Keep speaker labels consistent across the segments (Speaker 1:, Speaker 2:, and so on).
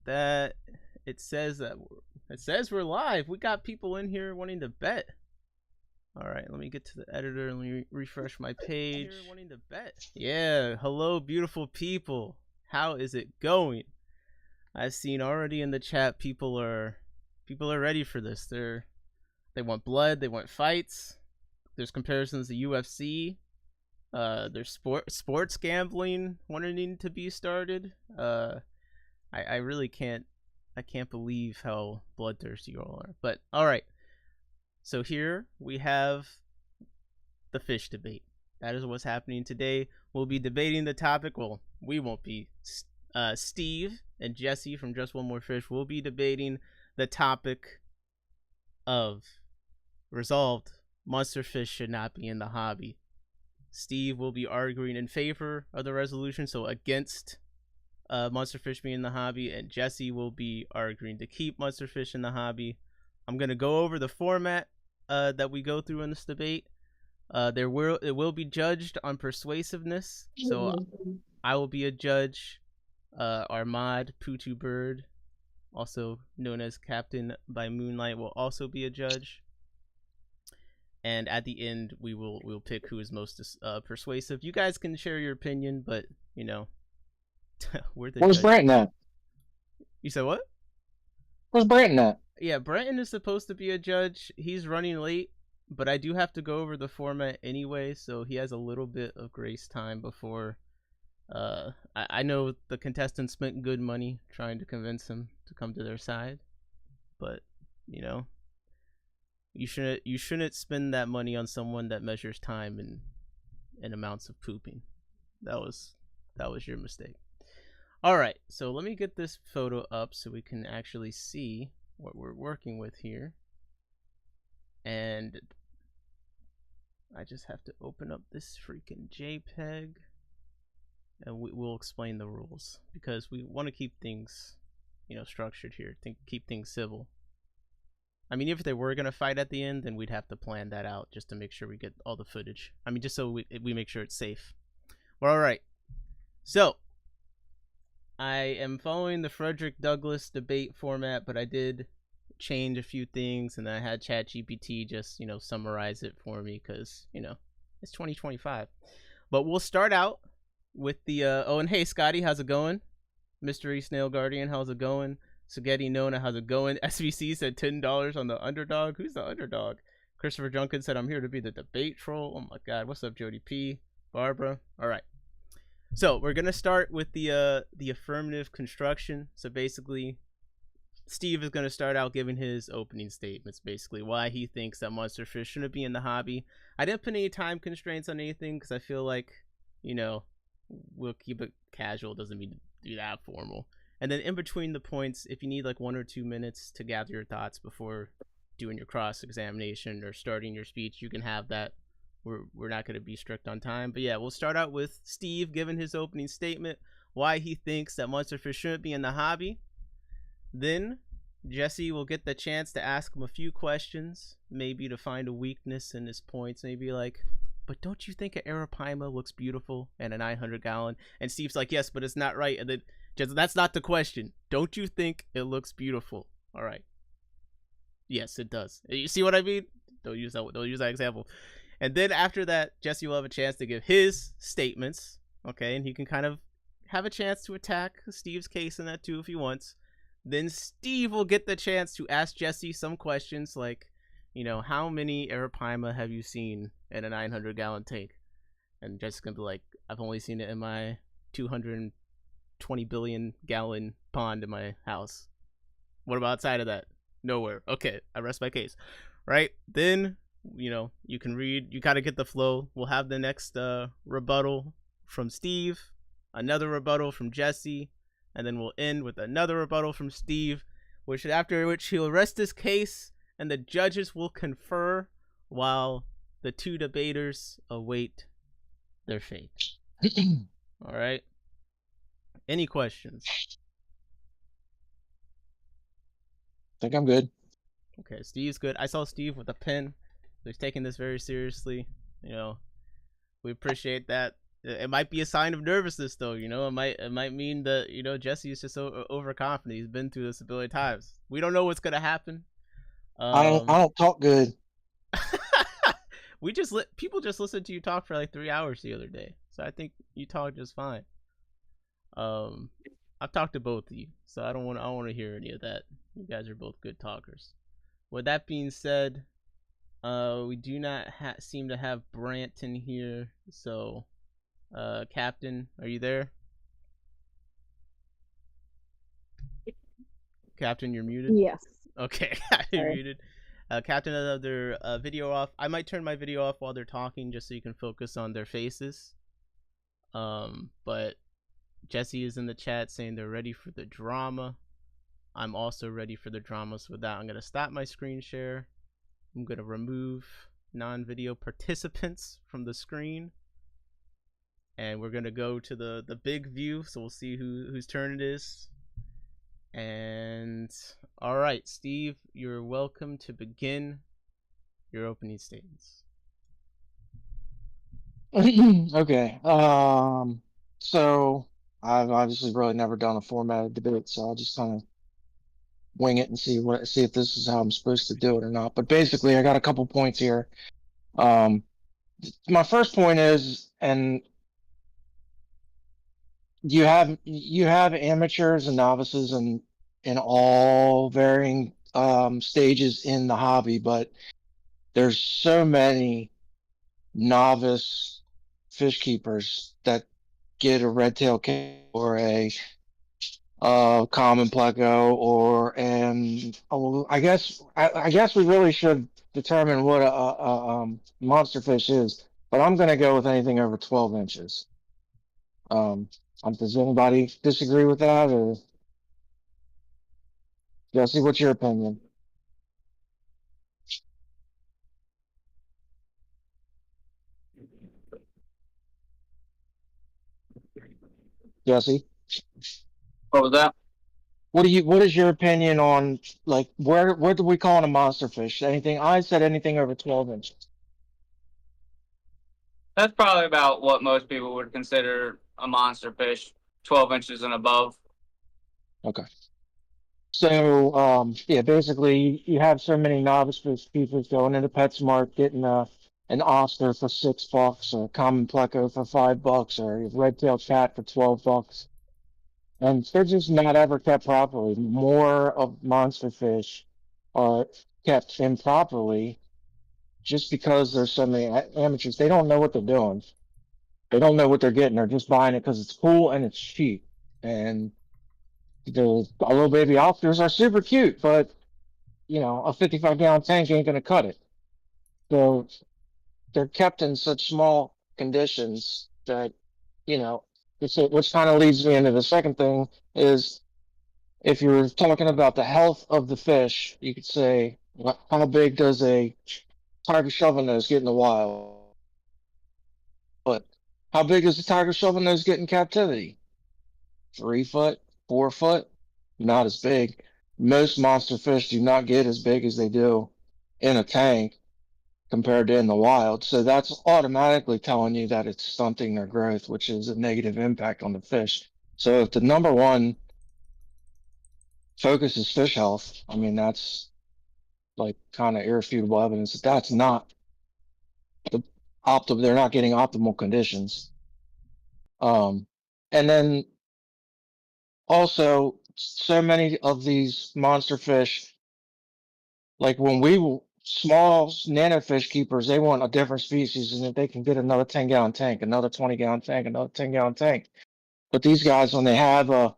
Speaker 1: that it says we're live. We got people in here wanting to bet. All right, let me get to the editor and let me refresh my page. Here wanting to bet. Yeah, hello, beautiful people. How is it going? I've seen already in the chat people are ready for this. They want blood. They want fights. There's comparisons to UFC. There's sports gambling wanting to be started. I really can't believe how bloodthirsty you all are. But all right. So here we have the fish debate. That is what's happening today. We'll be debating the topic. Well, we won't be. Steve and Jesse from Just One More Fish will be debating the topic of resolved monster fish should not be in the hobby. Steve will be arguing in favor of the resolution, so against monster fish being in the hobby, and Jesse will be arguing to keep monster fish in the hobby. I'm going to go over the format that we go through in this debate. It will be judged on persuasiveness, so I will be a judge. Armad Putu Bird, also known as Captain by Moonlight, will also be a judge. And at the end, we'll pick who is most persuasive. You guys can share your opinion, but you know, we're the.
Speaker 2: Where's Brandon at?
Speaker 1: You said what?
Speaker 2: Where's Brandon at?
Speaker 1: Yeah, Brenton is supposed to be a judge. He's running late, but I do have to go over the format anyway, so he has a little bit of grace time before. I know the contestants spent good money trying to convince him to come to their side, but you know, you shouldn't spend that money on someone that measures time in amounts of pooping. That was your mistake. All right, so let me get this photo up so we can actually see what we're working with here. And I just have to open up this freaking JPEG. And we'll explain the rules because we want to keep things, structured here. Keep things civil. I mean, if they were gonna fight at the end, then we'd have to plan that out just to make sure we get all the footage. I mean, just so we make sure it's safe. Well, all right. So I am following the Frederick Douglass debate format, but I did change a few things, and I had ChatGPT just summarize it for me because it's 2025. But we'll start out with the oh, and hey Scotty, how's it going? Mystery Snail Guardian, how's it going? Spaghetti Nona, how's it going? SVC said $10 on the underdog. Who's the underdog? Christopher Junkin said I'm here to be the debate troll. Oh my god, what's up, Jody P? Barbara. All right, so we're gonna start with the affirmative construction. So basically, Steve is gonna start out giving his opening statements, basically why he thinks that monster fish shouldn't be in the hobby. I didn't put any time constraints on anything because I feel like we'll keep it casual. Doesn't mean to do that formal. And then in between the points, if you need like 1 or 2 minutes to gather your thoughts before doing your cross-examination or starting your speech, you can have that. We're not going to be strict on time. But yeah, we'll start out with Steve giving his opening statement, why he thinks that monster fish shouldn't be in the hobby. Then Jesse will get the chance to ask him a few questions, maybe to find a weakness in his points. Maybe like, but don't you think an Arapaima looks beautiful and a 900-gallon? And Steve's like, yes, but it's not right. And then just, that's not the question. Don't you think it looks beautiful? All right. Yes, it does. You see what I mean? Don't use that example. And then after that, Jesse will have a chance to give his statements. Okay, and he can kind of have a chance to attack Steve's case in that too if he wants. Then Steve will get the chance to ask Jesse some questions like, how many Arapaima have you seen in a 900-gallon tank? And Jesse's gonna be like, I've only seen it in my 220 billion gallon pond in my house. What about outside of that? Nowhere. Okay, I rest my case. Right? Then, you can read, you gotta get the flow. We'll have the next rebuttal from Steve, another rebuttal from Jesse, and then we'll end with another rebuttal from Steve, after which he'll rest his case and the judges will confer while the two debaters await their fate. All right. Any questions?
Speaker 2: I think I'm good.
Speaker 1: Okay, Steve's good. I saw Steve with a pen. He's taking this very seriously. We appreciate that. It might be a sign of nervousness, though. It might mean that Jesse is just so overconfident. He's been through this a billion times. We don't know what's gonna happen.
Speaker 2: I don't
Speaker 1: Um,
Speaker 2: I don't talk good.
Speaker 1: people just listened to you talk for like 3 hours the other day, so I think you talk just fine. Um, I've talked to both of you, so I don't want to hear any of that. You guys are both good talkers. With that being said, we do not seem to have Branton here, so Captain, are you there? Captain, you're muted.
Speaker 3: Yes.
Speaker 1: Okay, you're
Speaker 3: Sorry.
Speaker 1: muted. Captain, their video off. I might turn my video off while they're talking, just so you can focus on their faces. But Jesse is in the chat saying they're ready for the drama. I'm also ready for the drama. So with that, I'm gonna stop my screen share. I'm gonna remove non-video participants from the screen, and we're gonna go to the big view. So we'll see whose turn it is. And all right, Steve, you're welcome to begin your opening statements.
Speaker 2: Okay. So I've obviously really never done a formatted debate, so I'll just kind of wing it and see if this is how I'm supposed to do it or not. But basically, I got a couple points here. Um, my first point is, and you have amateurs and novices and in all varying stages in the hobby, but there's so many novice fish keepers that get a red tail cat or a common pleco or and oh, I guess we really should determine what a monster fish is, but I'm gonna go with anything over 12 inches. Um, does anybody disagree with that, or Jesse, what's your opinion? Jesse,
Speaker 4: What was that?
Speaker 2: what is your opinion on, like, where do we call it a monster fish? Anything, I said anything over 12 inches.
Speaker 4: That's probably about what most people would consider a monster fish, 12 inches and above.
Speaker 2: Okay. So, yeah, basically, you have so many novice fish keepers going into PetSmart getting an Oscar for $6, or a common pleco for $5, or a red-tailed cat for $12, and they're just not ever kept properly. More of monster fish are kept improperly just because there's so many amateurs. They don't know what they're doing. They don't know what they're getting. They're just buying it because it's cool and it's cheap. And the little baby Oscars are super cute, but a 55-gallon tank ain't gonna cut it. So they're kept in such small conditions that, which kind of leads me into the second thing is, if you're talking about the health of the fish, you could say, how big does a tiger shovelnose get in the wild? But how big does a tiger shovelnose get in captivity? 3 foot, 4 foot? Not as big. Most monster fish do not get as big as they do in a tank compared to in the wild. So that's automatically telling you that it's stunting their growth, which is a negative impact on the fish. So if the number one focus is fish health, I mean, that's like kind of irrefutable evidence that that's not the they're not getting optimal conditions. And then also, so many of these monster fish, like when small nano fish keepers, they want a different species, and if they can get another 10-gallon tank, another 20-gallon tank, another 10-gallon tank. But these guys, when they have a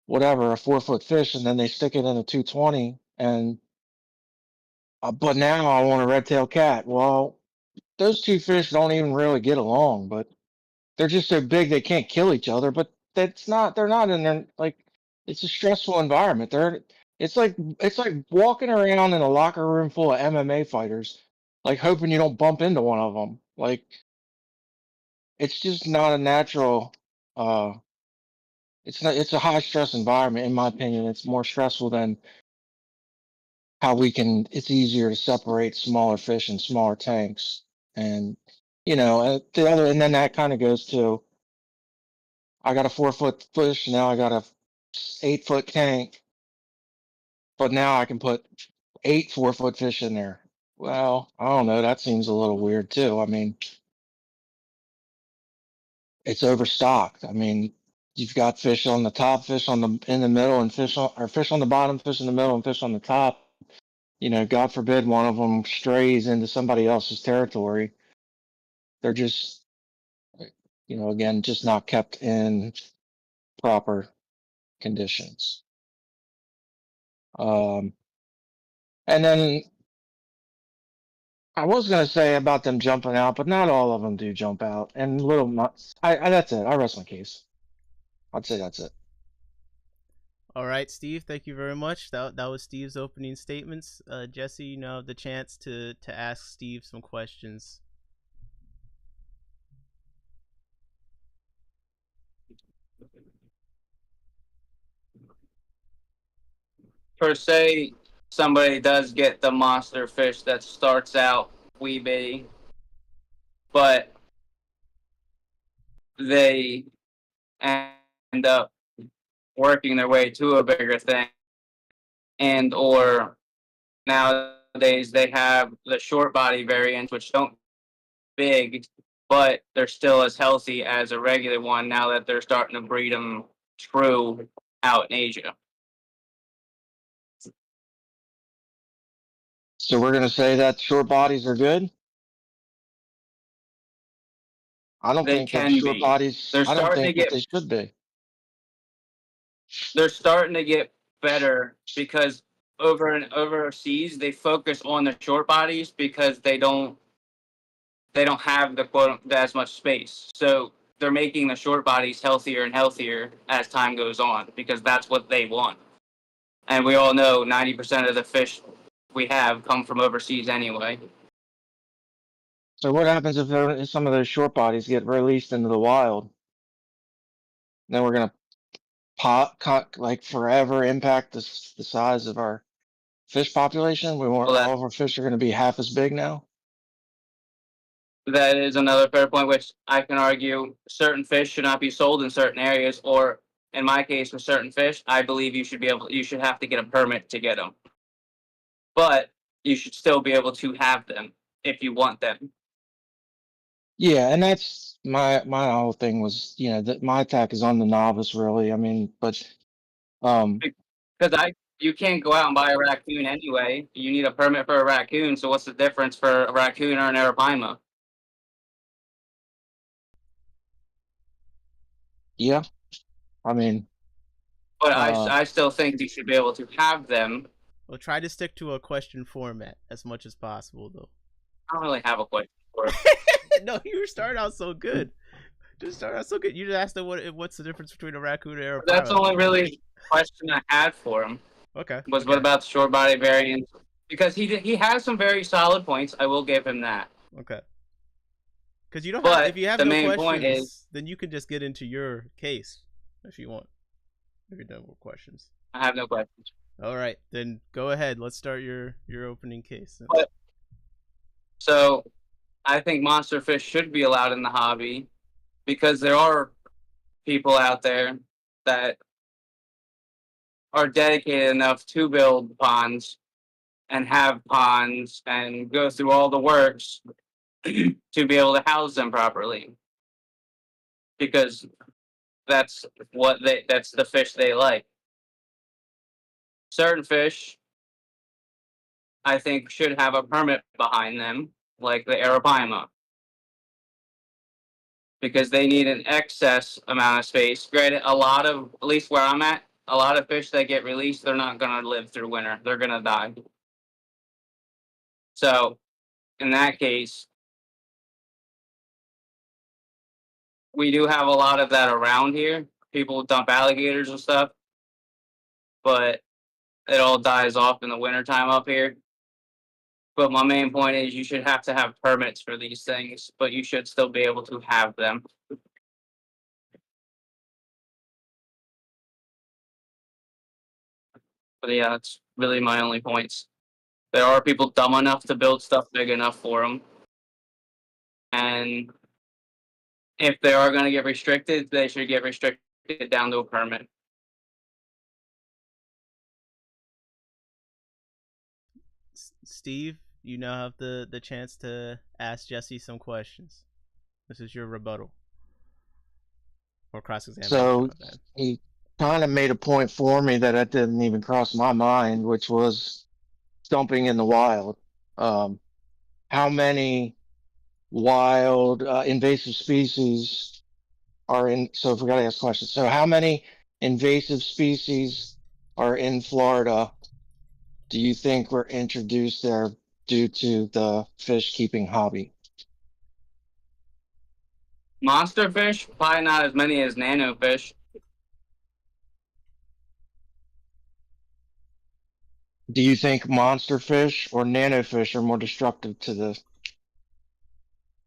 Speaker 2: 4-foot fish, and then they stick it in a 220, and but now I want a red tail cat. Well, those two fish don't even really get along, but they're just so big they can't kill each other. But they're not in there, like, it's a stressful environment. It's like walking around in a locker room full of MMA fighters, like hoping you don't bump into one of them. Like, it's just not a natural. Uh, it's not. It's a high stress environment, in my opinion. It's more stressful than how we can. It's easier to separate smaller fish in smaller tanks, and and then that kind of goes to I got a 4 foot fish. Now I got a 8 foot tank, but now I can put 8 4 foot fish in there. Well, I don't know. That seems a little weird too. I mean, it's overstocked. I mean, you've got fish on the top, fish on the in the middle, and fish on the bottom, fish in the middle, and fish on the top. You know, God forbid one of them strays into somebody else's territory. They're just, you know, again, just not kept in proper conditions. And then I was gonna say about them jumping out, but not all of them do jump out. And I that's it. I rest my case. I'd say that's it.
Speaker 1: All right, Steve. Thank you very much. That was Steve's opening statements. Jesse, you now have the chance to ask Steve some questions.
Speaker 4: Per se, somebody does get the monster fish that starts out wee bitty, but they end up working their way to a bigger thing, and or nowadays they have the short body variants which don't big, but they're still as healthy as a regular one now that they're starting to breed them true out in Asia.
Speaker 2: So we're gonna say that short bodies are good. I don't
Speaker 4: They
Speaker 2: think that
Speaker 4: can
Speaker 2: short
Speaker 4: be.
Speaker 2: bodies. I don't think that they should be.
Speaker 4: They're starting to get better because over and overseas they focus on the short bodies because they don't have the quote as much space. So they're making the short bodies healthier and healthier as time goes on because that's what they want. And we all know 90% of the fish we have come from overseas anyway.
Speaker 2: So what happens if some of those short bodies get released into the wild? Then we're gonna like forever impact the size of our fish population. We want
Speaker 4: Well,
Speaker 2: all of our fish are gonna be half as big now.
Speaker 4: that is another fair point, which I can argue certain fish should not be sold in certain areas, or in my case, with certain fish, I believe you should have to get a permit to get them. But you should still be able to have them if you want them.
Speaker 2: Yeah, and that's my whole thing was, you know, that my attack is on the novice really. I mean, but
Speaker 4: Because you can't go out and buy a raccoon anyway. You need a permit for a raccoon. So what's the difference for a raccoon or an arapaima?
Speaker 2: yeah, I mean,
Speaker 4: But
Speaker 2: uh,
Speaker 4: I still think you should be able to have them.
Speaker 1: Well, try to stick to a question format as much as possible, though.
Speaker 4: I don't really have a question for it.
Speaker 1: No, you started out so good. Just started out so good. You just asked him what's the difference between a raccoon and a
Speaker 4: That's the
Speaker 1: pirate.
Speaker 4: only really question I had for him.
Speaker 1: Okay.
Speaker 4: Was
Speaker 1: okay.
Speaker 4: what about the short body variant? Because he has some very solid points. I will give him that.
Speaker 1: Okay. Because you don't have, if
Speaker 4: But
Speaker 1: you have
Speaker 4: the
Speaker 1: no
Speaker 4: main point
Speaker 1: questions,
Speaker 4: is
Speaker 1: then you can just get into your case if you want. If you're done with questions.
Speaker 4: I have no questions.
Speaker 1: All right, then go ahead. Let's start your opening case.
Speaker 4: But, so I think monster fish should be allowed in the hobby because there are people out there that are dedicated enough to build ponds and have ponds and go through all the works to be able to house them properly because that's the fish they like. Certain fish I think should have a permit behind them, like the arapaima, because they need an excess amount of space. Granted, at least where I'm at, a lot of fish that get released, they're not going to live through winter. They're going to die. So, in that case, we do have a lot of that around here. People dump alligators and stuff, but it all dies off in the wintertime up here. But my main point is you should have to have permits for these things, but you should still be able to have them. But yeah, that's really my only points. There are people dumb enough to build stuff big enough for them, and if they are going to get restricted, they should get restricted down to a permit.
Speaker 1: Steve, you now have the chance to ask Jesse some questions. This is your rebuttal or cross examination.
Speaker 2: So he kind of made a point for me that didn't even cross my mind, which was dumping in the wild. Um, how many wild invasive species are in? So if we got to ask questions. So how many invasive species are in Florida? Do you think were introduced there due to the fish keeping hobby?
Speaker 4: Monster fish, probably not as many as nano fish.
Speaker 2: Do you think monster fish or nano fish are more destructive to the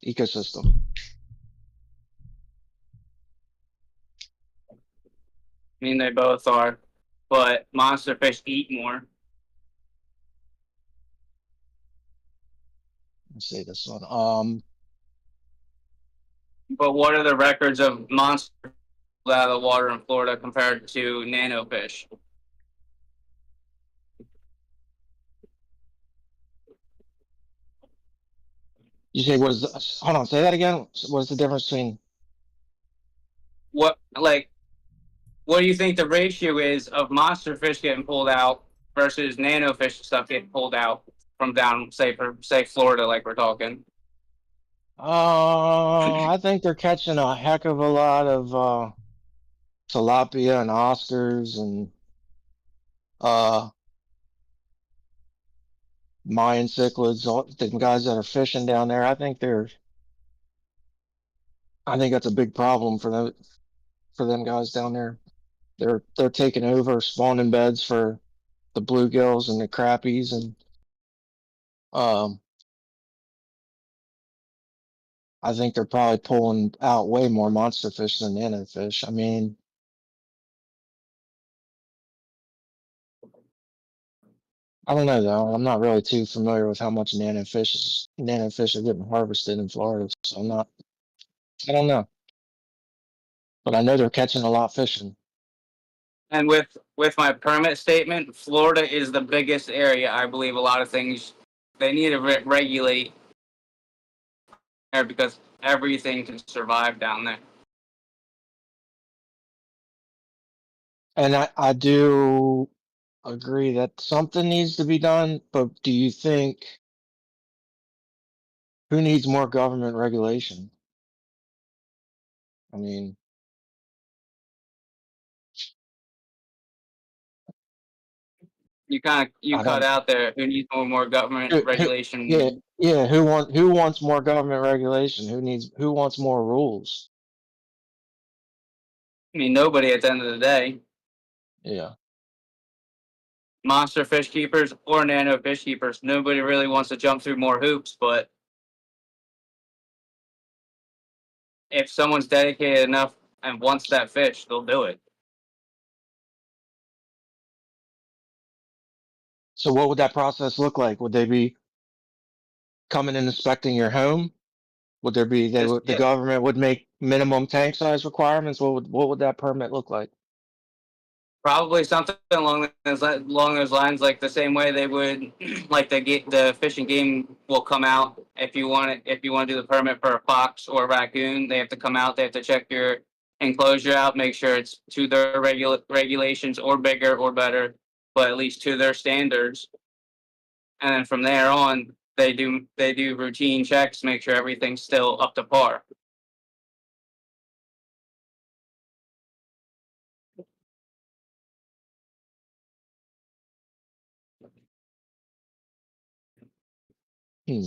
Speaker 2: ecosystem?
Speaker 4: I mean, they both are, but monster fish eat more.
Speaker 2: Let's say this one.
Speaker 4: But what are the records of monster out of the water in Florida compared to nano fish?
Speaker 2: You say hold on, say that again. What's the difference between?
Speaker 4: What do you think the ratio is of monster fish getting pulled out versus nano fish stuff getting pulled out from down, say Florida, like we're talking?
Speaker 2: I think they're catching a heck of a lot of tilapia and Oscars and uh Mayan cichlids. All the guys that are fishing down there. I think that's a big problem for them guys down there. They're taking over spawning beds for the bluegills and the crappies and um I think they're probably pulling out way more monster fish than nano fish. I mean, I don't know though. I'm not really too familiar with how much nano fish are getting harvested in Florida, so I don't know. But I know they're catching a lot fishing.
Speaker 4: And with my permit statement, Florida is the biggest area. I believe a lot of things they need to regulate there because everything can survive down there.
Speaker 2: And I do agree that something needs to be done, but do you think who needs more government regulation? I mean,
Speaker 4: You
Speaker 2: I
Speaker 4: cut
Speaker 2: don't.
Speaker 4: out there. Who needs more government
Speaker 2: Yeah,
Speaker 4: regulation?
Speaker 2: yeah. Who wants more government regulation? Who wants more rules?
Speaker 4: I mean, nobody at the end of the day.
Speaker 2: Yeah.
Speaker 4: Monster fish keepers or nano fish keepers. Nobody really wants to jump through more hoops, but if someone's dedicated enough and wants that fish, they'll do it.
Speaker 2: So what would that process look like? Would they be coming and inspecting your home? Would there be
Speaker 4: Just
Speaker 2: the government would make minimum tank size requirements? What would that permit look like?
Speaker 4: probably something along those lines, like the same way they would, like the fish and game will come out if you want to do the permit for a fox or a raccoon. They have to come out. They have to check your enclosure out, make sure it's to their regulations or bigger or better, but at least to their standards. And then from there on, they do routine checks, make sure everything's still up to par.
Speaker 2: Hmm.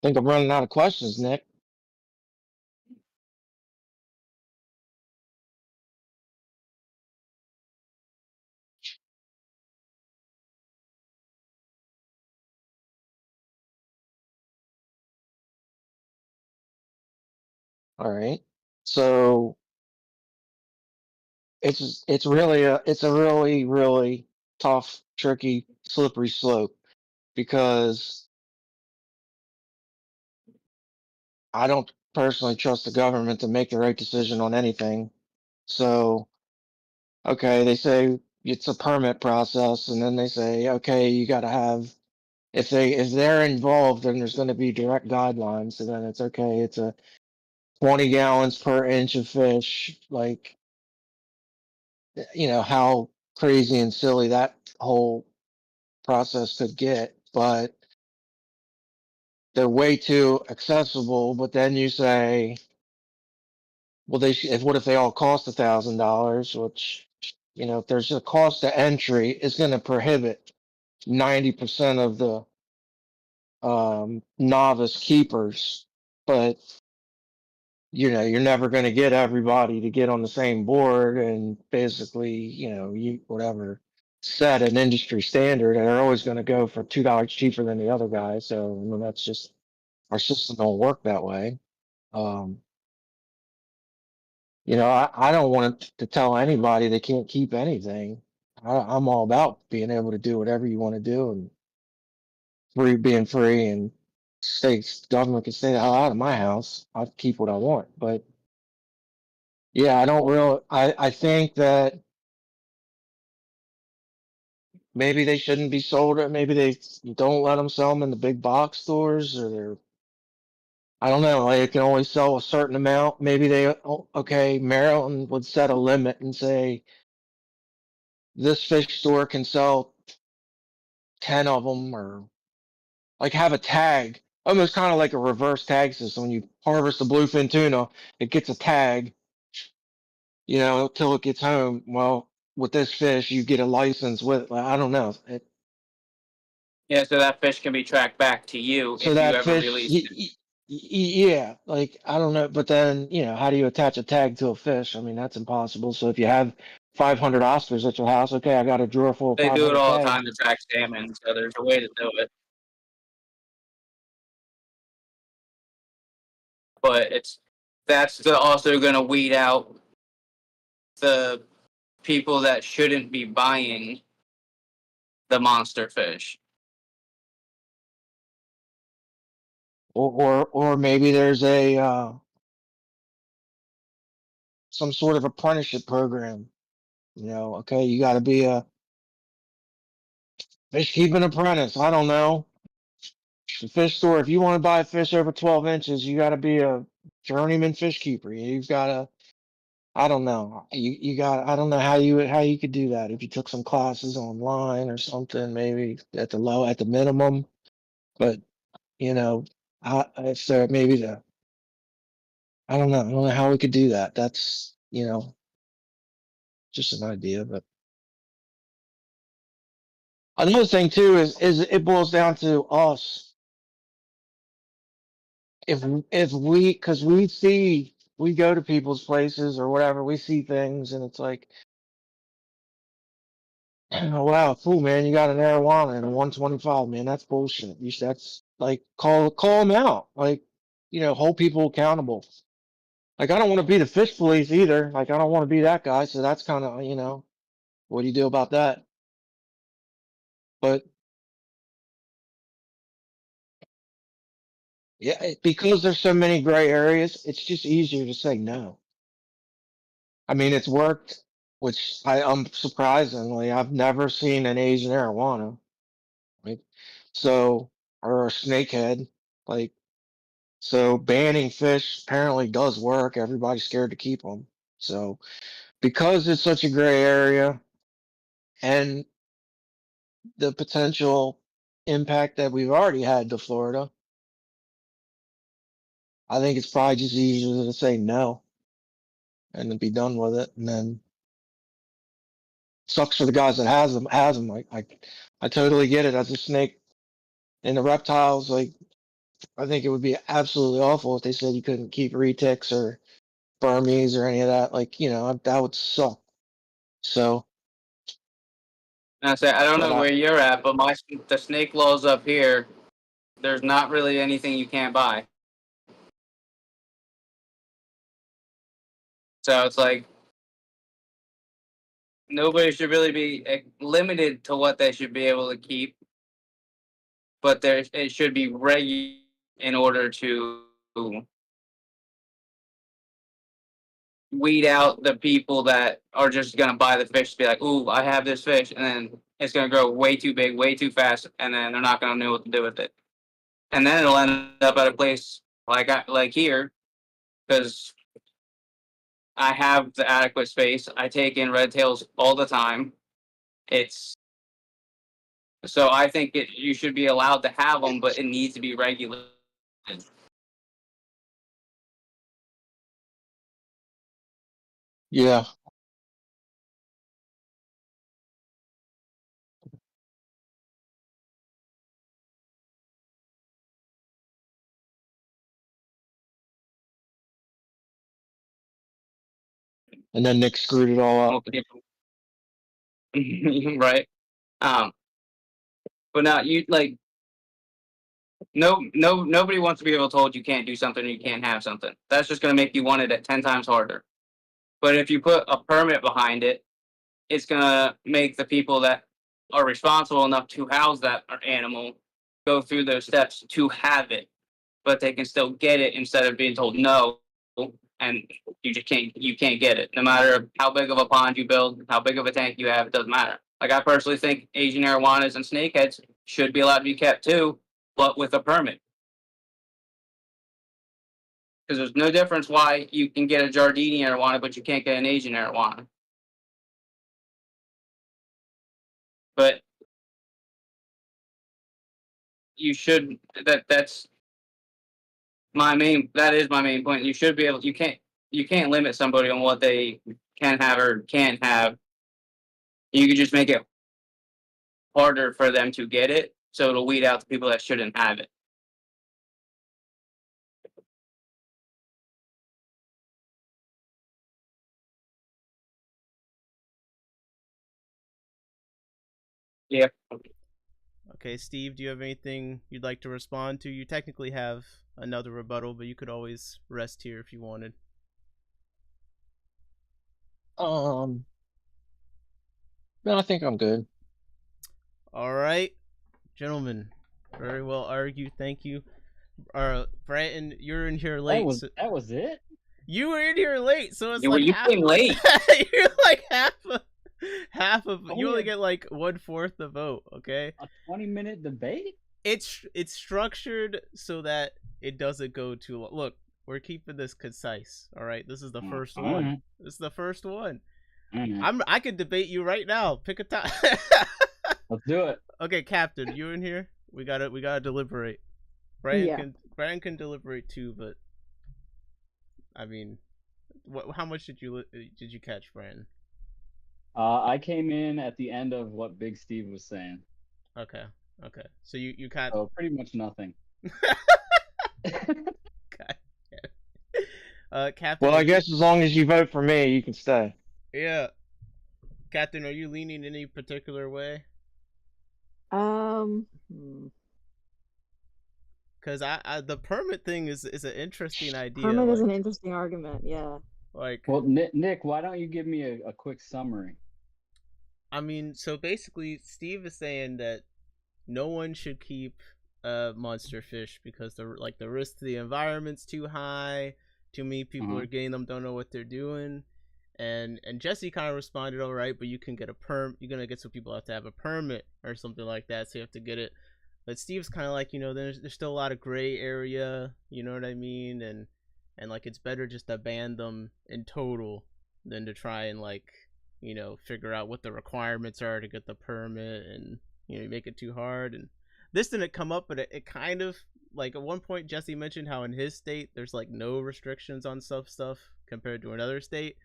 Speaker 2: Think I'm running out of questions, Nick. All right. So it's a really tough, tricky, slippery slope because I don't personally trust the government to make the right decision on anything. So, okay, they say it's a permit process, and then they say, okay, you got to have if they're involved, then there's going to be direct guidelines. So then it's okay. It's a 20 gallons per inch of fish. Like, how crazy and silly that whole process could get, but they're way too accessible. But then you say, well, what if they all cost $1,000? Which, if there's a cost to entry, it's going to prohibit 90% of the novice keepers. But you're never going to get everybody to get on the same board and basically, you whatever set an industry standard, and they're always going to go for $2 cheaper than the other guy. So that's just our system don't work that way. Um, I don't want to tell anybody they can't keep anything. I'm all about being able to do whatever you want to do and being free and states government can stay the hell out of my house. I'll keep what I want, but yeah, I don't real. I think that maybe they shouldn't be sold, or maybe they don't let them sell them in the big box stores, or they're. I don't know. Like, they can only sell a certain amount. Maybe okay. Maryland would set a limit and say this fish store can sell 10 of them, or like have a tag, almost kind of like a reverse tag system. When you harvest a bluefin tuna, it gets a tag, till it gets home. Well, with this fish, you get a license with. I don't know.
Speaker 4: Yeah, so that fish can be tracked back to you
Speaker 2: So
Speaker 4: if you
Speaker 2: that
Speaker 4: ever
Speaker 2: fish,
Speaker 4: release it.
Speaker 2: yeah, like I don't know, but then how do you attach a tag to a fish? I mean, that's impossible. So if you have 500 Oscars at your house, okay, I got a drawer full of
Speaker 4: They do it
Speaker 2: 500
Speaker 4: all the
Speaker 2: tags.
Speaker 4: time to track salmon, so there's a way to do it. But that's also going to weed out the people that shouldn't be buying the monster fish.
Speaker 2: Or maybe there's a some sort of apprenticeship program. Okay, you got to be a fish keeping apprentice. I don't know. The fish store, if you want to buy fish over 12 inches, you got to be a journeyman fish keeper. You've got to, I don't know. I don't know how you could do that if you took some classes online or something, maybe at the minimum. But, if there maybe I don't know. I don't know how we could do that. That's, just an idea. But another thing too is it boils down to us. If we, because we go to people's places or whatever, we see things and it's like, oh wow, cool man, you got an arowana and a 125, man, that's bullshit. That's like call them out, like hold people accountable. Like I don't want to be the fish police either. Like I don't want to be that guy. So that's kind of what do you do about that? But yeah, because there's so many gray areas, it's just easier to say no. I mean, it's worked, which surprisingly, I've never seen an Asian arowana, right? So, or a snakehead, like, so banning fish apparently does work. Everybody's scared to keep them. So, because it's such a gray area and the potential impact that we've already had to Florida, I think it's probably just easier to say no and to be done with it. And then sucks for the guys that has them. I totally get it as a snake and the reptiles. Like I think it would be absolutely awful if they said you couldn't keep retics or Burmese or any of that. Like that would suck. So,
Speaker 4: And I say I don't
Speaker 2: but
Speaker 4: know where you're at, but the snake laws up here, there's not really anything you can't buy. So it's like nobody should really be limited to what they should be able to keep, but it should be regular in order to weed out the people that are just gonna buy the fish, be like, "Ooh, I have this fish," and then it's gonna grow way too big, way too fast, and then they're not gonna know what to do with it. And then it'll end up at a place like here, because I have the adequate space. I take in red tails all the time. It's so I think you should be allowed to have them, but it needs to be regulated.
Speaker 2: Yeah. And then Nick screwed it all up.
Speaker 4: Right? But now you like nobody wants to be able told you can't do something or you can't have something. That's just going to make you want it at 10 times harder. But if you put a permit behind it, it's going to make the people that are responsible enough to house that animal go through those steps to have it, but they can still get it instead of being told no, and you can't get it no matter how big of a pond you build, how big of a tank you have. It doesn't matter. Like, I personally think Asian arowanas and snakeheads should be allowed to be kept too, but with a permit, because there's no difference why you can get a Jardini arowana but you can't get an Asian arowana. But you should that's that is my main point. You should be able, you can't limit somebody on what they can have or can't have. You could just make it harder for them to get it, so it'll weed out the people that shouldn't have it. Yeah.
Speaker 1: Okay, Steve, do you have anything you'd like to respond to? You technically have another rebuttal, but you could always rest here if you wanted.
Speaker 2: No, I think I'm good.
Speaker 1: All right, gentlemen, very well argued. Thank you. Bratton, you're in here late.
Speaker 3: That was it.
Speaker 1: You were in here late, so it's
Speaker 4: Yeah,
Speaker 1: like
Speaker 4: you
Speaker 1: half.
Speaker 4: came late.
Speaker 1: You're like half of.
Speaker 3: Oh,
Speaker 1: You only
Speaker 3: yeah.
Speaker 1: get like 1/4 the vote. Okay.
Speaker 3: A 20-minute debate?
Speaker 1: It's structured so that it doesn't go too long. Look, we're keeping this concise. All right. This is the first
Speaker 3: all
Speaker 1: one.
Speaker 3: right.
Speaker 1: This is the first one.
Speaker 3: All right.
Speaker 1: I could debate you right now. Pick a time.
Speaker 3: Let's do it.
Speaker 1: Okay, Captain, you in here? We gotta deliberate. Brian can deliberate too, but I mean, how much did you catch, Brian?
Speaker 3: I came in at the end of what Big Steve was saying.
Speaker 1: Okay. So you caught.
Speaker 3: So pretty much nothing.
Speaker 1: Captain.
Speaker 2: Well, I guess as long as you vote for me, you can stay.
Speaker 1: Yeah. Captain, are you leaning any particular way? Because the permit thing is an interesting idea.
Speaker 5: Permit is an interesting argument, yeah.
Speaker 1: Like,
Speaker 3: well, Nick, why don't you give me a quick summary?
Speaker 1: I mean, so basically, Steve is saying that no one should keep monster fish because the risk to the environment's too high. Too many people are getting them, don't know what they're doing. And Jesse kind of responded, all right, but you can get a you're gonna get some people have to have a permit or something like that, so you have to get it. But Steve's kind of like, there's still a lot of gray area, you know what I mean, and like it's better just to ban them in total than to try and like figure out what the requirements are to get the permit, and make it too hard. And this didn't come up, but it kind of, like, at one point Jesse mentioned how in his state there's like no restrictions on stuff compared to another state.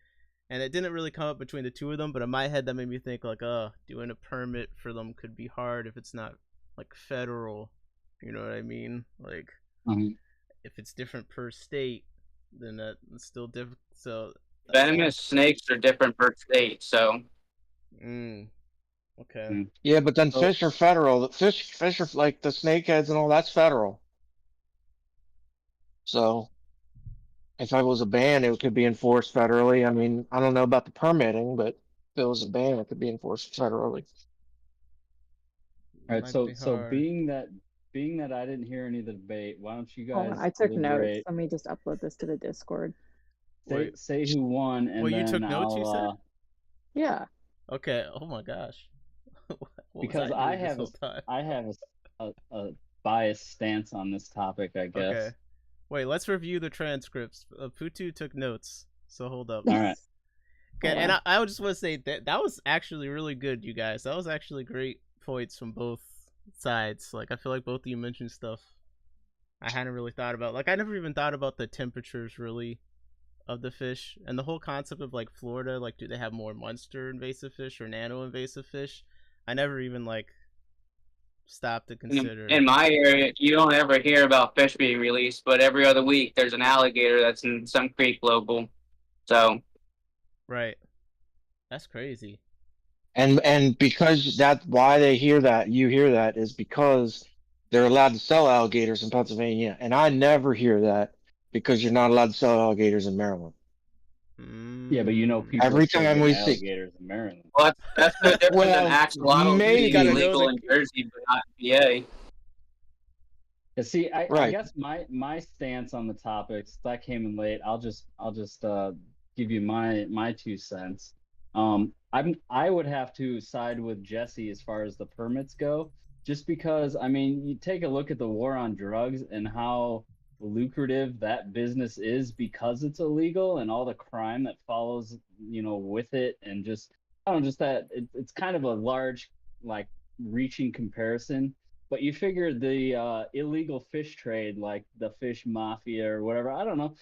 Speaker 1: And it didn't really come up between the two of them, but in my head that made me think like, doing a permit for them could be hard if it's not like federal. You know what I mean? Like, if it's different per state, then that's still different. So
Speaker 4: venomous snakes are different per state, so.
Speaker 1: Okay.
Speaker 2: Yeah, but then fish are federal. Fish are like the snakeheads and all. That's federal. So if I was a ban, it could be enforced federally. I mean, I don't know about the permitting, but if it was a ban, it could be enforced federally.
Speaker 3: All right, so being that I didn't hear any of the debate, why don't you guys
Speaker 5: I took
Speaker 3: deliberate?
Speaker 5: notes. Let me just upload this to the Discord.
Speaker 1: Wait,
Speaker 3: say who won, and
Speaker 1: well, you
Speaker 3: then
Speaker 1: took notes, you said?
Speaker 5: Yeah.
Speaker 1: Okay. Oh my gosh. What was
Speaker 3: because
Speaker 1: I doing this whole time?
Speaker 3: I have a biased stance on this topic, I
Speaker 1: Okay.
Speaker 3: guess.
Speaker 1: Wait, let's review the transcripts. Putu took notes, so hold up.
Speaker 3: All right.
Speaker 1: Okay,
Speaker 5: Hold
Speaker 1: and
Speaker 5: on.
Speaker 1: I just want to say that was actually really good, you guys. That was actually great points from both sides. Like, I feel like both of you mentioned stuff I hadn't really thought about. Like, I never even thought about the temperatures really of the fish and the whole concept of like Florida. Like, do they have more monster invasive fish or nano invasive fish? I never even like stopped to consider.
Speaker 4: In my area, you don't ever hear about fish being released, but every other week there's an alligator that's in some creek local. So
Speaker 1: Right, that's crazy.
Speaker 2: And because that why they hear that you hear that is because they're allowed to sell alligators in Pennsylvania, and I never hear that because you're not allowed to sell alligators in Maryland.
Speaker 3: Yeah, but
Speaker 1: Mm.
Speaker 3: people are
Speaker 2: Every
Speaker 3: still
Speaker 2: time
Speaker 3: getting
Speaker 2: we see,
Speaker 3: alligators in Maryland.
Speaker 4: well, that's no different than
Speaker 2: well,
Speaker 4: axolotls
Speaker 1: You
Speaker 4: being
Speaker 1: gotta
Speaker 2: maybe
Speaker 1: know
Speaker 4: illegal
Speaker 1: the.
Speaker 4: in Jersey, but not in PA.
Speaker 3: Yeah, see, I
Speaker 2: right.
Speaker 3: guess my stance on the topic, since I came in late, I'll just give you my 2 cents. I would have to side with Jesse as far as the permits go, just because I mean, you take a look at the war on drugs and how lucrative that business is because it's illegal and all the crime that follows, with it, and just I don't know, just that it's kind of a large, like, reaching comparison. But you figure the illegal fish trade, like the fish mafia or whatever, I don't know.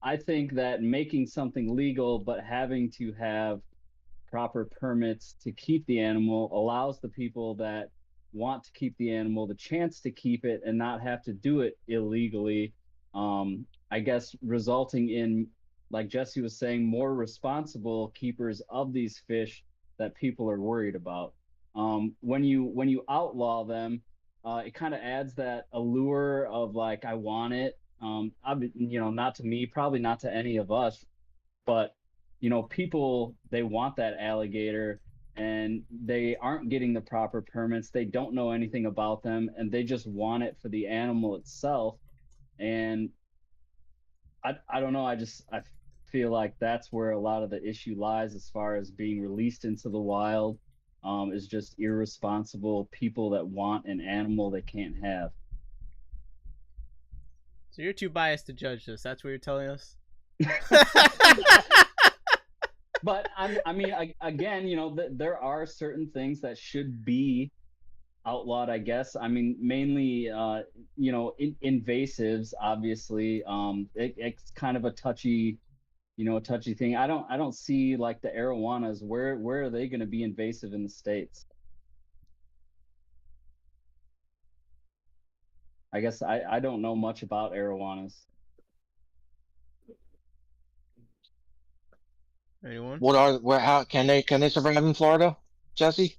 Speaker 3: I think that making something legal but having to have proper permits to keep the animal allows the people that want to keep the animal the chance to keep it and not have to do it illegally. I guess resulting in, like Jesse was saying, more responsible keepers of these fish that people are worried about. When you outlaw them, it kind of adds that allure of, like, I want it. Not to me, probably not to any of us, but people, they want that alligator and they aren't getting the proper permits. They don't know anything about them and they just want it for the animal itself. And I don't know. I feel like that's where a lot of the issue lies as far as being released into the wild. Is just irresponsible people that want an animal they can't have.
Speaker 1: So you're too biased to judge this. That's what you're telling us.
Speaker 3: But I mean, again, there are certain things that should be outlawed, I guess. I mean, mainly, invasives, obviously. It's kind of a touchy thing. I don't see, like, the arowanas. Where are they going to be invasive in the States? I guess I don't know much about arowanas.
Speaker 1: Anyone?
Speaker 2: How can they survive in Florida, Jesse?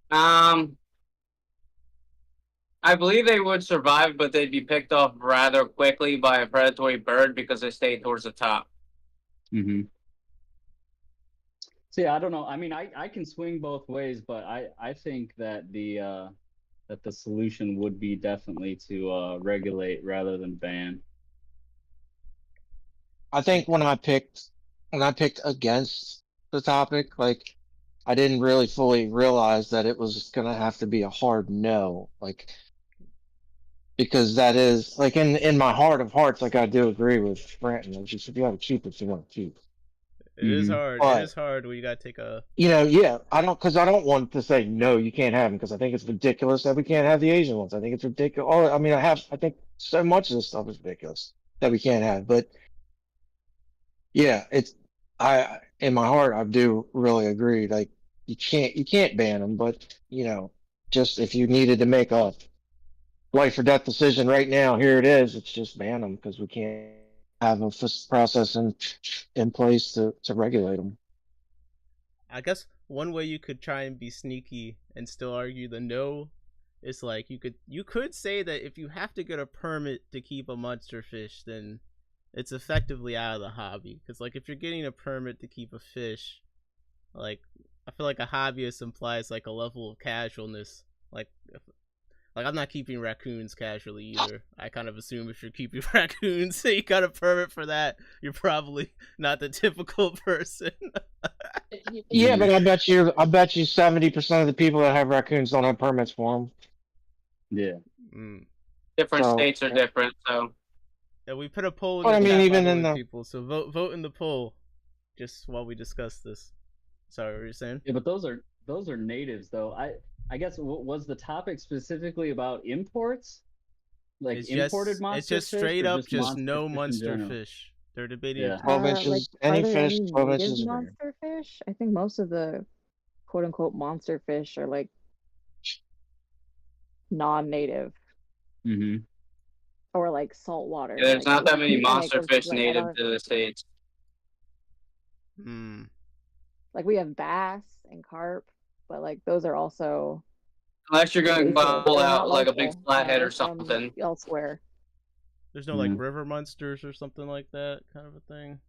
Speaker 4: Um, I believe they would survive, but they'd be picked off rather quickly by a predatory bird because they stay towards the top.
Speaker 3: Mm-hmm. See, I don't know. I mean, I can swing both ways, but I think that the solution would be definitely to regulate rather than ban.
Speaker 2: I think when I picked against the topic, like I didn't really fully realize that it was gonna have to be a hard no, like because that is like in my heart of hearts, like I do agree with Brandon. Like you should be able to keep what you want to keep,
Speaker 1: It is
Speaker 3: Mm-hmm.
Speaker 1: hard. It is
Speaker 2: but
Speaker 1: hard when you gotta take a.
Speaker 2: yeah, I don't want to say no, you can't have them because I think it's ridiculous that we can't have the Asian ones. I think it's ridiculous. Oh, I mean, I think so much of this stuff is ridiculous that we can't have, but yeah, in my heart, I do really agree. Like you can't ban them, but just if you needed to make a life or death decision right now, here it is. It's just ban them because we can't have a process in place to regulate them.
Speaker 1: I guess one way you could try and be sneaky and still argue the no is like you could say that if you have to get a permit to keep a monster fish, then it's effectively out of the hobby. Because like if you're getting a permit to keep a fish, like I feel like a hobbyist implies like a level of casualness. Like Like, I'm not keeping raccoons casually either. I kind of assume if you're keeping raccoons, you got a permit for that, you're probably not the typical person.
Speaker 2: Yeah, but I bet you 70% of the people that have raccoons don't have permits for them.
Speaker 3: Yeah.
Speaker 1: Mm.
Speaker 4: Different
Speaker 2: So,
Speaker 4: states are different, so
Speaker 1: Yeah, we put a poll in
Speaker 2: But
Speaker 1: the
Speaker 2: I mean,
Speaker 1: chat, by
Speaker 2: even
Speaker 1: the
Speaker 2: in
Speaker 1: way,
Speaker 2: the
Speaker 1: people. So vote in the poll, just while we discuss this. Sorry, what were you saying?
Speaker 3: Yeah, but those are natives though. I guess was the topic specifically about imports, like
Speaker 1: It's
Speaker 3: imported
Speaker 1: just
Speaker 3: monster fish,
Speaker 1: straight
Speaker 3: or
Speaker 1: up
Speaker 3: just
Speaker 1: just
Speaker 3: monster
Speaker 1: no
Speaker 3: fish in
Speaker 1: monster
Speaker 3: general?
Speaker 1: fish. They're debating
Speaker 3: Yeah.
Speaker 1: if
Speaker 2: 12
Speaker 5: Like,
Speaker 2: inches,
Speaker 5: are
Speaker 2: any
Speaker 5: there
Speaker 2: fish,
Speaker 5: any
Speaker 2: 12
Speaker 5: native
Speaker 2: inches or bigger.
Speaker 5: monster fish? I think most of the quote unquote monster fish are like non-native
Speaker 3: Mm-hmm.
Speaker 5: or like saltwater.
Speaker 4: yeah, there's not that many
Speaker 5: And
Speaker 4: monster fish
Speaker 5: like I
Speaker 4: native
Speaker 5: don't
Speaker 4: to the states.
Speaker 1: Hmm.
Speaker 5: like we have bass and carp, but like those are also
Speaker 4: Unless you're going to
Speaker 5: invasive.
Speaker 4: pull
Speaker 5: They're not
Speaker 4: out like a big
Speaker 5: local.
Speaker 4: flathead
Speaker 5: They're
Speaker 4: or
Speaker 5: from
Speaker 4: something.
Speaker 5: elsewhere.
Speaker 1: There's no like river monsters or something like that kind of a thing.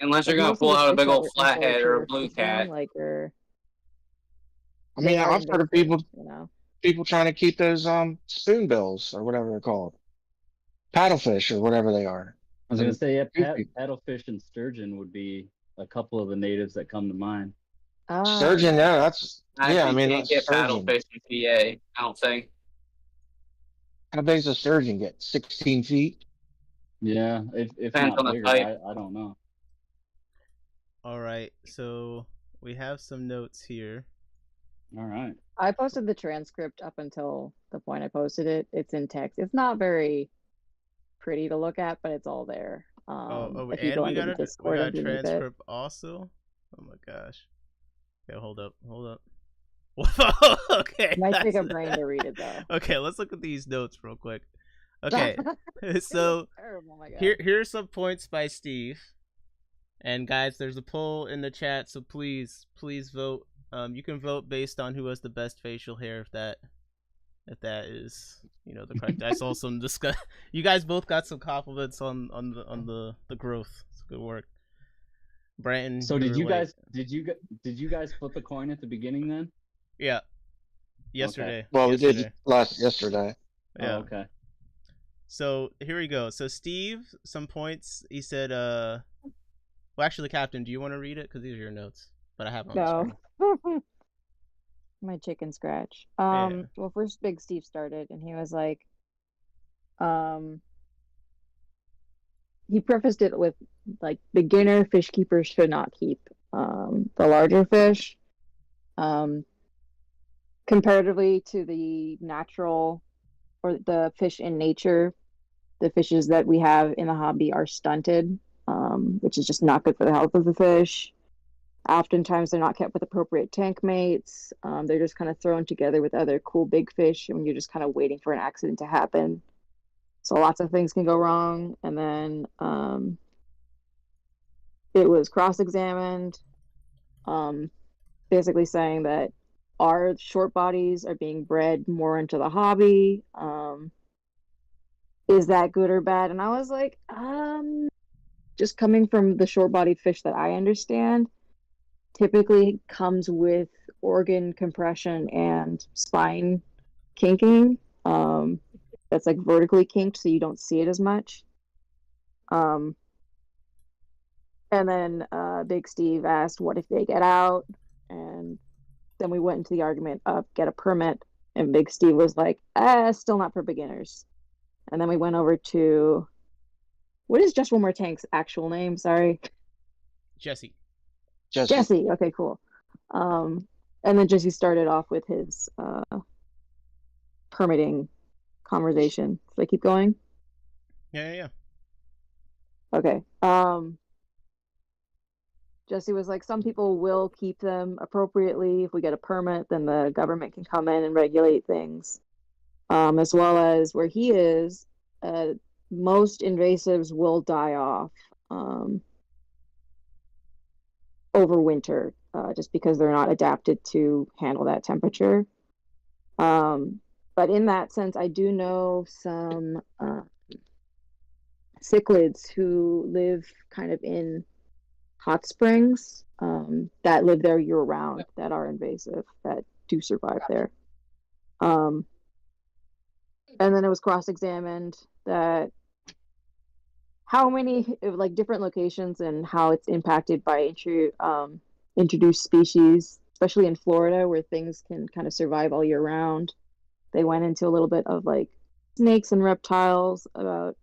Speaker 4: Unless you're
Speaker 5: Like
Speaker 4: going to
Speaker 5: most of
Speaker 4: pull
Speaker 5: the
Speaker 4: out a
Speaker 5: fish
Speaker 4: big
Speaker 5: that
Speaker 4: old
Speaker 5: we're considered
Speaker 4: flathead or a
Speaker 5: tourist
Speaker 4: blue
Speaker 5: fishing,
Speaker 4: cat.
Speaker 5: like
Speaker 2: I
Speaker 5: they
Speaker 2: mean,
Speaker 5: are
Speaker 2: I've heard of
Speaker 5: invasive, you know.
Speaker 2: people trying to keep those spoonbills or whatever they're called, paddlefish or whatever they are.
Speaker 3: I was gonna say, yeah,
Speaker 2: Goofy.
Speaker 3: paddlefish and sturgeon would be a couple of the natives that come to mind.
Speaker 2: Sturgeon,
Speaker 5: Yeah.
Speaker 2: yeah, that's yeah. I
Speaker 4: Actually,
Speaker 2: mean,
Speaker 4: can't
Speaker 2: that's
Speaker 4: get
Speaker 2: sturgeon.
Speaker 4: paddlefish in PA. I don't think.
Speaker 2: How big does a sturgeon get? 16 feet.
Speaker 3: Yeah, if
Speaker 4: Depends
Speaker 3: not
Speaker 4: on the
Speaker 3: bigger,
Speaker 4: type.
Speaker 3: I don't know.
Speaker 1: All right, so we have some notes here.
Speaker 3: All right.
Speaker 5: I posted the transcript up until the point I posted it. It's in text. It's not very pretty to look at, but it's all there. If you
Speaker 1: And
Speaker 5: go into the
Speaker 1: we
Speaker 5: Discord
Speaker 1: got a
Speaker 5: underneath it.
Speaker 1: transcript also. Oh my gosh. Okay, hold up. Okay.
Speaker 5: It might take a brain to read it though.
Speaker 1: Okay, let's look at these notes real quick. Okay,
Speaker 5: It
Speaker 1: so
Speaker 5: looks terrible, oh my God.
Speaker 1: here are some points by Steve. And guys, there's a poll in the chat, so please vote. You can vote based on who has the best facial hair, if that is, the correct. I saw some discuss. You guys both got some compliments on the growth. It's good work. Brandon.
Speaker 3: So did you guys flip a coin at the beginning then?
Speaker 1: Yeah. Yesterday.
Speaker 3: Okay.
Speaker 2: Well, we did
Speaker 1: Yesterday.
Speaker 2: yesterday.
Speaker 1: Yeah.
Speaker 3: Oh, okay.
Speaker 1: So here we go. So Steve, some points. He said, well, actually, Captain, do you want to read it? Because these are your notes, but I have them on the screen.
Speaker 5: My chicken scratch.
Speaker 1: Yeah.
Speaker 5: Well, first Big Steve started, and he was like, he prefaced it with like beginner fish keepers should not keep the larger fish. Comparatively to the natural or the fish in nature, the fishes that we have in the hobby are stunted, which is just not good for the health of the fish. Oftentimes they're not kept with appropriate tank mates. They're just kind of thrown together with other cool big fish, and you're just kind of waiting for an accident to happen. So lots of things can go wrong. And then it was cross-examined, basically saying that our short bodies are being bred more into the hobby. Is that good or bad? And I was like, just coming from the short-bodied fish that I understand, typically comes with organ compression and spine kinking. That's like vertically kinked, so you don't see it as much. And then Big Steve asked, what if they get out? And then we went into the argument of get a permit. And Big Steve was like, still not for beginners. And then we went over to, what is Just One More Tank's actual name? Sorry.
Speaker 1: Jesse.
Speaker 5: Jesse. Okay, cool. And then Jesse started off with his permitting conversation. Should I keep going?
Speaker 1: Yeah.
Speaker 5: Okay. Jesse was like, some people will keep them appropriately. If we get a permit, then the government can come in and regulate things. As well as where he is, most invasives will die off over winter, just because they're not adapted to handle that temperature. But in that sense, I do know some cichlids who live kind of in hot springs that live there year round, that are invasive, that do survive there. And then it was cross-examined that how many like different locations and how it's impacted by introduced species, especially in Florida where things can kind of survive all year round. They went into a little bit of like snakes and reptiles about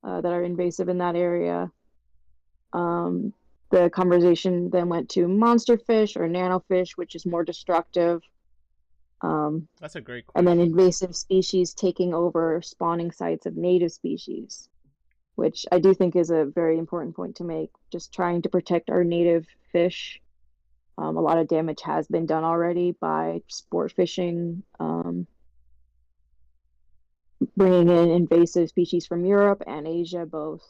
Speaker 5: that are invasive in that area. The conversation then went to monster fish or nanofish, which is more destructive.
Speaker 1: That's a great
Speaker 5: And then
Speaker 1: question.
Speaker 5: invasive species taking over spawning sites of native species, which I do think is a very important point to make. Just trying to protect our native fish. A lot of damage has been done already by sport fishing, bringing in invasive species from Europe and Asia both.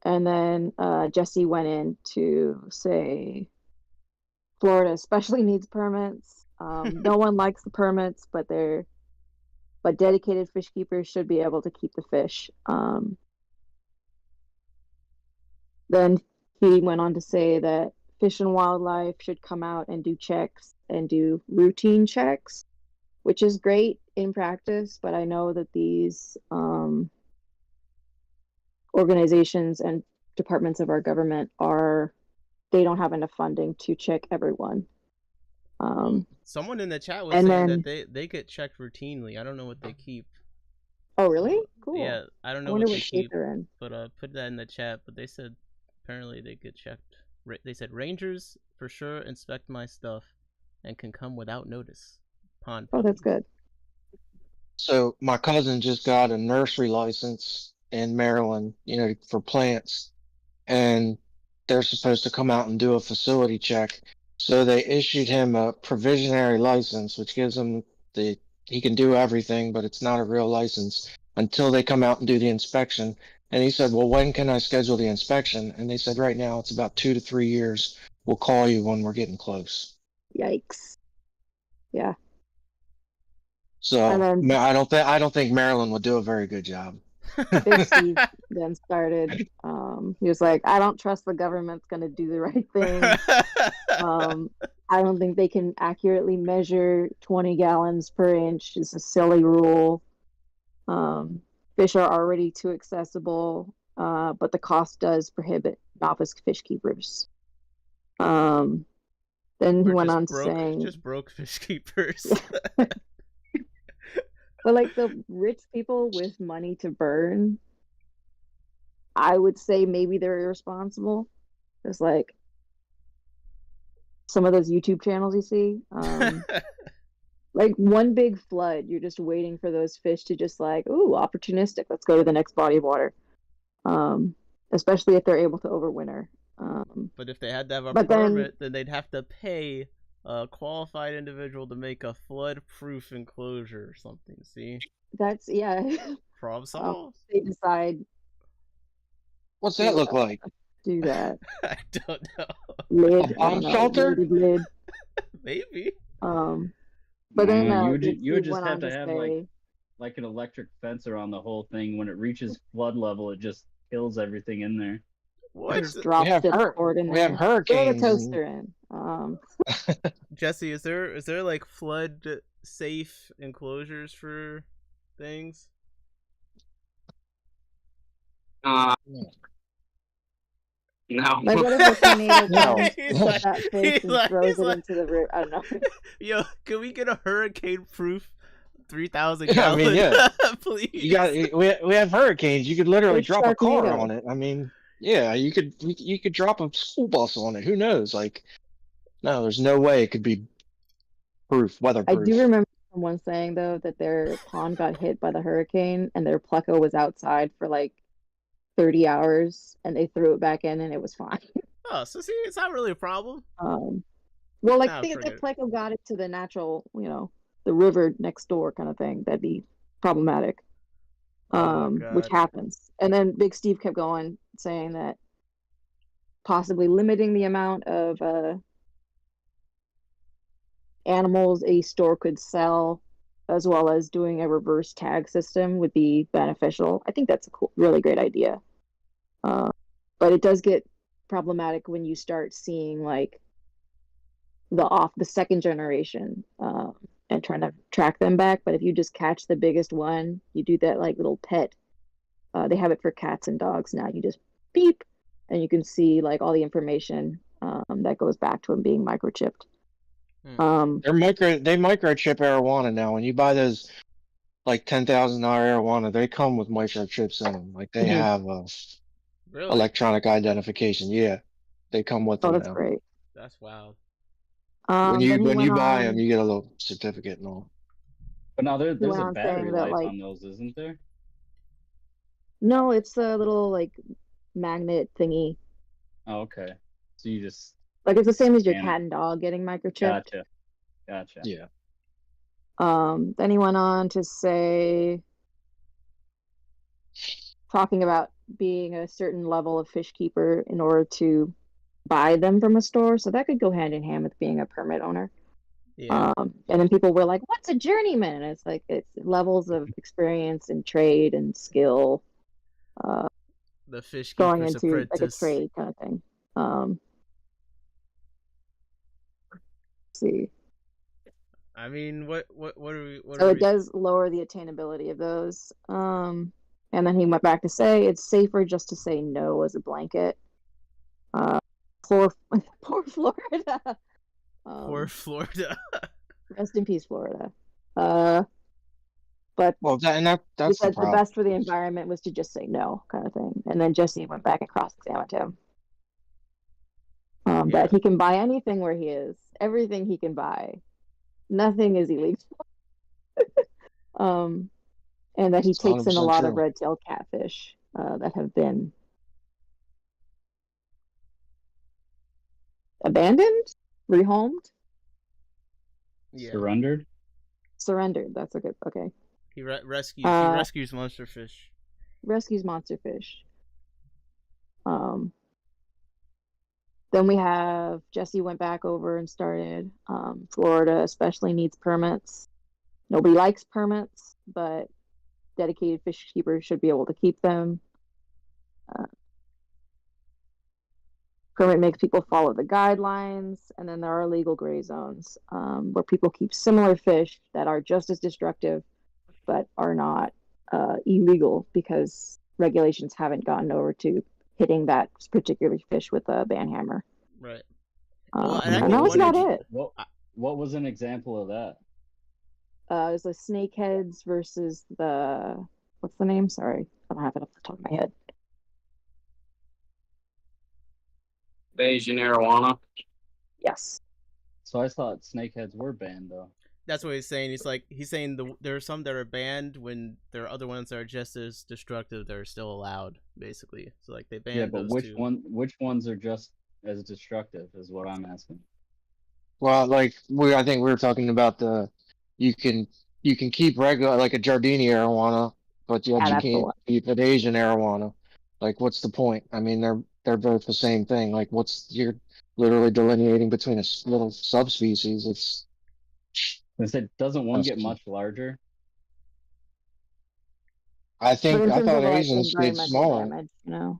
Speaker 5: And then Jesse went in to say Florida especially needs permits. No one likes the permits, but dedicated fish keepers should be able to keep the fish. Then he went on to say that Fish and Wildlife should come out and do checks and do routine checks, which is great in practice, but I know that these organizations and departments of our government they don't have enough funding to check everyone.
Speaker 1: Someone in the chat was
Speaker 5: and
Speaker 1: saying
Speaker 5: then,
Speaker 1: that they get checked routinely. I don't know what they keep.
Speaker 5: oh really?
Speaker 1: So,
Speaker 5: Cool.
Speaker 1: yeah, I don't
Speaker 5: I
Speaker 1: know
Speaker 5: wonder
Speaker 1: what they
Speaker 5: what state
Speaker 1: keep,
Speaker 5: they're in.
Speaker 1: but put that in the chat. But they said apparently they get checked. They said rangers for sure inspect my stuff and can come without notice. Pond
Speaker 5: Oh, that's
Speaker 1: puppies.
Speaker 5: good.
Speaker 2: So my cousin just got a nursery license in Maryland, for plants, and they're supposed to come out and do a facility check. So they issued him a provisionary license, which gives him he can do everything, but it's not a real license until they come out and do the inspection. And he said, well, when can I schedule the inspection? And they said, right now it's about 2 to 3 years. We'll call you when we're getting close.
Speaker 5: Yikes. Yeah.
Speaker 2: So
Speaker 5: And then
Speaker 2: I don't think Maryland would do a very good job.
Speaker 5: Big Steve then started. He was like, I don't trust the government's going to do the right thing. I don't think they can accurately measure 20 gallons per inch. It's a silly rule. Fish are already too accessible, but the cost does prohibit novice fish keepers. Then he went on to saying,
Speaker 1: just broke fish keepers.
Speaker 5: but like the rich people with money to burn, I would say maybe they're irresponsible. It's like some of those YouTube channels you see. Like one big flood, you're just waiting for those fish to just like, ooh, opportunistic. Let's go to the next body of water. Especially if they're able to overwinter.
Speaker 1: But if they had to have a
Speaker 5: But
Speaker 1: permit, then they'd have to pay a qualified individual to make a flood-proof enclosure or something. See,
Speaker 5: that's
Speaker 1: problem solved.
Speaker 5: they decide
Speaker 2: What's that look like?
Speaker 5: do that.
Speaker 1: I don't know.
Speaker 5: Lid,
Speaker 2: A bomb shelter?
Speaker 5: Lid.
Speaker 1: Maybe.
Speaker 5: But then
Speaker 3: you would just
Speaker 5: went
Speaker 3: have
Speaker 5: on
Speaker 3: to
Speaker 5: to
Speaker 3: have
Speaker 5: say,
Speaker 3: like an electric fence around the whole thing. When it reaches flood level, it just kills everything in there.
Speaker 1: What?
Speaker 5: just drops
Speaker 2: have
Speaker 5: the cord in
Speaker 2: we
Speaker 5: there.
Speaker 2: have
Speaker 5: Throw the
Speaker 2: hurricanes.
Speaker 5: toaster in.
Speaker 1: Jesse, is there like flood safe enclosures for things?
Speaker 4: No.
Speaker 5: Like what if a tornado
Speaker 2: No.
Speaker 5: comes, hits that fish and throws it into the river? I don't know.
Speaker 1: Yo, can we get a hurricane-proof 3,000
Speaker 2: Yeah, I mean,
Speaker 1: gallon?
Speaker 2: yeah.
Speaker 1: Please.
Speaker 2: We have hurricanes. You could literally
Speaker 5: Fish
Speaker 2: drop a car
Speaker 5: Sharknado.
Speaker 2: on it. I mean, yeah, you could drop a school bus on it. Who knows? Like, no, there's no way it could be
Speaker 5: I
Speaker 2: weatherproof.
Speaker 5: do remember someone saying though that their pond got hit by the hurricane and their pleco was outside for like 30 hours and they threw it back in and it was fine.
Speaker 1: Oh, so see, it's not really a problem.
Speaker 5: Well, like
Speaker 1: Nah,
Speaker 5: think if the
Speaker 1: forget it.
Speaker 5: pleco got it to the natural, the river next door kind of thing, that'd be problematic.
Speaker 1: Oh my
Speaker 5: Which
Speaker 1: God.
Speaker 5: happens. And then Big Steve kept going, saying that possibly limiting the amount of animals a store could sell, as well as doing a reverse tag system would be beneficial. I think that's a really great idea. But it does get problematic when you start seeing like the second generation and trying to track them back. But if you just catch the biggest one, you do that like little pet. They have it for cats and dogs now. You just beep, and you can see like all the information that goes back to them being microchipped.
Speaker 1: Hmm.
Speaker 2: They microchip arowana now. When you buy those like $10,000 arowana, they come with microchips in them. Like they
Speaker 5: Mhm.
Speaker 2: have
Speaker 1: Really?
Speaker 2: electronic identification. Yeah, they come with
Speaker 5: Oh,
Speaker 2: them
Speaker 5: that's
Speaker 2: now.
Speaker 5: great.
Speaker 1: That's wild.
Speaker 5: Then he
Speaker 2: When
Speaker 5: went
Speaker 2: you buy them,
Speaker 5: on.
Speaker 2: you get a little certificate and all.
Speaker 3: But now
Speaker 5: He
Speaker 3: there's
Speaker 5: went
Speaker 3: a
Speaker 5: on
Speaker 3: battery
Speaker 5: saying that
Speaker 3: life
Speaker 5: like
Speaker 3: on those, isn't there?
Speaker 5: no, it's a little like magnet thingy.
Speaker 3: Oh, okay. So you just
Speaker 5: Like it's the same as your
Speaker 3: scan it.
Speaker 5: cat and dog getting microchipped.
Speaker 3: Gotcha.
Speaker 2: Yeah.
Speaker 5: Then he went on to say, talking about being a certain level of fish keeper in order to buy them from a store. So that could go hand in hand with being a permit owner.
Speaker 1: Yeah.
Speaker 5: And then people were like, "What's a journeyman?" And it's like it's levels of experience and trade and skill,
Speaker 1: The fish
Speaker 5: going
Speaker 1: keeper's
Speaker 5: into like a
Speaker 1: apprentice.
Speaker 5: trade kind of thing. Let's see.
Speaker 1: I mean, what are we? What
Speaker 5: So
Speaker 1: are
Speaker 5: it
Speaker 1: we?
Speaker 5: does lower the attainability of those. And then he went back to say it's safer just to say no as a blanket. Poor, poor Florida.
Speaker 1: Poor Florida.
Speaker 5: Rest in peace, Florida. But
Speaker 2: Well,
Speaker 5: he
Speaker 2: that's the
Speaker 5: said the
Speaker 2: problem.
Speaker 5: best for the environment was to just say no, kind of thing. And then Jesse went back and cross-examined him.
Speaker 1: Yeah.
Speaker 5: That he can buy anything where he is, everything he can buy, nothing is illegal. And that he
Speaker 2: It's
Speaker 5: takes in a
Speaker 2: 100%
Speaker 5: lot of
Speaker 2: true.
Speaker 5: red-tailed catfish that have been abandoned, rehomed,
Speaker 1: Yeah.
Speaker 3: Surrendered.
Speaker 5: That's a good. Okay.
Speaker 1: He rescues. He
Speaker 5: Uh,
Speaker 1: rescues monster fish.
Speaker 5: rescues monster fish. Um, then we have Jesse went back over and started. Florida especially needs permits. Nobody likes permits, but dedicated fish keepers should be able to keep them. Permit makes people follow the guidelines, and then there are legal gray zones where people keep similar fish that are just as destructive, but are not illegal because regulations haven't gotten over to hitting that particular fish with a band hammer.
Speaker 1: Right. Well, and I
Speaker 5: And
Speaker 1: think
Speaker 5: that was
Speaker 1: one
Speaker 5: about
Speaker 1: ex-
Speaker 5: it.
Speaker 1: I-
Speaker 3: What was an example of that?
Speaker 5: It was the snakeheads versus the what's the name? Sorry, I don't have it off the top of my head.
Speaker 4: Asian arowana.
Speaker 5: Yes.
Speaker 3: So I thought snakeheads were banned though.
Speaker 1: that's what he's saying. He's saying there are some that are banned when there are other ones that are just as destructive that are still allowed, basically. So like they banned
Speaker 3: Yeah, but
Speaker 1: those two.
Speaker 3: which ones are just as destructive is what I'm asking.
Speaker 2: Well, like I think we were talking about you can keep regular like a Giardini arowana, but yet
Speaker 5: Yeah,
Speaker 2: you
Speaker 5: that's the
Speaker 2: can't
Speaker 5: one.
Speaker 2: keep an Asian arowana. Like, what's the point? I mean, they're both the same thing. Like, you're literally delineating between little subspecies. It's
Speaker 3: I said, doesn't one
Speaker 2: that's
Speaker 3: get much larger?
Speaker 5: But in
Speaker 2: I
Speaker 5: terms
Speaker 2: thought
Speaker 5: of like
Speaker 2: Asians get
Speaker 5: environmental
Speaker 2: smaller.
Speaker 5: damage, you know.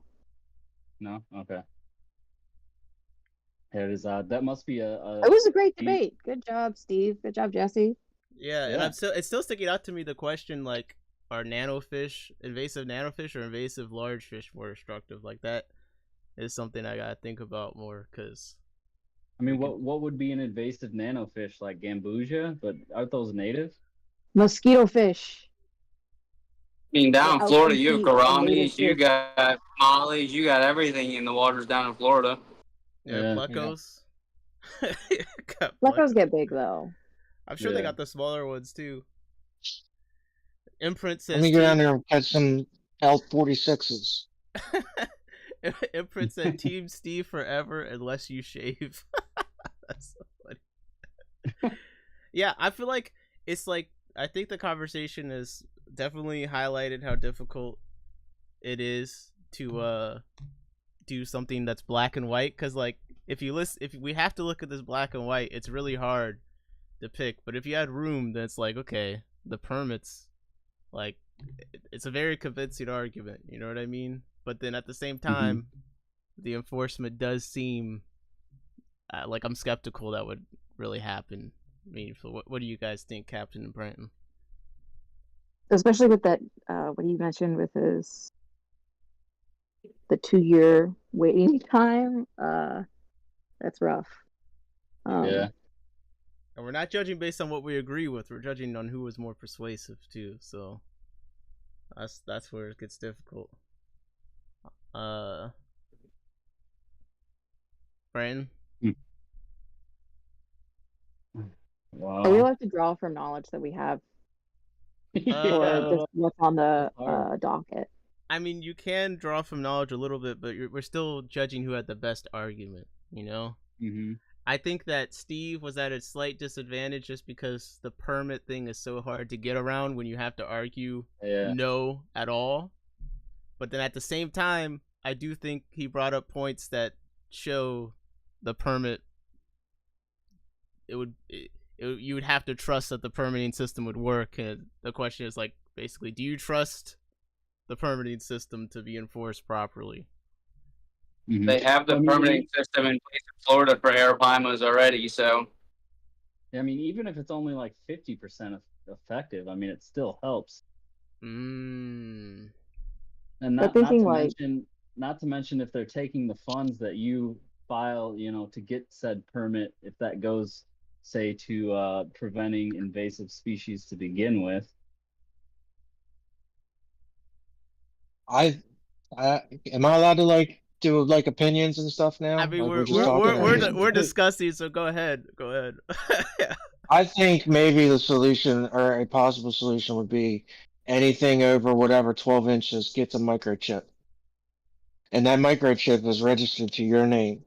Speaker 3: No? Okay. Yeah, it is odd. That must be
Speaker 5: It was a great
Speaker 3: deep.
Speaker 5: debate. Good job, Steve. Good job, Jesse.
Speaker 1: Yeah, and
Speaker 3: Yeah.
Speaker 1: it's still sticking out to me the question like are invasive nanofish or invasive large fish more destructive? Like that is something I gotta think about more because
Speaker 3: I mean, what would be an invasive nanofish like gambusia? But aren't those native?
Speaker 5: Mosquito fish.
Speaker 4: I mean,
Speaker 5: They
Speaker 4: down in Florida, you have
Speaker 5: outcompete a native
Speaker 4: gouramis, you
Speaker 5: fish.
Speaker 4: got mollies, you got everything in the waters down in Florida.
Speaker 1: yeah,
Speaker 3: Yeah.
Speaker 1: plecos. Got
Speaker 5: Plecos
Speaker 1: pleco.
Speaker 5: get big though.
Speaker 1: I'm sure they
Speaker 3: Yeah.
Speaker 1: got the smaller ones too. Imprint
Speaker 2: Let
Speaker 1: says
Speaker 2: me go down
Speaker 1: team.
Speaker 2: there and catch some L46s.
Speaker 1: Imprint said Team Steve forever unless you shave. That's so funny. Yeah, I feel like it's like I think the conversation has definitely highlighted how difficult it is to do something that's black and white because like if we have to look at this black and white, it's really hard to pick. But if you had room, then it's like okay, the permits, like it's a very convincing argument. You know what I mean? But then at the same time, the enforcement does seem like I'm skeptical that would really happen. meaningful. What do you guys think, Captain and Brenton?
Speaker 5: Especially with that, what you mentioned with the 2-year waiting time. That's rough.
Speaker 3: Yeah.
Speaker 1: And we're not judging based on what we agree with. We're judging on who was more persuasive too. So that's where it gets difficult. Brandon?
Speaker 3: Wow.
Speaker 5: So we like to draw from knowledge that we have,
Speaker 3: Yeah,
Speaker 5: or just what's on the
Speaker 3: hard.
Speaker 5: docket.
Speaker 1: I mean, you can draw from knowledge a little bit, but we're still judging who had the best argument, you know?
Speaker 3: Mhm.
Speaker 1: I think that Steve was at a slight disadvantage just because the permit thing is so hard to get around when you have to argue
Speaker 3: Yeah.
Speaker 1: no at all. But then at the same time, I do think he brought up points that show the permit. You would have to trust that the permitting system would work. And the question is, like, basically, do you trust the permitting system to be enforced properly?
Speaker 3: Mhm.
Speaker 4: They have the
Speaker 3: I mean,
Speaker 4: permitting system in place in Florida for Arapaimos already, so
Speaker 3: I mean, even if it's only like 50% effective, I mean, it still helps.
Speaker 1: Mm.
Speaker 3: And
Speaker 5: But
Speaker 3: not
Speaker 5: thinking
Speaker 3: to
Speaker 5: like,
Speaker 3: mention if they're taking the funds that you file, you know, to get said permit, if that goes, say, to preventing invasive species to begin with.
Speaker 2: I am I allowed to like do like opinions and stuff now?
Speaker 1: I mean,
Speaker 2: Like we're
Speaker 1: we're
Speaker 2: just
Speaker 1: we're
Speaker 2: talking.
Speaker 1: we're we're, we're discussing, so go ahead. Go ahead.
Speaker 2: I think maybe the solution or a possible solution would be anything over whatever 12 inches gets a microchip. And that microchip is registered to your name.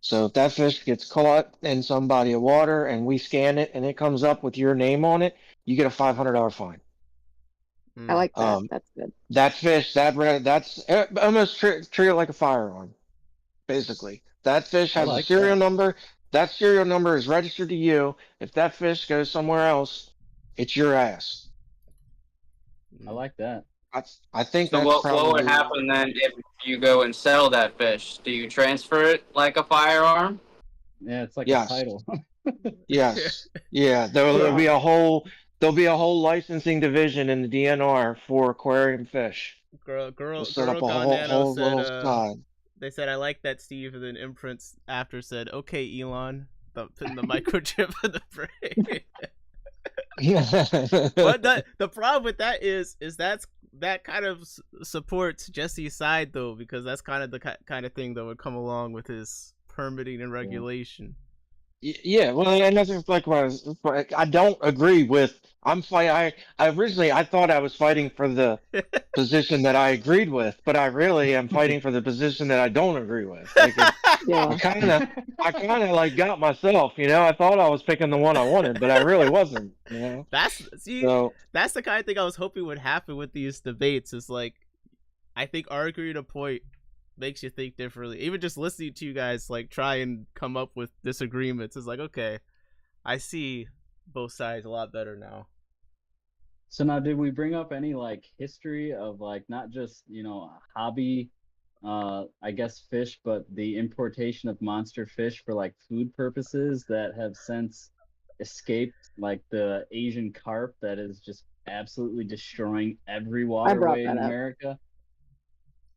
Speaker 2: So if that fish gets caught in some body of water and we scan it and it comes up with your name on it, you get a $500 fine.
Speaker 5: I like that.
Speaker 2: Um,
Speaker 5: That's good.
Speaker 2: that fish, that's almost treat it like a firearm, basically. That fish
Speaker 3: I
Speaker 2: has a
Speaker 3: like
Speaker 2: serial
Speaker 3: that.
Speaker 2: number. That serial number is registered to you. If that fish goes somewhere else, it's your ass.
Speaker 3: I like that.
Speaker 2: I think
Speaker 4: so
Speaker 2: that's
Speaker 4: what would
Speaker 2: probably
Speaker 4: happen then if you go and sell that fish? Do you transfer it like a firearm?
Speaker 3: Yeah, it's like a
Speaker 2: yes,
Speaker 3: title.
Speaker 2: yes, yeah. There'll be a whole licensing division in the DNR for aquarium fish.
Speaker 1: girl
Speaker 2: We'll
Speaker 1: girl
Speaker 2: set
Speaker 1: girl
Speaker 2: up a
Speaker 1: gone nano
Speaker 2: whole
Speaker 1: said
Speaker 2: little side.
Speaker 1: they said, I like that, Steve, and then imprints after said, okay, Elon, putting the microchip in the brain. But the problem with that is that kind of supports Jesse's side, though, because that's kind of the kind of thing that would come along with his permitting and regulation.
Speaker 2: Yeah, well, and that's just like what I don't agree with. I originally I thought I was fighting for the position that I agreed with, but I really am fighting for the position that I don't agree with. Like it,
Speaker 5: Yeah.
Speaker 2: I kind of like got myself, you know. I thought I was picking the one I wanted, but I really wasn't, you know.
Speaker 1: That's
Speaker 2: So
Speaker 1: that's the kind of thing I was hoping would happen with these debates. Is like, I think arguing a point makes you think differently. Even just listening to you guys like try and come up with disagreements is like, okay, I see both sides a lot better now.
Speaker 3: So now, did we bring up any like history of like not just, you know, hobby, I guess fish, but the importation of monster fish for like food purposes that have since escaped, like the Asian carp that is just absolutely destroying every
Speaker 5: I brought
Speaker 3: waterway in
Speaker 5: that up.
Speaker 3: America?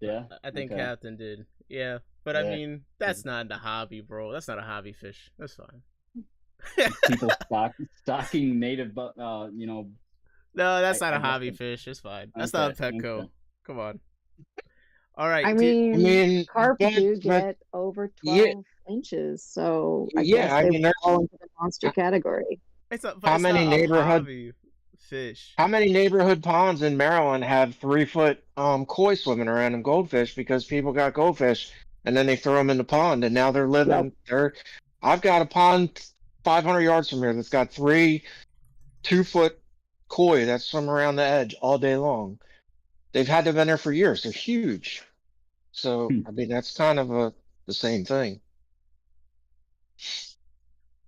Speaker 3: Yeah.
Speaker 1: I think
Speaker 3: Okay.
Speaker 1: Captain did. Yeah. But I
Speaker 3: Yeah.
Speaker 1: mean, that's not the hobby, bro. That's not a hobby fish. That's fine.
Speaker 3: People stocking native, you know.
Speaker 1: No, that's
Speaker 3: I
Speaker 1: not a
Speaker 3: guess
Speaker 1: hobby fish. It's fine. That's not a Petco.
Speaker 3: Okay.
Speaker 1: Come on. All right.
Speaker 5: I
Speaker 2: I
Speaker 5: mean,
Speaker 2: mean,
Speaker 5: carp do
Speaker 2: but
Speaker 5: get over
Speaker 2: yeah,
Speaker 5: 12 inches, so I
Speaker 2: yeah.
Speaker 5: guess
Speaker 2: I
Speaker 5: they
Speaker 2: mean,
Speaker 5: fall into the monster category.
Speaker 1: But
Speaker 2: how
Speaker 1: it's
Speaker 2: many
Speaker 1: not a
Speaker 2: neighborhood
Speaker 1: hobby fish.
Speaker 2: How many neighborhood ponds in Maryland have 3 foot koi swimming around in goldfish because people got goldfish and then they throw them in the pond and now they're
Speaker 5: Yep.
Speaker 2: living there. I've got a pond 500 yards from here that's got 3 2 foot koi that swim around the edge all day long. They've had them in there for years. They're huge. So I mean that's kind of the same thing.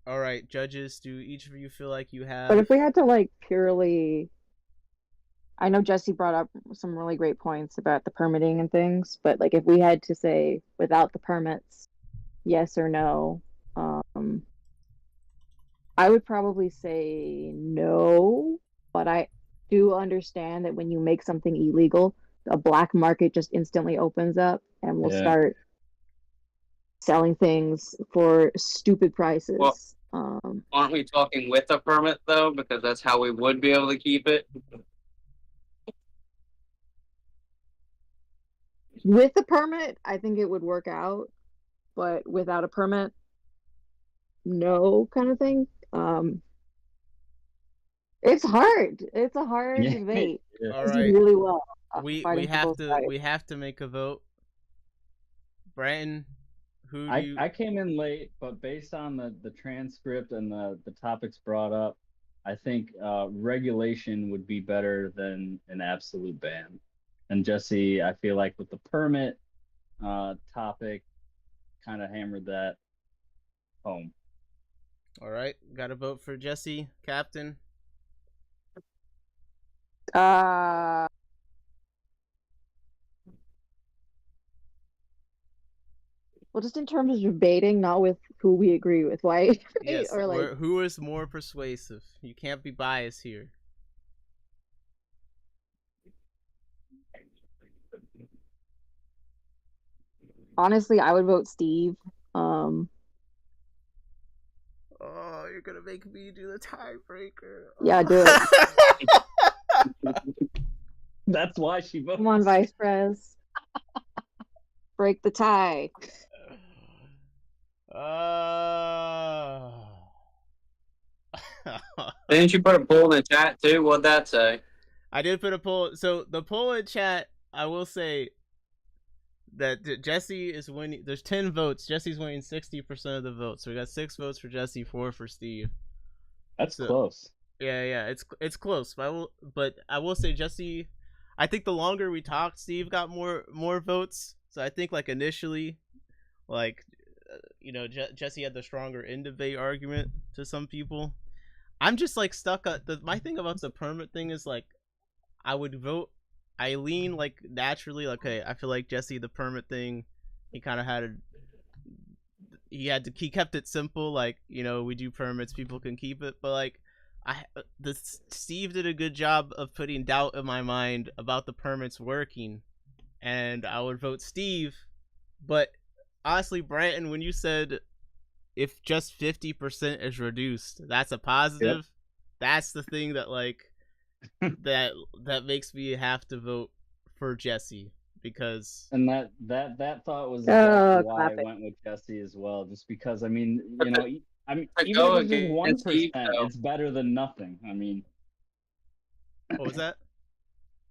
Speaker 1: All right, judges, do each of you feel like you have?
Speaker 5: But if we had to like purely, I know Jesse brought up some really great points about the permitting and things, but like if we had to say without the permits, yes or no, I I would probably say no, but I do understand that when you make something illegal, a black market just instantly opens up and will
Speaker 3: Yeah.
Speaker 5: start selling things for stupid
Speaker 4: Well,
Speaker 5: prices.
Speaker 4: aren't we talking with a permit though? Because that's how we would be able to keep it.
Speaker 5: With a permit, I think it would work out, but without a permit, no kind of thing. It's hard. It's a hard
Speaker 3: Yeah.
Speaker 5: debate.
Speaker 3: Yeah.
Speaker 1: All
Speaker 5: You did
Speaker 1: right,
Speaker 5: really well
Speaker 1: we
Speaker 5: fighting for both sides.
Speaker 1: have to make a vote. Brandon, who do
Speaker 3: I
Speaker 1: you?
Speaker 3: I came in late, but based on the transcript and the topics brought up, I think regulation would be better than an absolute ban. And Jesse, I feel like with the permit topic, kind of hammered that home.
Speaker 1: All right, got to vote for Jesse, Captain.
Speaker 5: Uh, well, just in terms of debating, not with who we agree with, right?
Speaker 1: Yes,
Speaker 5: Or like,
Speaker 1: who is more persuasive? You can't be biased here.
Speaker 5: honestly, I would vote Steve. Um,
Speaker 1: Oh, you're gonna make me do the tiebreaker.
Speaker 5: yeah, do it.
Speaker 3: That's why she voted.
Speaker 5: Come on, Vice Pres. Break the tie.
Speaker 4: Didn't you put a poll in the chat too? What'd that say?
Speaker 1: I did put a poll. So the poll in chat, I will say that Jesse is winning. There's 10 votes. Jesse's winning 60% of the votes. So we got 6 votes for Jesse, 4 for Steve.
Speaker 3: That's
Speaker 1: So,
Speaker 3: close.
Speaker 1: Yeah, it's close. But I will say Jesse. I think the longer we talked, Steve got more votes. So I think like initially, like Jesse had the stronger in debate argument to some people. I'm just like stuck at my thing about the permit thing is like I would vote. I lean like naturally. Like, okay, I feel like Jesse the permit thing. He kind of had he kept it simple. Like we do permits, people can keep it. But like Steve did a good job of putting doubt in my mind about the permits working, and I would vote Steve. But honestly, Branton, when you said if just 50% is reduced, that's a positive. Yep. That's the thing that like that makes me have to vote for Jesse because
Speaker 3: that thought was exactly why I went with Jesse as well. Just because even if it's just 1%, it's better than nothing. I mean,
Speaker 1: what was that?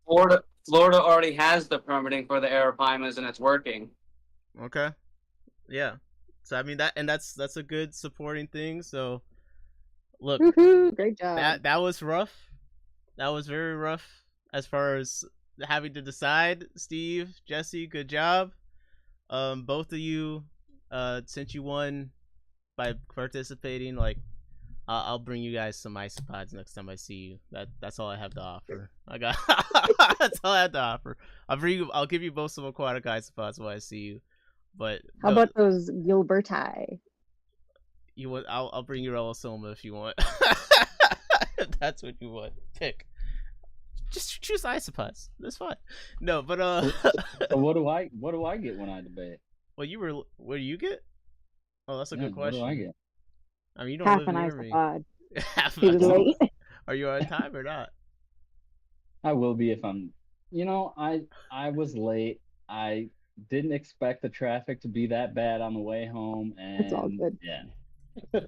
Speaker 4: Florida already has the permitting for the Arapimas and it's working.
Speaker 1: Okay. Yeah. So I mean that's a good supporting thing. So look,
Speaker 5: woohoo, great job.
Speaker 1: That was rough. That was very rough as far as having to decide. Steve, Jesse, good job. Both of you, since you won by participating, like I'll bring you guys some isopods next time I see you. That's all I have to offer. That's all I have to offer. I'll give you both some aquatic isopods when I see you. But
Speaker 5: how about those Gilberti?
Speaker 1: I'll bring you Relosoma if you want. That's what you want. Pick. Just choose isopods. That's fine. No, but
Speaker 3: So what do I get when I debate?
Speaker 1: Well, what do you get? Oh, that's a good question.
Speaker 3: What do I get?
Speaker 1: I mean, you don't
Speaker 5: half
Speaker 1: live
Speaker 5: an
Speaker 1: near
Speaker 5: isopod.
Speaker 1: me. Half an isopod. Are you on time or not?
Speaker 3: I will be if I'm. I was late. I didn't expect the traffic to be that bad on the way home, and
Speaker 5: it's all good.
Speaker 3: Yeah.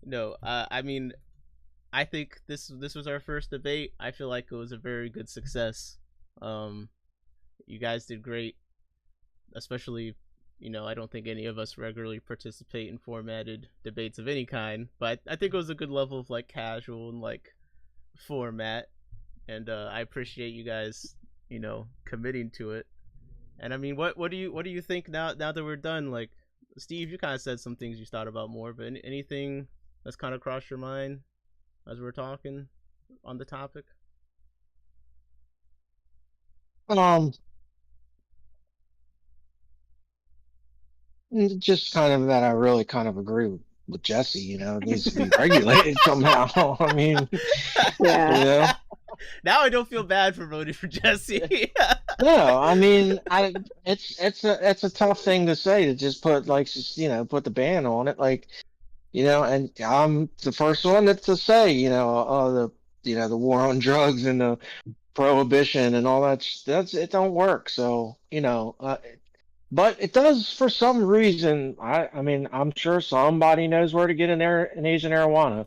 Speaker 1: No, I mean, I think this was our first debate. I feel like it was a very good success. You guys did great, especially. I don't think any of us regularly participate in formatted debates of any kind, but I think it was a good level of like casual and like format, and I appreciate you guys, committing to it. And I mean, what do you think now that we're done? Like, Steve, you kind of said some things you thought about more, but anything that's kind of crossed your mind as we're talking on the topic?
Speaker 2: Just kind of that I really kind of agree with Jesse. You know, it needs to be regulated somehow. I mean,
Speaker 5: Yeah.
Speaker 2: you know.
Speaker 1: Now I don't feel bad for voting for Jesse.
Speaker 2: No, I mean, it's a tough thing to say to just put put the ban on it, like, and I'm the first one to say, the war on drugs and the prohibition and all that's it don't work. So, but it does for some reason. I mean, I'm sure somebody knows where to get an Asian marijuana.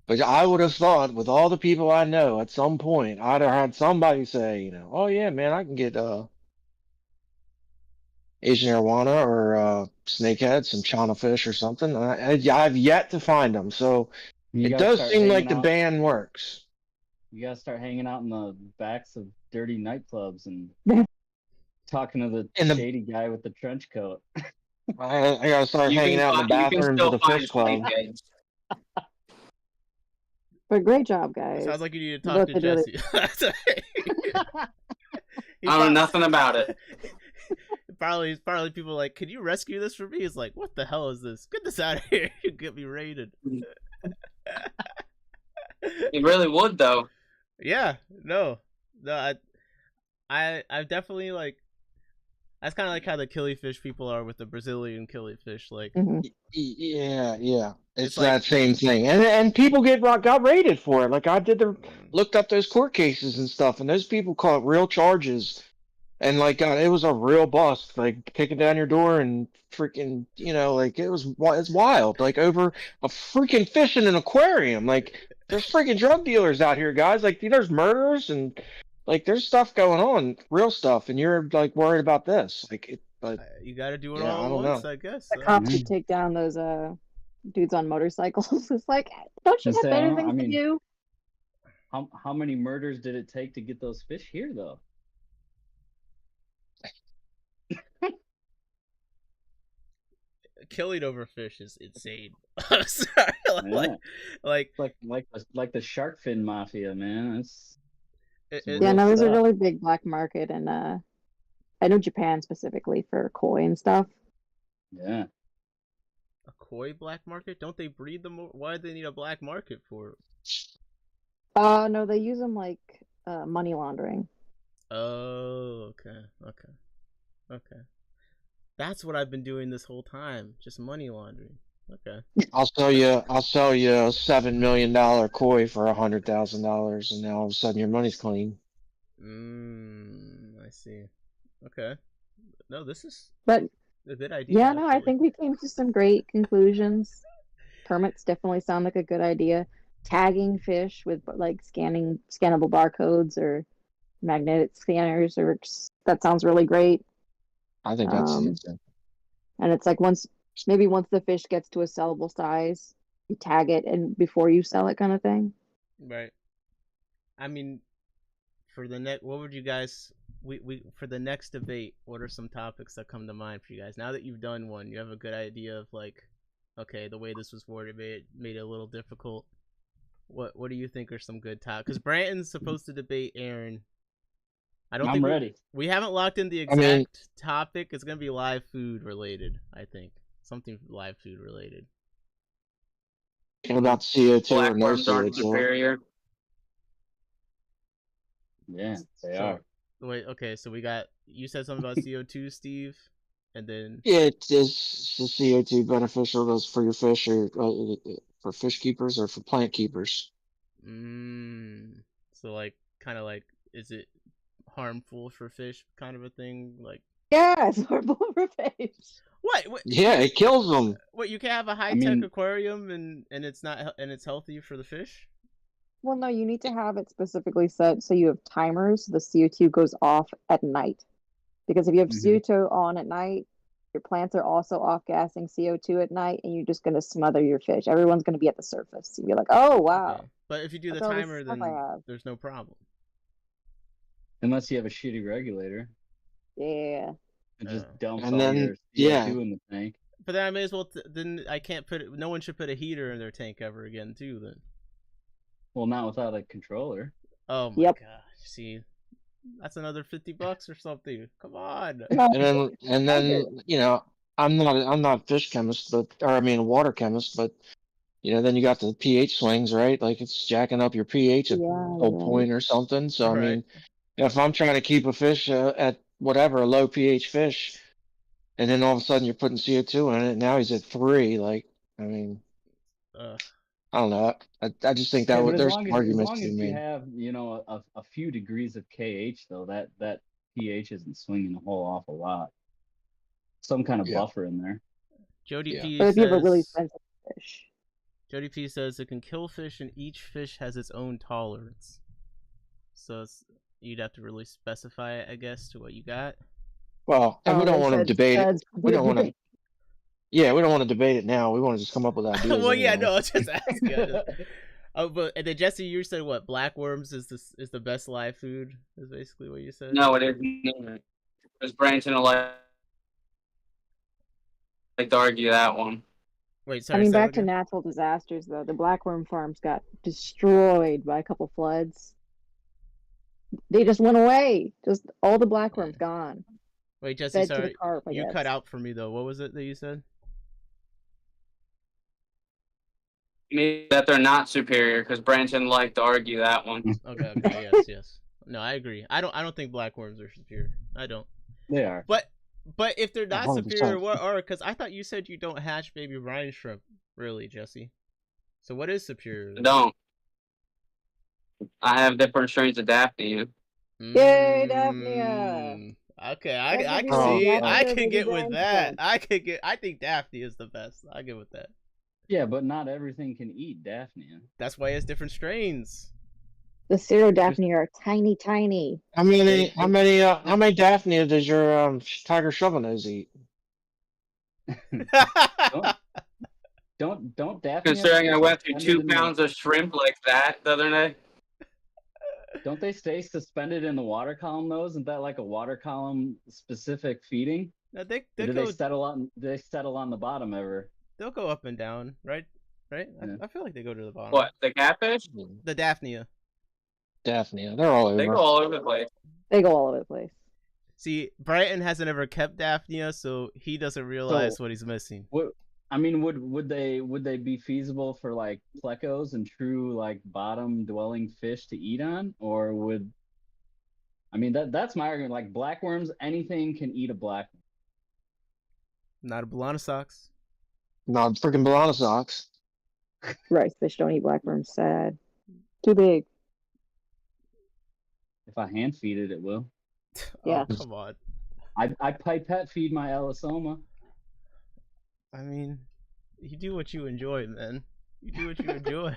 Speaker 2: But I would have thought, with all the people I know, at some point, I'd have had somebody say, oh yeah, man, I can get Asian arowana or snakehead, some chana fish or something. I've yet to find them, so
Speaker 3: You
Speaker 2: it
Speaker 3: gotta
Speaker 2: does
Speaker 3: start
Speaker 2: seem like
Speaker 3: hanging
Speaker 2: the
Speaker 3: out.
Speaker 2: ban works.
Speaker 3: You gotta start hanging out in the backs of dirty nightclubs and talking to the
Speaker 2: In the
Speaker 3: shady guy with the trench coat.
Speaker 2: I gotta start
Speaker 4: You
Speaker 2: hanging
Speaker 4: can
Speaker 2: out in the
Speaker 4: you can
Speaker 2: bathrooms of
Speaker 4: still
Speaker 2: the
Speaker 4: find
Speaker 2: fish club.
Speaker 4: snakeheads.
Speaker 5: But great job,
Speaker 1: It
Speaker 5: guys.
Speaker 1: sounds like you need to
Speaker 5: You
Speaker 1: talk
Speaker 5: both
Speaker 1: to
Speaker 5: did really-
Speaker 1: Jesse.
Speaker 4: I don't know nothing about it.
Speaker 1: Probably people like, can you rescue this for me? He's like, what the hell is this? Get this out of here. You get me raided.
Speaker 4: It really would though.
Speaker 1: Yeah, no, I definitely like. That's kind of like how the killifish people are with the Brazilian killifish. Like,
Speaker 5: Mhm.
Speaker 2: Yeah. It's
Speaker 1: like-
Speaker 2: that same thing, and people got raided for it. Like I looked up those court cases and stuff, and those people caught real charges. And like it was a real bust, like kicking down your door and freaking, like it's wild, like over a freaking fish in an aquarium. Like there's freaking drug dealers out here, guys. Like there's murders and like there's stuff going on, real stuff, and you're like worried about this. But
Speaker 1: you got to do it
Speaker 2: yeah,
Speaker 1: all
Speaker 2: I
Speaker 1: at
Speaker 2: don't
Speaker 1: once,
Speaker 2: know.
Speaker 1: I guess.
Speaker 5: The cops should take down those dudes on motorcycles. It's like, don't you
Speaker 3: Just
Speaker 5: have
Speaker 3: say,
Speaker 5: better
Speaker 3: I
Speaker 5: things to
Speaker 3: mean-
Speaker 5: do?
Speaker 3: How many murders did it take to get those fish here, though?
Speaker 1: Killing over fish is insane. I'm sorry.
Speaker 3: Yeah.
Speaker 1: Like
Speaker 3: Like the shark fin mafia, man.
Speaker 1: it,
Speaker 3: Yeah,
Speaker 1: it,
Speaker 5: Yeah, no, there's a
Speaker 3: stuff.
Speaker 5: really big black market, and I know Japan specifically for koi and stuff.
Speaker 3: Yeah.
Speaker 1: a koi black market? Don't they breed them? Why do they need a black market for?
Speaker 5: No, they use them like money laundering.
Speaker 1: Oh, okay. That's what I've been doing this whole time, just money laundering. Okay.
Speaker 2: I'll sell you a $7 million koi for $100,000, and now all of a sudden your money's clean.
Speaker 1: I see. Okay. No, this is
Speaker 5: But
Speaker 1: a good idea.
Speaker 5: yeah, no, I
Speaker 1: actually.
Speaker 5: think we came to some great conclusions. Permits definitely sound like a good idea. Tagging fish with like scannable barcodes or magnetic scanners, that sounds really great.
Speaker 2: I think that's the answer.
Speaker 5: And it's like once the fish gets to a sellable size, you tag it and before you sell it, kind of thing.
Speaker 1: Right. I mean, for the next, what would you guys? We for the next debate, what are some topics that come to mind for you guys? Now that you've done one, you have a good idea of like, okay, the way this was worded made it a little difficult. What do you think are some good topics? Because Brandon's supposed to debate Aaron.
Speaker 3: I'm ready.
Speaker 1: We haven't locked in the exact topic. It's gonna be live food related. I think something live food related.
Speaker 2: What about CO2 or no
Speaker 4: Blackworms aren't
Speaker 2: CO2?
Speaker 4: superior.
Speaker 3: Yeah, they
Speaker 1: So-
Speaker 3: are.
Speaker 1: Wait, okay, so you said something about CO2, Steve, and then
Speaker 2: Yeah, is the CO2 beneficial those for your fish or for fish keepers or for plant keepers?
Speaker 1: so like kind of like, is it harmful for fish, kind of a thing? Like
Speaker 5: Yeah, it's horrible for fish.
Speaker 1: what?
Speaker 2: Yeah, it kills them.
Speaker 1: What, you can have a high tech
Speaker 3: mean-
Speaker 1: aquarium and it's healthy for the fish?
Speaker 5: Well, no, you need to have it specifically set so you have timers. The CO2 goes off at night. Because if you have
Speaker 3: Mhm.
Speaker 5: CO2 on at night, your plants are also off gassing CO2 at night, and you're just going to smother your fish. Everyone's going to be at the surface. You'll be like, oh, wow.
Speaker 1: Okay. But if you do the
Speaker 5: That's all this
Speaker 1: timer,
Speaker 5: stuff
Speaker 1: then
Speaker 5: I have.
Speaker 1: there's no problem.
Speaker 3: Unless you have a shitty regulator.
Speaker 5: Yeah.
Speaker 3: It just
Speaker 1: Oh.
Speaker 3: dumps
Speaker 2: And
Speaker 3: all
Speaker 2: then-
Speaker 3: your CO2
Speaker 2: yeah.
Speaker 3: in the tank.
Speaker 1: But then I may as well. Then I can't no one should put a heater in their tank ever again, too. Then.
Speaker 3: Well, not without a controller.
Speaker 1: Oh my
Speaker 5: Yep.
Speaker 1: gosh! See, that's another $50 or something. Come on.
Speaker 2: And then I'm not a fish chemist, but or I mean a water chemist, but then you got the pH swings, right? Like it's jacking up your pH at
Speaker 5: Yeah,
Speaker 2: whole
Speaker 5: right.
Speaker 2: point or something. So I
Speaker 1: Right.
Speaker 2: mean, if I'm trying to keep a fish at whatever a low pH fish, and then all of a sudden you're putting CO2 in it, now he's at 3. Like, I mean,
Speaker 1: Uh,
Speaker 2: I don't know. I just think that
Speaker 3: Yeah, but as
Speaker 2: there's
Speaker 3: long as
Speaker 2: arguments to be
Speaker 3: you
Speaker 2: made.
Speaker 3: have a few degrees of KH though, that pH isn't swinging a whole awful lot. Some kind of
Speaker 2: Yeah.
Speaker 3: buffer in there.
Speaker 1: Jody
Speaker 2: Yeah.
Speaker 1: P
Speaker 5: But if you have a really
Speaker 1: says.
Speaker 5: sensitive fish,
Speaker 1: Jody P says it can kill fish, and each fish has its own tolerance. So you'd have to really specify it, I guess, to what you got.
Speaker 2: Well, and we don't
Speaker 5: they
Speaker 2: want to
Speaker 5: said
Speaker 2: debate it.
Speaker 5: studs could
Speaker 2: We
Speaker 5: be a
Speaker 2: don't want to.
Speaker 5: big-
Speaker 2: Yeah, we don't want to debate it now. We want to just come up with ideas
Speaker 1: Well, yeah,
Speaker 2: anyway.
Speaker 1: no, I was just asking. Oh, but and then Jesse, you said what? Black worms is the best live food. Is basically what you said.
Speaker 4: No, it isn't. Because Branson will like to argue that one.
Speaker 1: Wait,
Speaker 5: I
Speaker 1: sorry.
Speaker 5: mean,
Speaker 1: say that
Speaker 5: back to
Speaker 1: again?
Speaker 5: natural disasters though. The blackworm farms got destroyed by a couple floods. They just went away. Just all the blackworms gone.
Speaker 1: Wait, Jesse,
Speaker 5: Fed to the
Speaker 1: sorry.
Speaker 5: carp, I
Speaker 1: You
Speaker 5: guess.
Speaker 1: cut out for me though. What was it that you said?
Speaker 4: Maybe that they're not superior because Branson liked to argue that one.
Speaker 1: Okay, yes. No, I agree. I don't think black worms are superior. I don't.
Speaker 3: They are.
Speaker 1: But if they're not
Speaker 2: 100%.
Speaker 1: superior, what are? Because I thought you said you don't hatch baby brine shrimp, really, Jesse. So what is superior?
Speaker 4: I don't. I have different strains of Daphne.
Speaker 5: Yay, Daphnia!
Speaker 1: Okay,
Speaker 5: That
Speaker 1: I
Speaker 5: could
Speaker 1: can
Speaker 5: be
Speaker 2: Oh,
Speaker 1: see.
Speaker 5: the
Speaker 1: I
Speaker 5: answer,
Speaker 1: can
Speaker 5: baby
Speaker 1: get with
Speaker 5: brine
Speaker 1: that.
Speaker 5: shrimp.
Speaker 1: I think Daphne is the best. I get with that.
Speaker 3: Yeah, but not everything can eat Daphnia.
Speaker 1: That's why it's different strains.
Speaker 5: The Cerodaphnia are tiny, tiny.
Speaker 2: How many Daphnia does your tiger shovel nose eat?
Speaker 3: Don't Daphnia
Speaker 4: Considering I
Speaker 3: stay
Speaker 4: went through
Speaker 3: suspended
Speaker 4: 2
Speaker 3: in the
Speaker 4: pounds of shrimp like that the other day.
Speaker 3: don't they stay suspended in the water column though? Isn't that like a water column specific feeding?
Speaker 1: No,
Speaker 3: Or
Speaker 1: they
Speaker 3: do
Speaker 1: go
Speaker 3: they settle on the bottom ever?
Speaker 1: they'll go up and down, right? Right?
Speaker 3: Yeah.
Speaker 1: I feel like they go to the bottom.
Speaker 4: What, the catfish?
Speaker 1: The Daphnia.
Speaker 2: Daphnia, they're all
Speaker 4: They
Speaker 2: over.
Speaker 4: go all over the place.
Speaker 5: They go all over the place.
Speaker 1: See, Brighton hasn't ever kept Daphnia, so he doesn't realize what he's missing.
Speaker 3: What I mean, would they be feasible for like plecos and true like bottom dwelling fish to eat on, or would I mean that's my argument. Like blackworms, anything can eat a blackworm.
Speaker 1: Not a Bolana socks.
Speaker 2: Not freaking Bolana socks.
Speaker 5: Rice fish don't eat blackworms. Sad. Too big.
Speaker 3: If I hand feed it, it will.
Speaker 5: Yeah.
Speaker 1: Oh, come on.
Speaker 3: I pipette feed my Elisoma.
Speaker 1: I mean, you do what you enjoy, man. You do what you enjoy.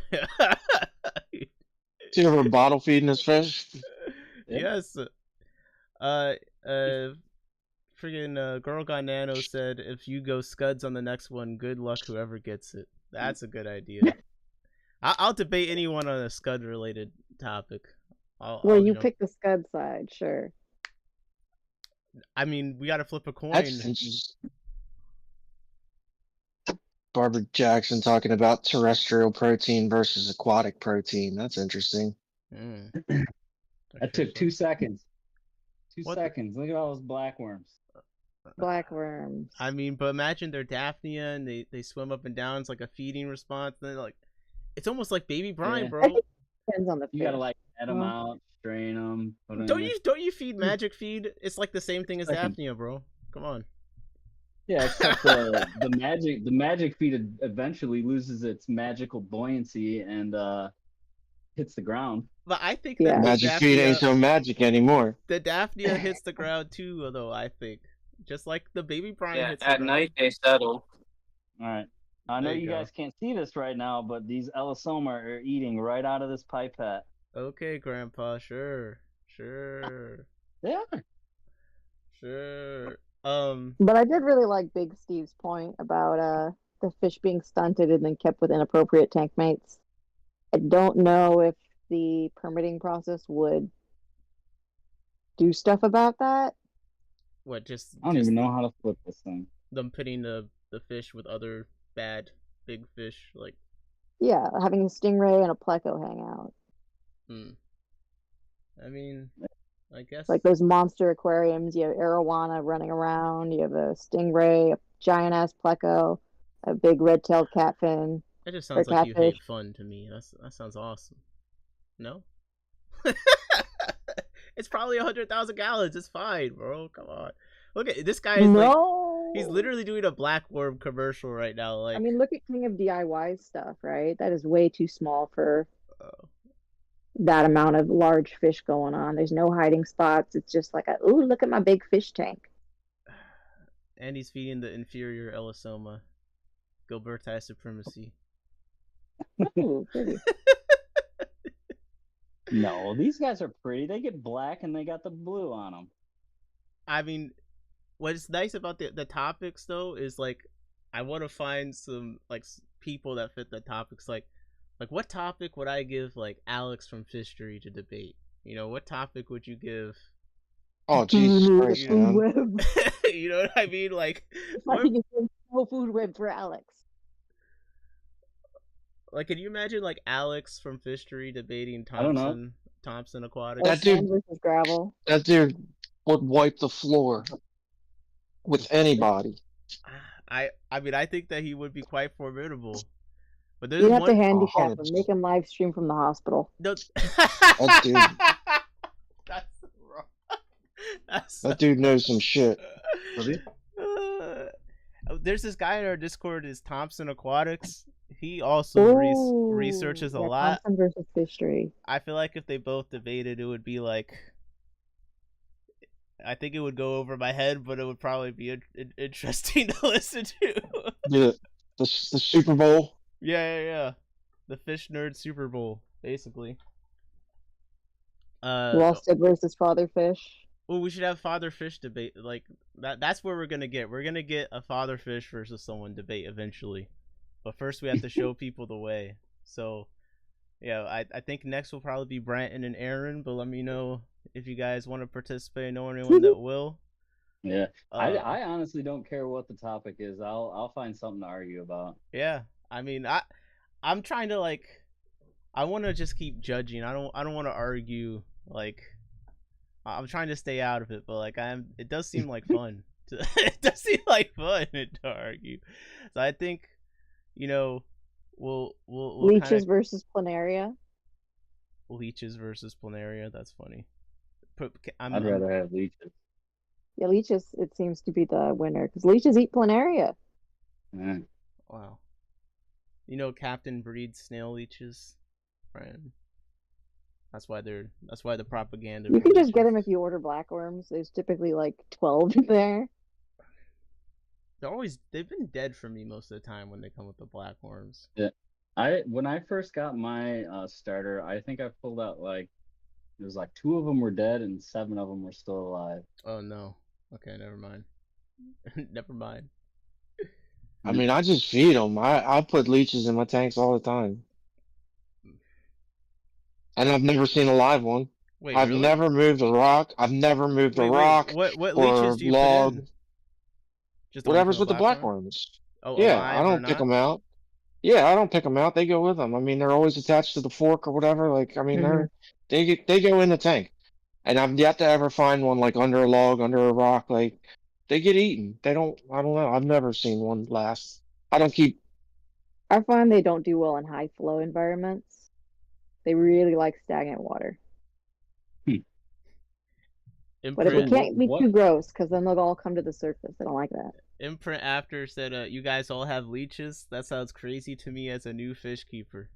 Speaker 2: Do you ever bottle feeding this fish?
Speaker 3: Yeah.
Speaker 1: Yes. Friggin' Girl Got Nano said, if you go scuds on the next one, good luck whoever gets it. That's a good idea. I'll debate anyone on a scud related topic.
Speaker 5: Well, you pick the scud side, sure.
Speaker 1: I mean, we gotta flip a coin.
Speaker 2: That's interesting. Barbara Jackson talking about terrestrial protein versus aquatic protein. That's interesting.
Speaker 3: That took 2 seconds.
Speaker 1: What
Speaker 3: 2 seconds. Look at all those blackworms.
Speaker 5: Blackworms.
Speaker 1: I mean, but imagine they're Daphnia and they swim up and down. It's like a feeding response. And like, it's almost like baby brine,
Speaker 3: Yeah.
Speaker 1: bro.
Speaker 5: I think it depends on the fish.
Speaker 3: You gotta like net them out, strain them.
Speaker 1: Don't you feed magic feed? It's like the same thing as
Speaker 3: Second.
Speaker 1: Daphnia, bro. Come on.
Speaker 3: Yeah, except the magic feed eventually loses its magical buoyancy and hits the ground.
Speaker 1: But I think
Speaker 5: Yeah.
Speaker 1: that the
Speaker 2: Magic feed ain't so magic anymore.
Speaker 1: the Daphnia hits the ground too, though. I think just like the baby brine
Speaker 4: Yeah,
Speaker 1: hits
Speaker 4: at
Speaker 1: the
Speaker 4: night they settle.
Speaker 3: All right. I know
Speaker 1: There you
Speaker 3: you
Speaker 1: go.
Speaker 3: guys can't see this right now, but these Elisoma are eating right out of this pipette.
Speaker 1: Okay, Grandpa. Sure.
Speaker 3: Yeah.
Speaker 5: But I did really like Big Steve's point about the fish being stunted and then kept with inappropriate tank mates. I don't know if the permitting process would do stuff about that.
Speaker 1: What? Just
Speaker 3: I don't even know how to flip this thing.
Speaker 1: them pitting the fish with other bad big fish, like.
Speaker 5: Yeah, having a stingray and a pleco hang out.
Speaker 1: I mean, I guess.
Speaker 5: Like those monster aquariums, you have arowana running around, you have a stingray, a giant ass pleco, a big red-tailed catfin
Speaker 1: That just
Speaker 5: or
Speaker 1: sounds like you
Speaker 5: catfish.
Speaker 1: hate fun to me. That sounds awesome. No? It's probably 100,000 gallons. It's fine, bro. Come on. Look at this guy is like he's
Speaker 5: No.
Speaker 1: literally doing a black worm commercial right now.
Speaker 5: I
Speaker 1: Like,
Speaker 5: mean, look at King of DIY stuff, right? That is way too small for
Speaker 1: uh,
Speaker 5: that amount of large fish going on. There's no hiding spots. It's just like ooh, look at my big fish tank.
Speaker 1: and he's feeding the inferior Elisoma. Gilberti supremacy.
Speaker 5: Ooh, pretty.
Speaker 3: No, these guys are pretty. They get black and they got the blue on them.
Speaker 1: I mean, what's nice about the topics though is like I want to find some like people that fit the topics. Like what topic would I give like Alex from Fishery to debate? You know, what topic would you give?
Speaker 2: Oh Jesus Christ,
Speaker 5: food
Speaker 2: man!
Speaker 5: web.
Speaker 1: You know what I mean? Like,
Speaker 5: Like no food web for Alex.
Speaker 1: like, can you imagine like Alex from Fishery debating
Speaker 3: I don't know.
Speaker 1: Thompson Aquatics?
Speaker 2: That dude-
Speaker 5: Sand versus gravel.
Speaker 2: That dude would wipe the floor with anybody.
Speaker 1: I mean, I think that he would be quite formidable. But there's
Speaker 5: You have to
Speaker 1: one.
Speaker 5: handicap him,
Speaker 2: 100%.
Speaker 5: make him live stream from the hospital.
Speaker 1: No,
Speaker 2: dude.
Speaker 1: That's wrong. That's
Speaker 2: That dude knows some shit.
Speaker 1: There's this guy in our Discord is Thompson Aquatics. He also researches a lot.
Speaker 5: Thompson versus Fishery.
Speaker 1: I feel like if they both debated, it would be like. I think it would go over my head, but it would probably be interesting to listen to.
Speaker 2: Yeah, the Super Bowl.
Speaker 1: Yeah. The Fish Nerd Super Bowl, basically.
Speaker 5: Wollsted versus Father Fish.
Speaker 1: Well, we should have Father Fish debate. Like that's where we're gonna get. We're gonna get a Father Fish versus someone debate eventually. But first we have to show people the way. So yeah, I think next will probably be Branton and Aaron, but let me know if you guys want to participate, know anyone that will.
Speaker 3: Yeah. I honestly don't care what the topic is. I'll find something to argue about.
Speaker 1: Yeah. I mean I'm trying to like I wanna just keep judging. I don't wanna argue like I'm trying to stay out of it, but like it does seem like fun. It does seem like fun to argue. So I think, you know, we'll
Speaker 5: Leeches versus Planaria.
Speaker 1: Leeches versus Planaria. That's funny.
Speaker 3: I'd rather have leeches.
Speaker 5: Yeah, leeches. It seems to be the winner because leeches eat Planaria.
Speaker 3: Yeah.
Speaker 1: Wow. You know, Captain breeds snail leeches, friend. That's why the propaganda.
Speaker 5: You can just get them if you order blackworms. There's typically like 12 there.
Speaker 1: They've been dead for me most of the time when they come with the blackworms.
Speaker 3: Yeah. When I first got my starter, I think I pulled out like it was like 2 of them were dead and 7 of them were still alive.
Speaker 1: Oh no. Okay, never mind. Never mind.
Speaker 2: I mean, I just feed them. I put leeches in my tanks all the time, and I've never seen a live one.
Speaker 1: Wait,
Speaker 2: I've
Speaker 1: really?
Speaker 2: never moved a rock. I've never moved a rock
Speaker 1: What
Speaker 2: or
Speaker 1: leeches do you
Speaker 2: log.
Speaker 1: put in? Just
Speaker 2: Whatever's with the
Speaker 1: blackworm?
Speaker 2: blackworms.
Speaker 1: Oh,
Speaker 2: Yeah,
Speaker 1: alive
Speaker 2: I
Speaker 1: or
Speaker 2: don't pick
Speaker 1: not?
Speaker 2: them out. Yeah, I don't pick them out. They go with them. I mean, they're always attached to the fork or whatever. Like, I mean, they go in the tank, and I've yet to ever find one like under a log, under a rock. Like, they get eaten. They don't. I don't know. I've never seen one last. I don't keep.
Speaker 5: I find they don't do well in high flow environments. They really like stagnant water. But it can't be too gross because then they'll all come to the surface. I don't like that.
Speaker 1: Imprint After said, you guys all have leeches? That sounds crazy to me as a new fish keeper.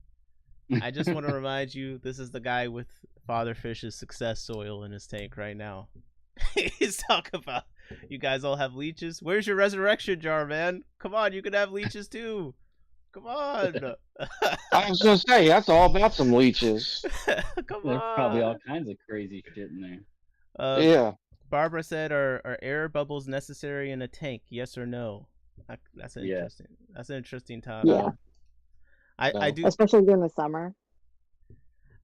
Speaker 1: I just want to remind you, this is the guy with Father Fish's success soil in his tank right now. He's talking about, you guys all have leeches? Where's your resurrection jar, man? Come on, you can have leeches too. Come on.
Speaker 2: I was gonna say that's all about some leeches.
Speaker 1: Come
Speaker 3: There's
Speaker 1: on.
Speaker 3: probably all kinds of crazy shit in there.
Speaker 2: Yeah.
Speaker 1: Barbara said, "Are air bubbles necessary in a tank? Yes or no?" That's interesting. That's an interesting topic.
Speaker 5: Yeah.
Speaker 1: I do,
Speaker 5: especially during the summer.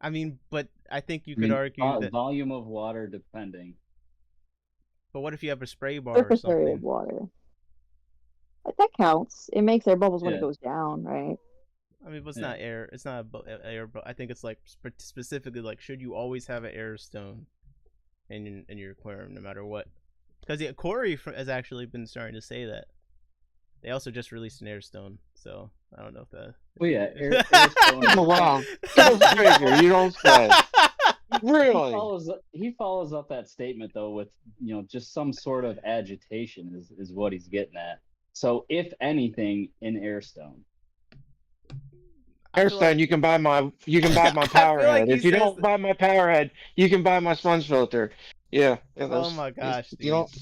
Speaker 1: I mean, but I think you could argue that
Speaker 3: volume of water depending.
Speaker 1: But what if you have a spray bar
Speaker 5: Surface
Speaker 1: or something?
Speaker 5: area of water. That counts. It makes air bubbles when it goes down, right?
Speaker 1: I mean, but it's not air. It's not air. I think it's like specifically like, should you always have an air stone in your aquarium, no matter what. Because Corey has actually been starting to say that. They also just released an airstone, so I don't know if that.
Speaker 3: Well, yeah, Airstone.
Speaker 2: Oh, wow. Go figure. You don't say. Really?
Speaker 3: He follows up that statement though with just some sort of agitation is what he's getting at. So if anything, in Airstone.
Speaker 1: I feel
Speaker 2: Airstone,
Speaker 1: like-
Speaker 2: you can buy my
Speaker 1: I
Speaker 2: power
Speaker 1: feel like
Speaker 2: head.
Speaker 1: he
Speaker 2: If you
Speaker 1: says
Speaker 2: don't
Speaker 1: that-
Speaker 2: buy my power head, you can buy my sponge filter. Yeah.
Speaker 1: Oh my gosh,
Speaker 2: You
Speaker 1: dude.
Speaker 2: don't.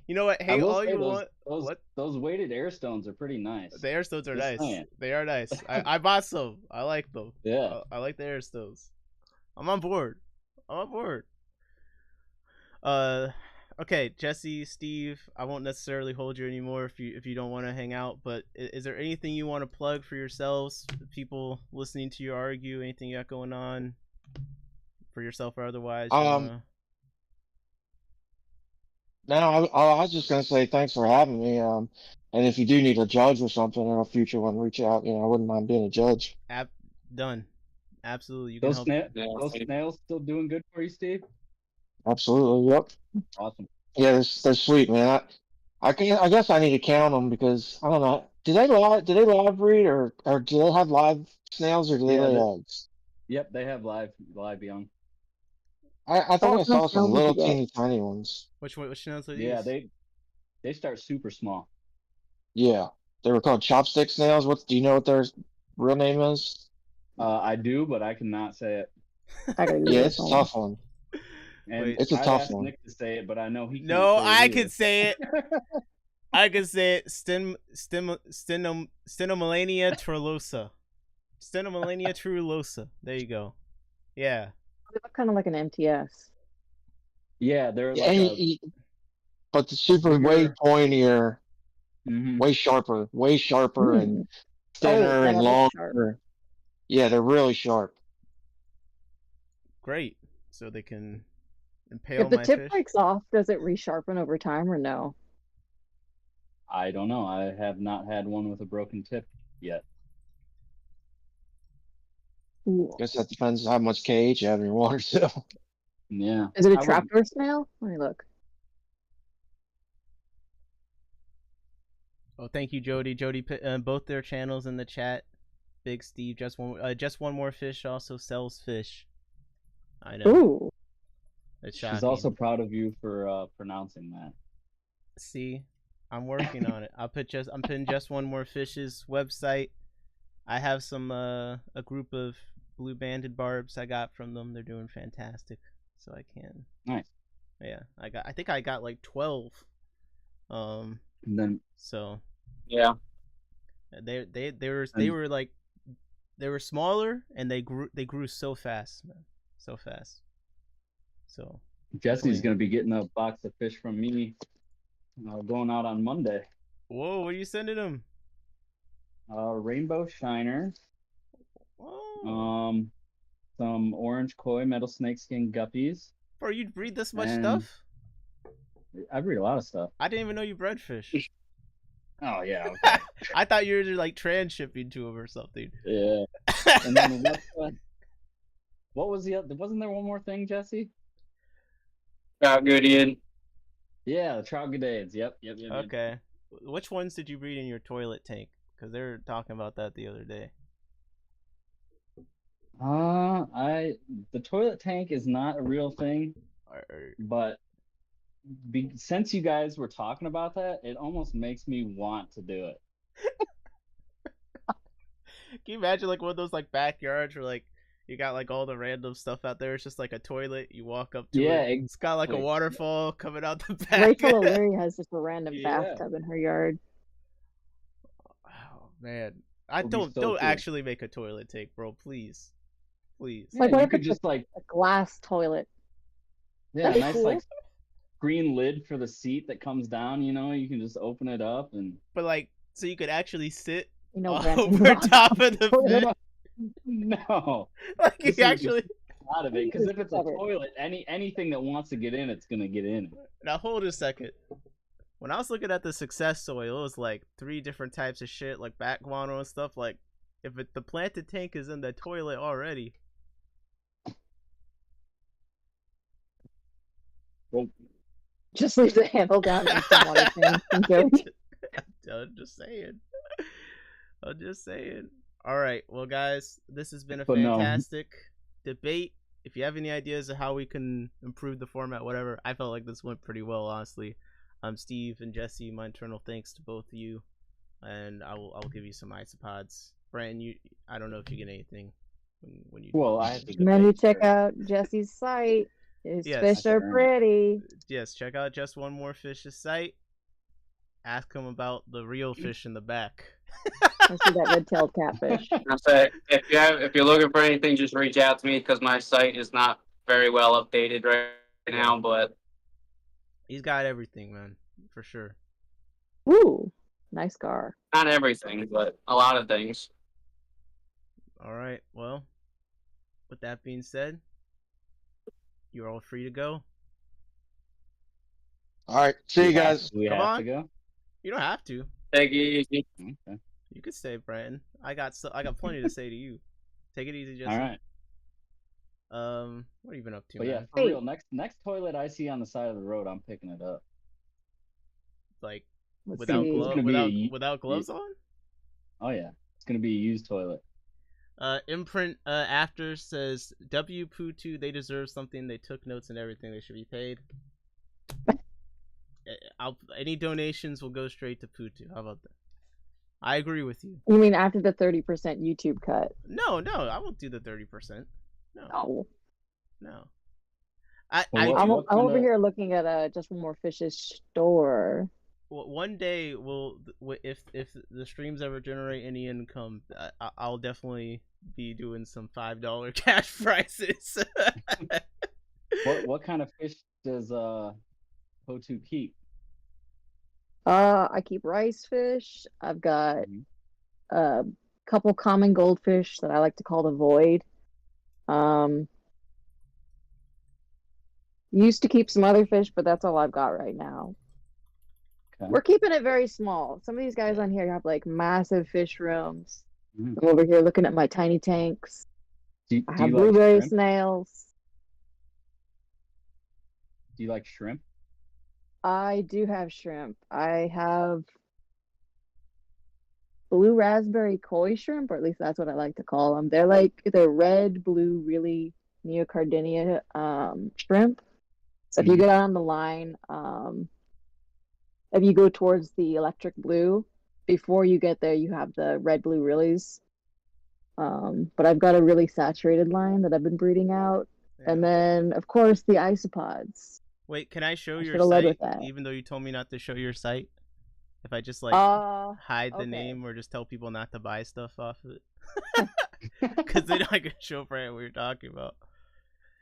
Speaker 1: You know what?
Speaker 3: I
Speaker 1: Hate
Speaker 3: will
Speaker 1: all
Speaker 3: say
Speaker 1: you
Speaker 3: those
Speaker 1: want.
Speaker 3: those
Speaker 1: What?
Speaker 3: those weighted Airstones are pretty nice.
Speaker 1: The airstones are
Speaker 3: Just
Speaker 1: nice.
Speaker 3: saying.
Speaker 1: They are nice. I bought some. I like them.
Speaker 3: Yeah.
Speaker 1: I like the airstones. I'm on board. I'm on board. Okay, Jesse, Steve, I won't necessarily hold you anymore if you don't want to hang out. But is there anything you want to plug for yourselves? People listening to you argue, anything you got going on for yourself or otherwise?
Speaker 2: No, I was just gonna say thanks for having me. And if you do need a judge or something in a future one, reach out. I wouldn't mind being a judge.
Speaker 1: Done. Absolutely, you can
Speaker 3: Those
Speaker 1: help.
Speaker 3: those snails still doing good for you, Steve?
Speaker 2: Absolutely. Yep.
Speaker 3: Awesome.
Speaker 2: Yeah, they're sweet, man. I guess I need to count them because I don't know. Do they live breed or do they have live snails or do they
Speaker 3: Yeah,
Speaker 2: lay eggs?
Speaker 3: Yep, they have live young.
Speaker 2: I
Speaker 5: So
Speaker 2: thought I
Speaker 5: what kind
Speaker 2: saw
Speaker 5: of
Speaker 2: some
Speaker 5: snails did
Speaker 2: little
Speaker 5: you get?
Speaker 2: teeny tiny ones.
Speaker 1: Which snails are these?
Speaker 3: Yeah, they start super small.
Speaker 2: Yeah, they were called chopstick snails. Do you know what their real name is?
Speaker 3: I do, but I cannot say it.
Speaker 5: I gotta
Speaker 2: Yeah,
Speaker 5: Google
Speaker 2: it's
Speaker 5: this
Speaker 2: a
Speaker 5: one.
Speaker 2: tough one.
Speaker 3: And
Speaker 1: Wait.
Speaker 2: It's a
Speaker 3: I'd
Speaker 2: tough
Speaker 3: ask
Speaker 2: one.
Speaker 3: Nick to say it, but I know he can't
Speaker 1: No,
Speaker 3: say it
Speaker 1: I
Speaker 3: either.
Speaker 1: can say it. I can say it. Stenomylania trulosa. Stenomylania trulosa. There you go. Yeah.
Speaker 5: They look kind of like an MTS.
Speaker 3: Yeah, they're
Speaker 2: Yeah,
Speaker 3: like
Speaker 2: but the super way
Speaker 3: bigger-
Speaker 2: pointier,
Speaker 3: Mhm.
Speaker 2: way sharper and
Speaker 5: Hmm.
Speaker 2: thinner
Speaker 5: yeah,
Speaker 2: and
Speaker 5: that looks sharp.
Speaker 2: longer. Yeah, they're really sharp.
Speaker 1: Great. So they can impale
Speaker 5: If the
Speaker 1: my
Speaker 5: tip
Speaker 1: fish.
Speaker 5: breaks off, does it resharpen over time or no?
Speaker 3: I don't know. I have not had one with a broken tip yet.
Speaker 5: Ooh.
Speaker 2: Guess that depends how much KH you have in your water too.
Speaker 3: Yeah.
Speaker 5: Is it a
Speaker 3: I
Speaker 5: trapdoor snail? Let me look.
Speaker 1: Oh, thank you, Jody. Jody, both their channels in the chat. Big Steve, just one more fish also sells fish. I know.
Speaker 5: Ooh.
Speaker 1: It's shocking.
Speaker 3: She's also proud of you for pronouncing that.
Speaker 1: See, I'm working on it. I'm putting just one more fish's website. I have some a group of blue banded barbs I got from them. They're doing fantastic. So I can.
Speaker 3: Nice.
Speaker 1: Yeah, I think I got like 12.
Speaker 3: And then
Speaker 1: So
Speaker 4: Yeah.
Speaker 1: they were like they were smaller and they grew so fast, man. So fast. So
Speaker 3: Jesse's gonna be getting a box of fish from me going out on Monday.
Speaker 1: whoa, what are you sending them?
Speaker 3: Rainbow shiner,
Speaker 1: Oh,
Speaker 3: some orange koi metal snakeskin guppies.
Speaker 1: bro, you breed this much
Speaker 3: And-
Speaker 1: stuff?
Speaker 3: I breed a lot of stuff.
Speaker 1: I didn't even know you bred fish.
Speaker 3: Oh yeah, okay.
Speaker 1: I thought you were like transshipping to them or something.
Speaker 3: Yeah. And then what was wasn't there one more thing, Jesse?
Speaker 4: Got Goodyear.
Speaker 3: Yeah, the troglodytes. Yep.
Speaker 1: Okay. Which ones did you breed in your toilet tank? Because they were talking about that the other day.
Speaker 3: The toilet tank is not a real thing, but since you guys were talking about that, it almost makes me want to do it.
Speaker 1: Can you imagine like one of those like backyards where like you got like all the random stuff out there? It's just like a toilet. You walk up to
Speaker 3: Yeah,
Speaker 1: it. It's got like a
Speaker 3: exactly.
Speaker 1: waterfall coming out the back.
Speaker 5: Rachel O'Leary has just a random
Speaker 3: Yeah.
Speaker 5: bathtub in her yard.
Speaker 1: Oh man, I
Speaker 3: It'll be
Speaker 1: don't
Speaker 3: so
Speaker 1: don't
Speaker 3: cool.
Speaker 1: actually make a toilet tank, bro. Please.
Speaker 5: Like,
Speaker 3: Yeah,
Speaker 5: what
Speaker 3: you
Speaker 5: if
Speaker 3: could
Speaker 5: it's
Speaker 3: just like
Speaker 5: A glass toilet.
Speaker 3: a
Speaker 5: That'd be
Speaker 3: nice
Speaker 5: cool.
Speaker 3: like green lid for the seat that comes down. You can just open it up and
Speaker 1: But like, so you could actually sit
Speaker 5: You know, Brandon
Speaker 1: over
Speaker 5: Rock.
Speaker 1: top of the
Speaker 5: Toilet.
Speaker 1: fish.
Speaker 3: no.
Speaker 1: Like
Speaker 3: This
Speaker 1: you
Speaker 3: is-
Speaker 1: actually.
Speaker 3: Out of it, because if it's a
Speaker 5: Covered.
Speaker 3: toilet, anything that wants to get in, it's gonna get in.
Speaker 1: Now hold a second. When I was looking at the success soil, it was like 3 different types of shit, like bat guano and stuff. Like, if the planted tank is in the toilet already,
Speaker 3: Well,
Speaker 5: Just leave the handle down in some water tank and go.
Speaker 1: I'm just saying. I'm just saying. All right, well, guys, this has been a
Speaker 3: But no.
Speaker 1: fantastic debate. If you have any ideas of how we can improve the format, whatever, I felt like this went pretty well, honestly. Steve and Jesse, my eternal thanks to both of you, and I'll give you some isopods. Brandon, I don't know if you get anything when you.
Speaker 3: Well, I have to
Speaker 5: And then you
Speaker 3: debate
Speaker 5: check
Speaker 3: first.
Speaker 5: out Jesse's site. His
Speaker 1: Yes.
Speaker 5: fish are pretty.
Speaker 1: Yes, check out Just One More Fish's site. Ask him about the real fish in the back.
Speaker 5: I see that red-tailed catfish.
Speaker 4: I say if you're looking for anything, just reach out to me because my site is not very well updated right now. But
Speaker 1: He's got everything, man, for sure.
Speaker 5: Ooh, nice car.
Speaker 4: not everything, but a lot of things.
Speaker 1: All right. Well, with that being said, you're all free to go.
Speaker 2: All right. See you guys.
Speaker 3: Do we
Speaker 1: Come
Speaker 3: have
Speaker 1: on.
Speaker 3: to go?
Speaker 1: You don't have to.
Speaker 4: Take it easy.
Speaker 3: Okay.
Speaker 1: You could stay, Brandon. I got plenty to say to you. Take it easy, Jesse.
Speaker 3: All right.
Speaker 1: What have you been up to,
Speaker 3: But yeah,
Speaker 1: man?
Speaker 3: for real, next toilet I see on the side of the road, I'm picking it up.
Speaker 1: Like
Speaker 5: Let's
Speaker 1: without
Speaker 5: see.
Speaker 3: It's gonna be
Speaker 1: without gloves on?
Speaker 3: Oh yeah, it's gonna be a used toilet.
Speaker 1: Imprint after says W Poo2, they deserve something. They took notes and everything. They should be paid. Any donations will go straight to Poo2. How about that? I agree with you.
Speaker 5: You mean after the 30% YouTube cut?
Speaker 1: No, I won't do the 30%.
Speaker 5: No.
Speaker 1: No.
Speaker 5: I'm over here looking at Just One More Fish's store.
Speaker 1: One day if the streams ever generate any income, I'll definitely be doing some $5 cash prices.
Speaker 3: What kind of fish does Ho2 keep?
Speaker 5: I keep rice fish. I've got a couple common goldfish that I like to call the void. Used to keep some other fish, but that's all I've got right now.
Speaker 3: Okay.
Speaker 5: We're keeping it very small. Some of these guys on here have like massive fish rooms.
Speaker 3: Mm.
Speaker 5: I'm over here looking at my tiny tanks. I have
Speaker 3: you
Speaker 5: blueberry
Speaker 3: like
Speaker 5: snails.
Speaker 3: Do you like shrimp?
Speaker 5: I do have shrimp. I have blue raspberry koi shrimp, or at least that's what I like to call them. They're red, blue, really neocardinia shrimp. So if you go down the line, if you go towards the electric blue, before you get there, you have the red, blue reallys. But I've got a really saturated line that I've been breeding out.
Speaker 1: Yeah.
Speaker 5: And then, of course, the isopods.
Speaker 1: Wait, can I show your
Speaker 5: should've led
Speaker 1: site?
Speaker 5: with that.
Speaker 1: Even though you told me not to show your site, if I just hide the
Speaker 5: okay.
Speaker 1: name or just tell people not to buy stuff off of it, because then I can show Brand what you're talking about.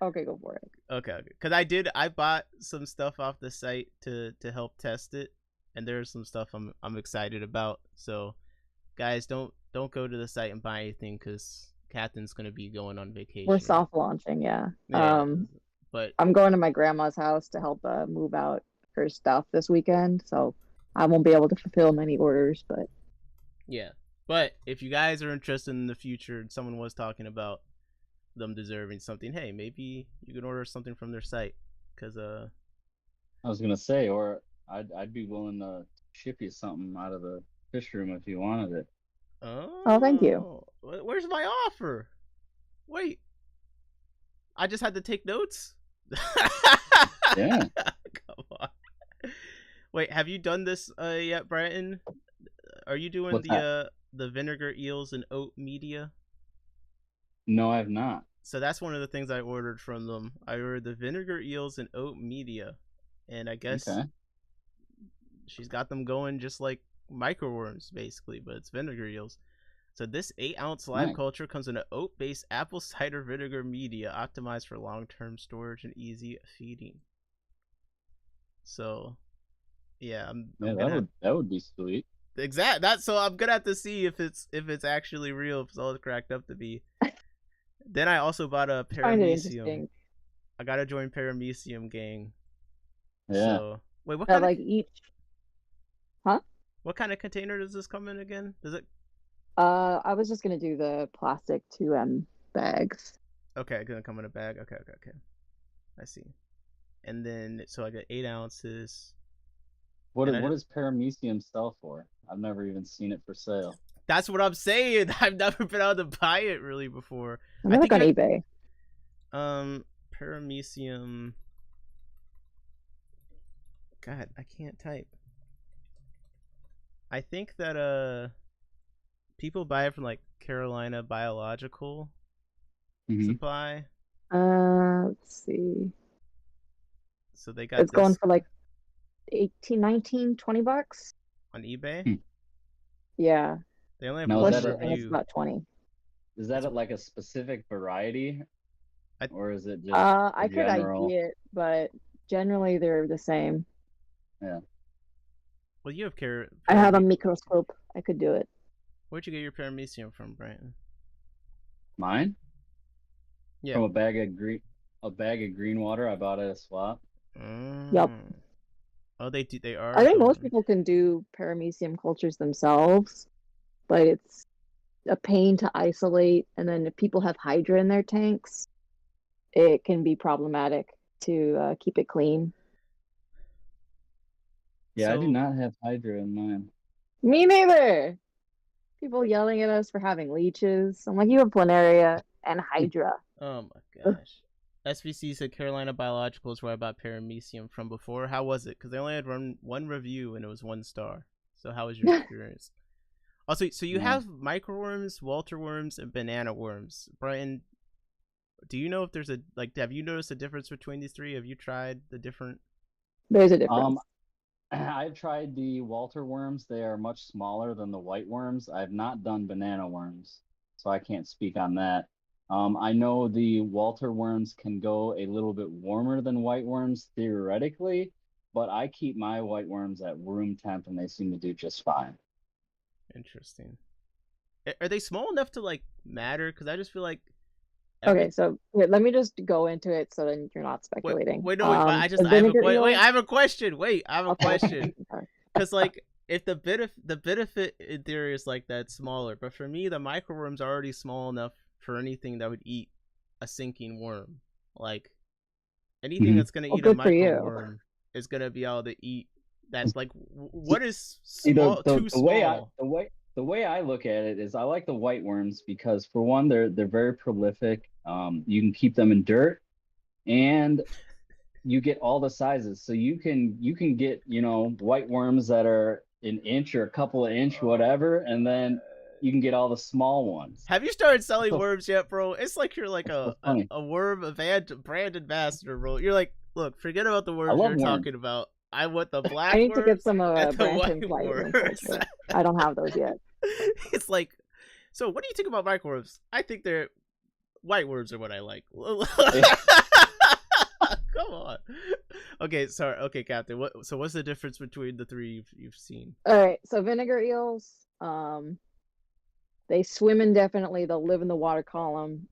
Speaker 5: Okay, go for it.
Speaker 1: Okay. Because I bought some stuff off the site to help test it, and there's some stuff I'm excited about. So, guys, don't go to the site and buy anything because Catherine's gonna be going on vacation.
Speaker 5: We're soft launching, yeah.
Speaker 1: But
Speaker 5: I'm going to my grandma's house to help move out her stuff this weekend, so I won't be able to fulfill many orders, but
Speaker 1: yeah. But if you guys are interested in the future and someone was talking about them deserving something, hey, maybe you can order something from their site, because
Speaker 3: I was gonna say, or I'd be willing to ship you something out of the fish room if you wanted it.
Speaker 5: Oh, thank you.
Speaker 1: Where's my offer? Wait, I just had to take notes.
Speaker 3: Yeah.
Speaker 1: Come on. Wait, have you done this yet, Brighton? Are you doing
Speaker 3: What's
Speaker 1: the vinegar eels and oat media?
Speaker 3: No, I have not.
Speaker 1: So that's one of the things I ordered from them. I ordered the vinegar eels and oat media, and I guess she's got them going just like microworms, basically, but it's vinegar eels. So this 8-ounce live culture comes in an oat-based apple cider vinegar media, optimized for long-term storage and easy feeding. So, yeah,
Speaker 3: that would be sweet.
Speaker 1: So I'm gonna have to see if it's actually real, if it's all it's cracked up to be. Then I also bought a paramecium. I gotta join paramecium gang.
Speaker 3: Yeah.
Speaker 1: So, wait, what kind
Speaker 5: like each? Huh?
Speaker 1: What kind of container does this come in again? Does it?
Speaker 5: I was just gonna do the plastic 2M bags.
Speaker 1: Okay, gonna come in a bag. Okay. I see. and then so I got 8 ounces.
Speaker 3: What
Speaker 1: And I
Speaker 3: does paramecium sell for? I've never even seen it for sale.
Speaker 1: That's what I'm saying. I've never been able to buy it really before.
Speaker 5: I'm gonna look on eBay.
Speaker 1: Paramecium. God, I can't type. I think that people buy it from like Carolina Biological Supply.
Speaker 5: Let's see.
Speaker 1: So they got
Speaker 5: it's
Speaker 1: this
Speaker 5: going for like 18, 19, 20 bucks
Speaker 1: on eBay.
Speaker 5: Yeah.
Speaker 1: They only have
Speaker 3: Now,
Speaker 1: one
Speaker 3: is that
Speaker 5: And it's
Speaker 1: review.
Speaker 5: about 20.
Speaker 3: Is that like a specific variety, or is it just
Speaker 5: I could
Speaker 3: general?
Speaker 5: ID it, but generally they're the same.
Speaker 3: Yeah.
Speaker 1: Well, you have
Speaker 5: I have a microscope. I could do it.
Speaker 1: Where'd you get your paramecium from, Brighton?
Speaker 3: Mine?
Speaker 1: Yeah.
Speaker 3: From a bag of green water I bought at a swap.
Speaker 5: Yep.
Speaker 1: Oh, they do. They are.
Speaker 5: I think most people can do paramecium cultures themselves, but it's a pain to isolate. And then if people have Hydra in their tanks, it can be problematic to keep it clean.
Speaker 3: Yeah, I do not have Hydra in mine.
Speaker 5: Me neither. People yelling at us for having leeches. I'm like, you have planaria and Hydra.
Speaker 1: Oh my gosh. SVC said Carolina Biological is where I bought paramecium from before. How was it? Because they only had one review and it was 1 star. So how was your experience? Also, so you have microworms, Walter worms, and banana worms. Brian, do you know if there's have you noticed a difference between these 3? Have you tried the different?
Speaker 5: There's a difference.
Speaker 3: I've tried the Walter worms. They are much smaller than the white worms. I've not done banana worms, so I can't speak on that. I know the Walter worms can go a little bit warmer than white worms theoretically, but I keep my white worms at room temp and they seem to do just fine.
Speaker 1: Interesting. Are they small enough to matter? Because I just feel like.
Speaker 5: Okay, so wait, let me just go into it so then you're not speculating.
Speaker 1: Wait, no, I have a question. Wait, I have a question. Because if the benefit in theory is that smaller, but for me the microworms are already small enough for anything that would eat a sinking worm. Anything that's gonna eat a microworm is gonna be able to eat. That's what is small? Too small.
Speaker 3: The way I look at it is I like the white worms because for one they're very prolific. You can keep them in dirt, and you get all the sizes. So you can get white worms that are an inch or a couple of inch whatever, and then you can get all the small ones.
Speaker 1: Have you started selling worms yet, bro? It's like you're a worm brand ambassador, bro. You're look, forget about the worms you're talking about. I want the black.
Speaker 5: I need
Speaker 1: worms
Speaker 5: to get some
Speaker 1: of
Speaker 5: Brampton's white worms. I don't have those yet.
Speaker 1: It's so what do you think about microworms? I think they're white worms are what I like. Come on. Okay, sorry. Okay, Captain. What's the difference between the 3 you've seen?
Speaker 5: All right, so vinegar eels, they swim indefinitely. They'll live in the water column.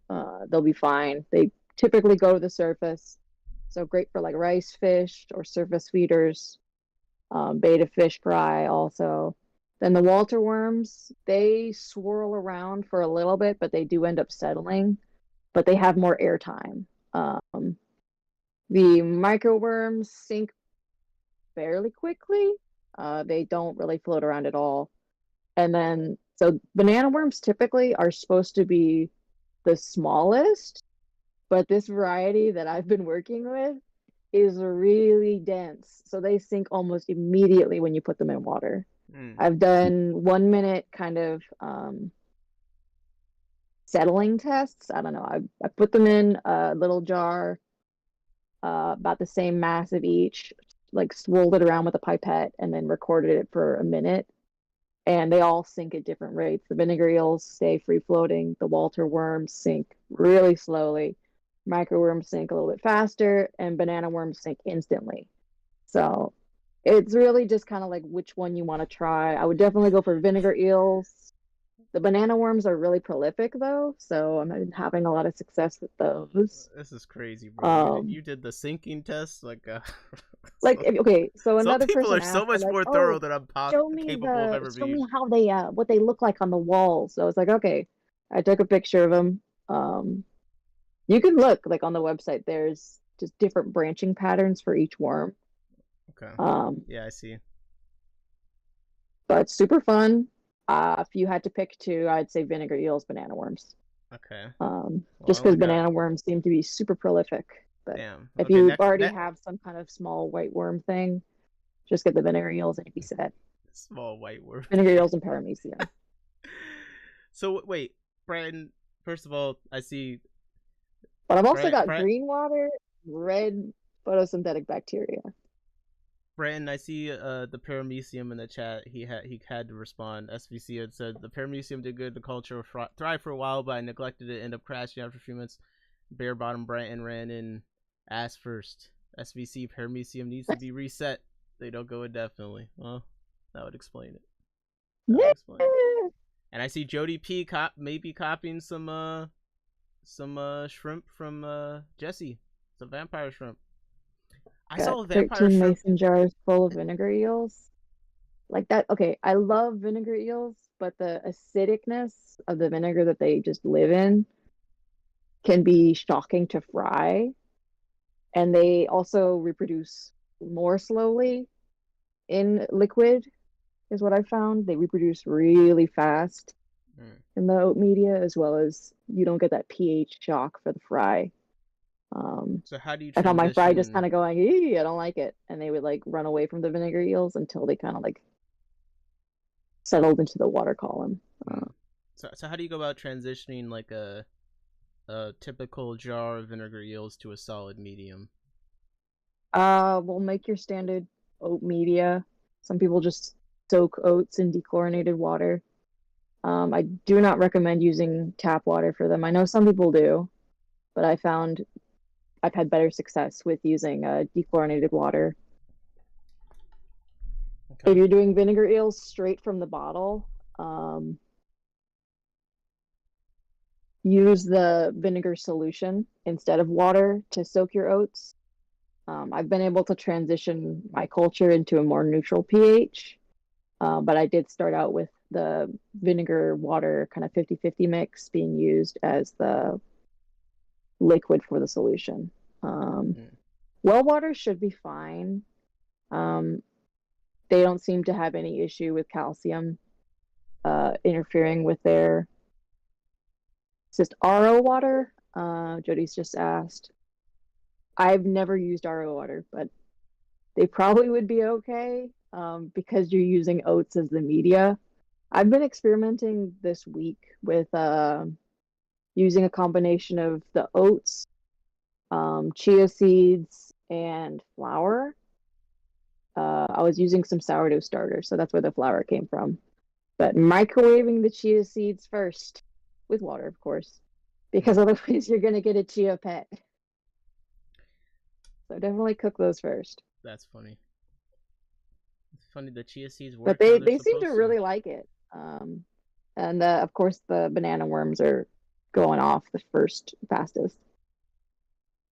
Speaker 5: They'll be fine. They typically go to the surface. So great for rice fish or surface feeders. Betta fish fry also. Then the Walter worms, they swirl around for a little bit, but they do end up settling. But they have more airtime. The microworms sink fairly quickly. They don't really float around at all. And then, so banana worms typically are supposed to be the smallest, but this variety that I've been working with is really dense. So they sink almost immediately when you put them in water. I've done 1 minute kind of settling tests. I don't know. I put them in a little jar, about the same mass of each, swirled it around with a pipette and then recorded it for a minute. And they all sink at different rates. The vinegar eels stay free floating. The Walter worms sink really slowly. Microworms sink a little bit faster, and banana worms sink instantly. So it's really just kind of which one you want to try. I would definitely go for vinegar eels. The banana worms are really prolific though, so I'm having a lot of success with those.
Speaker 1: This is crazy, bro. You did the sinking test,
Speaker 5: okay. So another
Speaker 1: some people
Speaker 5: person
Speaker 1: are so much more thorough than I'm capable of ever being.
Speaker 5: Show me how they what they look like on the walls. So I was like, okay. I took a picture of them. You can look on the website. There's just different branching patterns for each worm.
Speaker 1: Okay.
Speaker 5: Um,
Speaker 1: Yeah, I see.
Speaker 5: but super fun. If you had to pick two, I'd say vinegar eels, banana worms.
Speaker 1: Okay.
Speaker 5: Just
Speaker 1: I
Speaker 5: because
Speaker 1: only got
Speaker 5: banana worms seem to be super prolific. But
Speaker 1: damn.
Speaker 5: if
Speaker 1: Okay,
Speaker 5: you
Speaker 1: next
Speaker 5: already have some kind of small white worm thing, just get the vinegar eels and you'd be set.
Speaker 1: small white worm.
Speaker 5: Vinegar eels and paramecium.
Speaker 1: So wait, Brandon. First of all, I see.
Speaker 5: But I've also got green water, red photosynthetic bacteria.
Speaker 1: Brandon, I see the paramecium in the chat. He had to respond. SVC had said the paramecium did good. The culture thrived for a while, but I neglected it. Ended up crashing after a few months. Bare bottom Brandon ran in ass first. SVC paramecium needs to be reset. They don't go indefinitely. Well, that would explain it. That would explain it. And I see Jody P maybe copying some shrimp from Jesse. Some vampire shrimp. I saw a vampire
Speaker 5: 13
Speaker 1: shrimp.
Speaker 5: mason jars full of vinegar eels. Like that. Okay, I love vinegar eels, but the acidicness of the vinegar that they just live in can be shocking to fry. And they also reproduce more slowly in liquid, is what I found. They reproduce really fast in the oat media, as well as you don't get that pH shock for the fry.
Speaker 1: So how do you
Speaker 5: I found my fry just
Speaker 1: transition?
Speaker 5: kind of going, "Ee, I don't like it," and they would like run away from the vinegar eels until they kind of like settled into the water column.
Speaker 1: So how do you go about transitioning like a typical jar of vinegar eels to a solid medium?
Speaker 5: We'll make your standard oat media. Some people just soak oats in dechlorinated water. I do not recommend using tap water for them. I know some people do, but I found I've had better success with using dechlorinated water.
Speaker 1: Okay.
Speaker 5: If you're doing vinegar eels straight from the bottle, use the vinegar solution instead of water to soak your oats. I've been able to transition my culture into a more neutral pH, but I did start out with the vinegar water kind of 50-50 mix being used as the liquid for the solution. Well water should be fine. They don't seem to have any issue with calcium interfering with their. It's just RO water. Jody's just asked. I've never used RO water, but they probably would be okay because you're using oats as the media. I've been experimenting this week with using a combination of the oats, chia seeds, and flour. I was using some sourdough starter, so that's where the flour came from. But microwaving the chia seeds first with water, of course, because otherwise you're going to get a chia pet. So definitely cook those first.
Speaker 1: That's funny. It's funny the chia seeds work.
Speaker 5: But they seem to really like it. And of course the banana worms are going off the first fastest.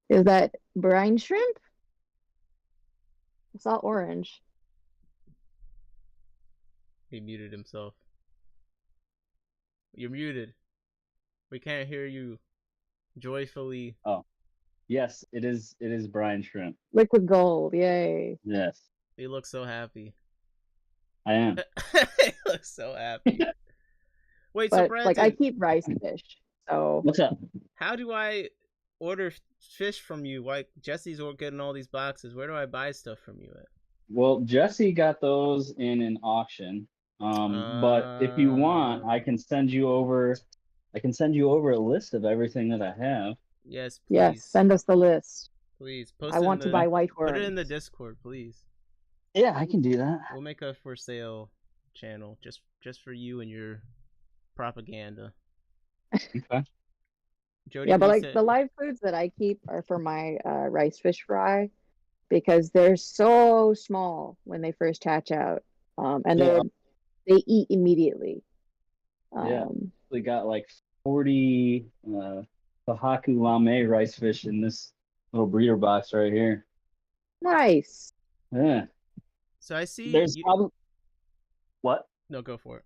Speaker 5: Is that brine shrimp? It's all orange.
Speaker 1: He muted himself. You're muted. We can't hear you joyfully.
Speaker 3: Oh, yes, it is brine shrimp.
Speaker 5: Liquid gold, yay.
Speaker 3: Yes.
Speaker 1: He looks so happy.
Speaker 3: I am.
Speaker 1: He looks so happy. Wait,
Speaker 5: but,
Speaker 1: so Brandon,
Speaker 5: like I keep rice fish. So
Speaker 3: what's up?
Speaker 1: How do I order fish from you? Why Jesse's getting all these boxes? Where do I buy stuff from you at?
Speaker 3: Well, Jesse got those in an auction. But if you want, I can send you over a list of everything that I have.
Speaker 1: Yes, please.
Speaker 5: Yes, send us the list.
Speaker 1: Please post.
Speaker 5: I want to buy white worms.
Speaker 1: Put it in the Discord, please.
Speaker 3: Yeah, I can do that.
Speaker 1: We'll make a for sale channel just for you and your propaganda.
Speaker 3: Okay.
Speaker 1: Jody,
Speaker 5: yeah, but like the live foods that I keep are for my rice fish fry because they're so small when they first hatch out, and they eat immediately.
Speaker 3: We got like 40 Fahaku Lame rice fish in this little breeder box right here.
Speaker 5: Nice.
Speaker 3: Yeah.
Speaker 1: So I see.
Speaker 3: There's probably what?
Speaker 1: No, go for it.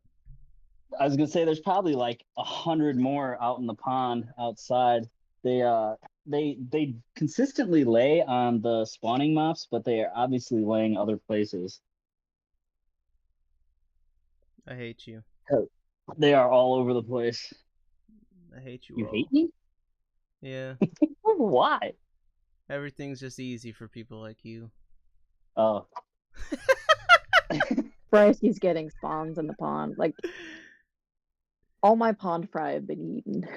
Speaker 3: I was gonna say there's probably like 100 more out in the pond outside They consistently lay on the spawning mops, but they are obviously laying other places.
Speaker 1: I hate you.
Speaker 3: They are all over the place.
Speaker 1: I hate you
Speaker 3: You
Speaker 1: all.
Speaker 3: hate me?
Speaker 1: Yeah.
Speaker 3: Why?
Speaker 1: Everything's just easy for people like you.
Speaker 3: Oh.
Speaker 5: Bryce keeps getting spawns in the pond. Like, all my pond fry have been eaten.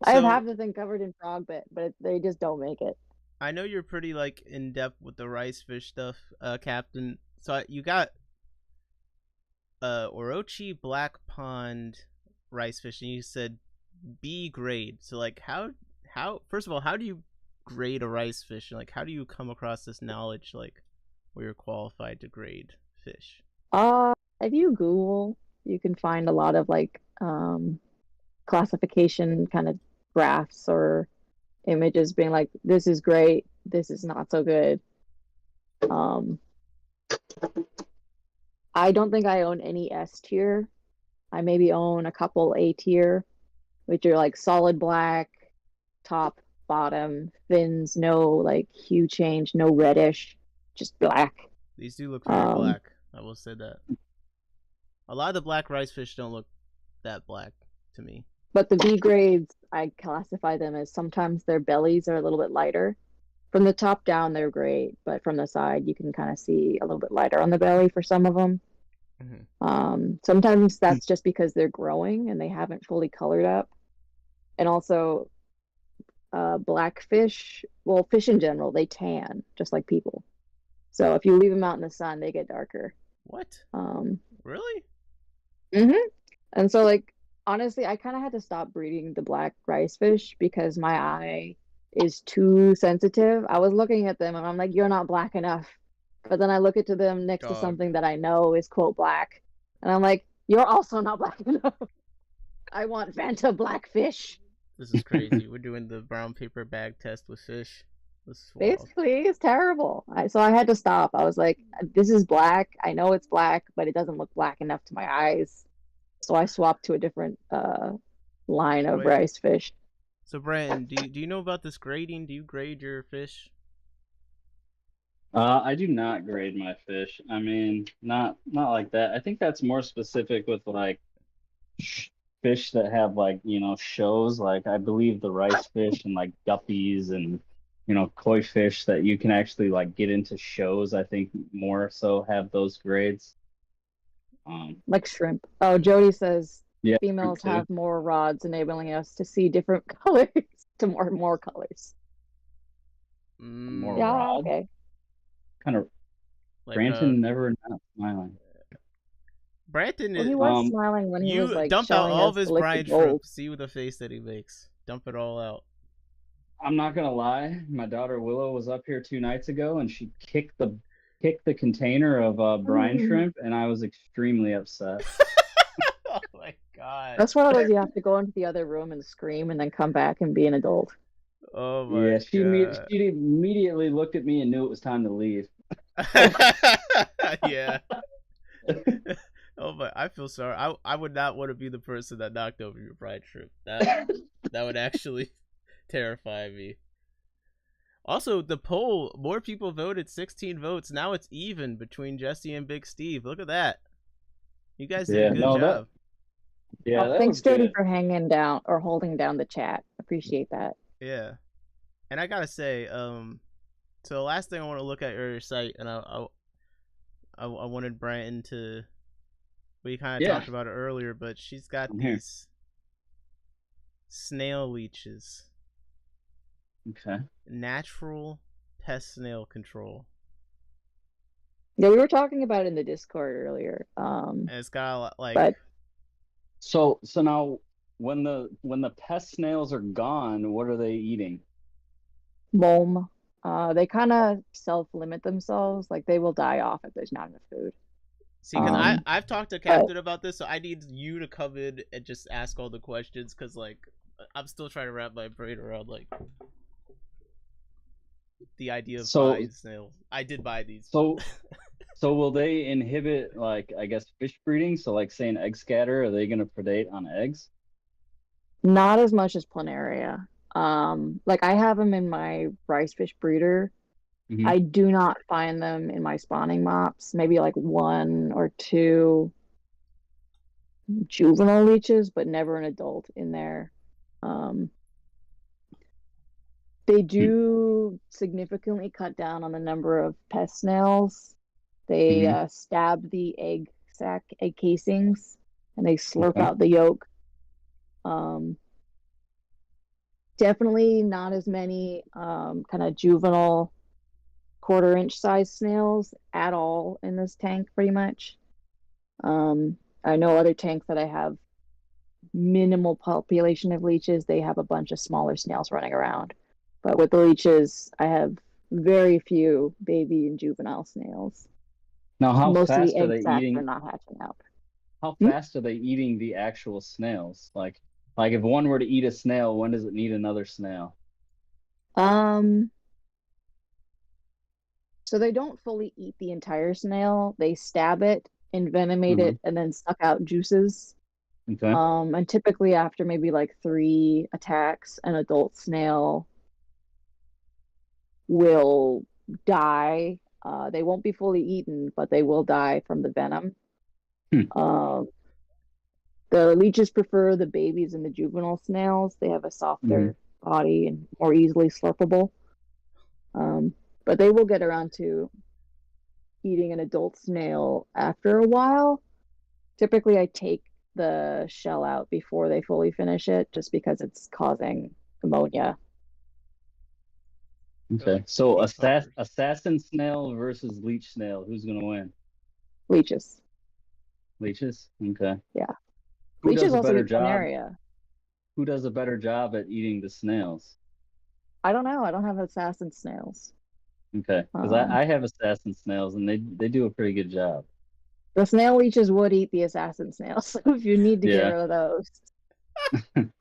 Speaker 5: I have
Speaker 1: So
Speaker 5: half the thing covered in frog bit, but they just don't make it.
Speaker 1: I know you're pretty like in depth with the rice fish stuff, Captain. So you got Orochi Black Pond rice fish, and you said B grade. So like how first of all, how do you grade a rice fish, and like how do you come across this knowledge like where you're qualified to grade fish?
Speaker 5: If you Google, you can find a lot of like classification kind of graphs or images being like, this is great, this is not so good. I don't think I own any S tier. I maybe own a couple A tier, which are like solid black, top, bottom, fins, no like hue change, no reddish, just black.
Speaker 1: These do look very black. I will say that. A lot of the black rice fish don't look that black to me.
Speaker 5: But the B grades, I classify them as sometimes their bellies are a little bit lighter. From the top down, they're great, but from the side, you can kind of see a little bit lighter on the belly for some of them. Sometimes that's just because they're growing and they haven't fully colored up. And also, black fish, well, fish in general, they tan just like people. So if you leave them out in the sun, they get darker.
Speaker 1: What?
Speaker 5: Um,
Speaker 1: Really?
Speaker 5: And so, like, honestly, I kind of had to stop breeding the black rice fish because my eye is too sensitive. I was looking at them and I'm like, you're not black enough. But then I look into them next to something that I know is quote black. And I'm like, you're also not black enough. I want Vanta black fish.
Speaker 1: This is crazy. We're doing the brown paper bag test with fish. This is wild.
Speaker 5: Basically, it's terrible. So I had to stop. I was like, this is black. I know it's black, but it doesn't look black enough to my eyes. So I swapped to a different line of rice fish.
Speaker 1: So Brandon, do you know about this grading? Do you grade your fish?
Speaker 3: I do not grade my fish. I mean, not like that. I think that's more specific with like fish that have like, you know, shows. Like I believe the rice fish and like guppies and, you know, koi fish that you can actually like get into shows, I think more so have those grades.
Speaker 5: Like shrimp. Oh, Jody says
Speaker 3: yeah,
Speaker 5: females have more rods, enabling us to see different colors, to more colors.
Speaker 3: More
Speaker 5: yeah,
Speaker 3: rods?
Speaker 5: okay.
Speaker 3: Kind of.
Speaker 1: Like,
Speaker 3: Branton never not smiling.
Speaker 1: Branton
Speaker 5: Well,
Speaker 1: is.
Speaker 5: he was smiling when he was like
Speaker 1: dump out
Speaker 5: showing
Speaker 1: all
Speaker 5: us
Speaker 1: of his
Speaker 5: the
Speaker 1: brine
Speaker 5: liquid gold.
Speaker 1: shrimp. See the face that he makes. Dump it all out.
Speaker 3: I'm not gonna lie. My daughter Willow was up here 2 nights ago, and she kicked the container of brine shrimp, and I was extremely upset.
Speaker 1: Oh my god.
Speaker 5: That's one of those you have to go into the other room and scream, and then come back and be an adult.
Speaker 1: Oh my god.
Speaker 3: She immediately looked at me and knew it was time to leave.
Speaker 1: Yeah. Oh my! I feel sorry. I would not want to be the person that knocked over your brine shrimp. That would actually terrify me. Also, the poll, more people voted, 16 votes. Now it's even between Jesse and Big Steve. Look at that. You guys did a good job.
Speaker 5: Thanks, Jody, for hanging down or holding down the chat. Appreciate that.
Speaker 1: Yeah. And I gotta say, so the last thing I want to look at your site, and I wanted Brandon to. We kind of talked about it earlier, but she's got these snail leeches.
Speaker 3: Okay.
Speaker 1: Natural pest snail control.
Speaker 5: Yeah, we were talking about it in the Discord earlier.
Speaker 1: And it's got a lot, like.
Speaker 5: But...
Speaker 3: So now, when the pest snails are gone, what are they eating?
Speaker 5: Mulm. They kind of self-limit themselves. Like they will die off if there's not enough food.
Speaker 1: See, because I've talked to Captain about this, so I need you to come in and just ask all the questions, because like I'm still trying to wrap my brain around like the idea of buying snails. I did buy these.
Speaker 3: So will they inhibit, like, I guess, fish breeding? So like say an egg scatter, are they going to predate on eggs?
Speaker 5: Not as much as planaria. Like I have them in my rice fish breeder.
Speaker 3: Mhm.
Speaker 5: I do not find them in my spawning mops. Maybe like 1 or 2 juvenile leeches, but never an adult in there. They do significantly cut down on the number of pest snails. They
Speaker 3: Mhm.
Speaker 5: stab the egg casings, and they slurp
Speaker 3: Okay.
Speaker 5: out the yolk. Um, Definitely not as many kind of juvenile 1/4 inch size snails at all in this tank, pretty much. I know other tanks that I have minimal population of leeches, they have a bunch of smaller snails running around. But with the leeches, I have very few baby and juvenile snails.
Speaker 3: Now, how
Speaker 5: Most of the
Speaker 3: fast are
Speaker 5: egg
Speaker 3: they
Speaker 5: sacs are
Speaker 3: eating?
Speaker 5: not hatching out.
Speaker 3: How
Speaker 5: Hmm?
Speaker 3: fast are they eating the actual snails? Like if one were to eat a snail, when does it need another snail?
Speaker 5: Um, so they don't fully eat the entire snail. They stab it, envenomate
Speaker 3: Mhm.
Speaker 5: it, and then suck out juices.
Speaker 3: Okay.
Speaker 5: And typically after maybe like 3 attacks, an adult snail will die. They won't be fully eaten, but they will die from the venom.
Speaker 3: Hmm.
Speaker 5: The leeches prefer the babies and the juvenile snails. They have a
Speaker 3: Mhm.
Speaker 5: softer body and more easily slurpable. But they will get around to eating an adult snail after a while. Typically, I take the shell out before they fully finish it just because it's causing ammonia.
Speaker 3: Okay.
Speaker 1: Like
Speaker 3: So
Speaker 1: cucumbers.
Speaker 3: assassin snail versus leech snail, who's gonna win?
Speaker 5: Leeches.
Speaker 3: Leeches? Okay.
Speaker 5: Yeah.
Speaker 3: Who
Speaker 5: Leeches
Speaker 3: does a
Speaker 5: also
Speaker 3: better
Speaker 5: get
Speaker 3: job?
Speaker 5: planaria.
Speaker 3: Who does a better job at eating the snails?
Speaker 5: I don't know. I don't have assassin snails.
Speaker 3: Okay. Because
Speaker 5: Um,
Speaker 3: I have assassin snails and they do a pretty good job.
Speaker 5: the snail leeches would eat the assassin snails, so if you need to get
Speaker 3: Yeah.
Speaker 5: rid of those.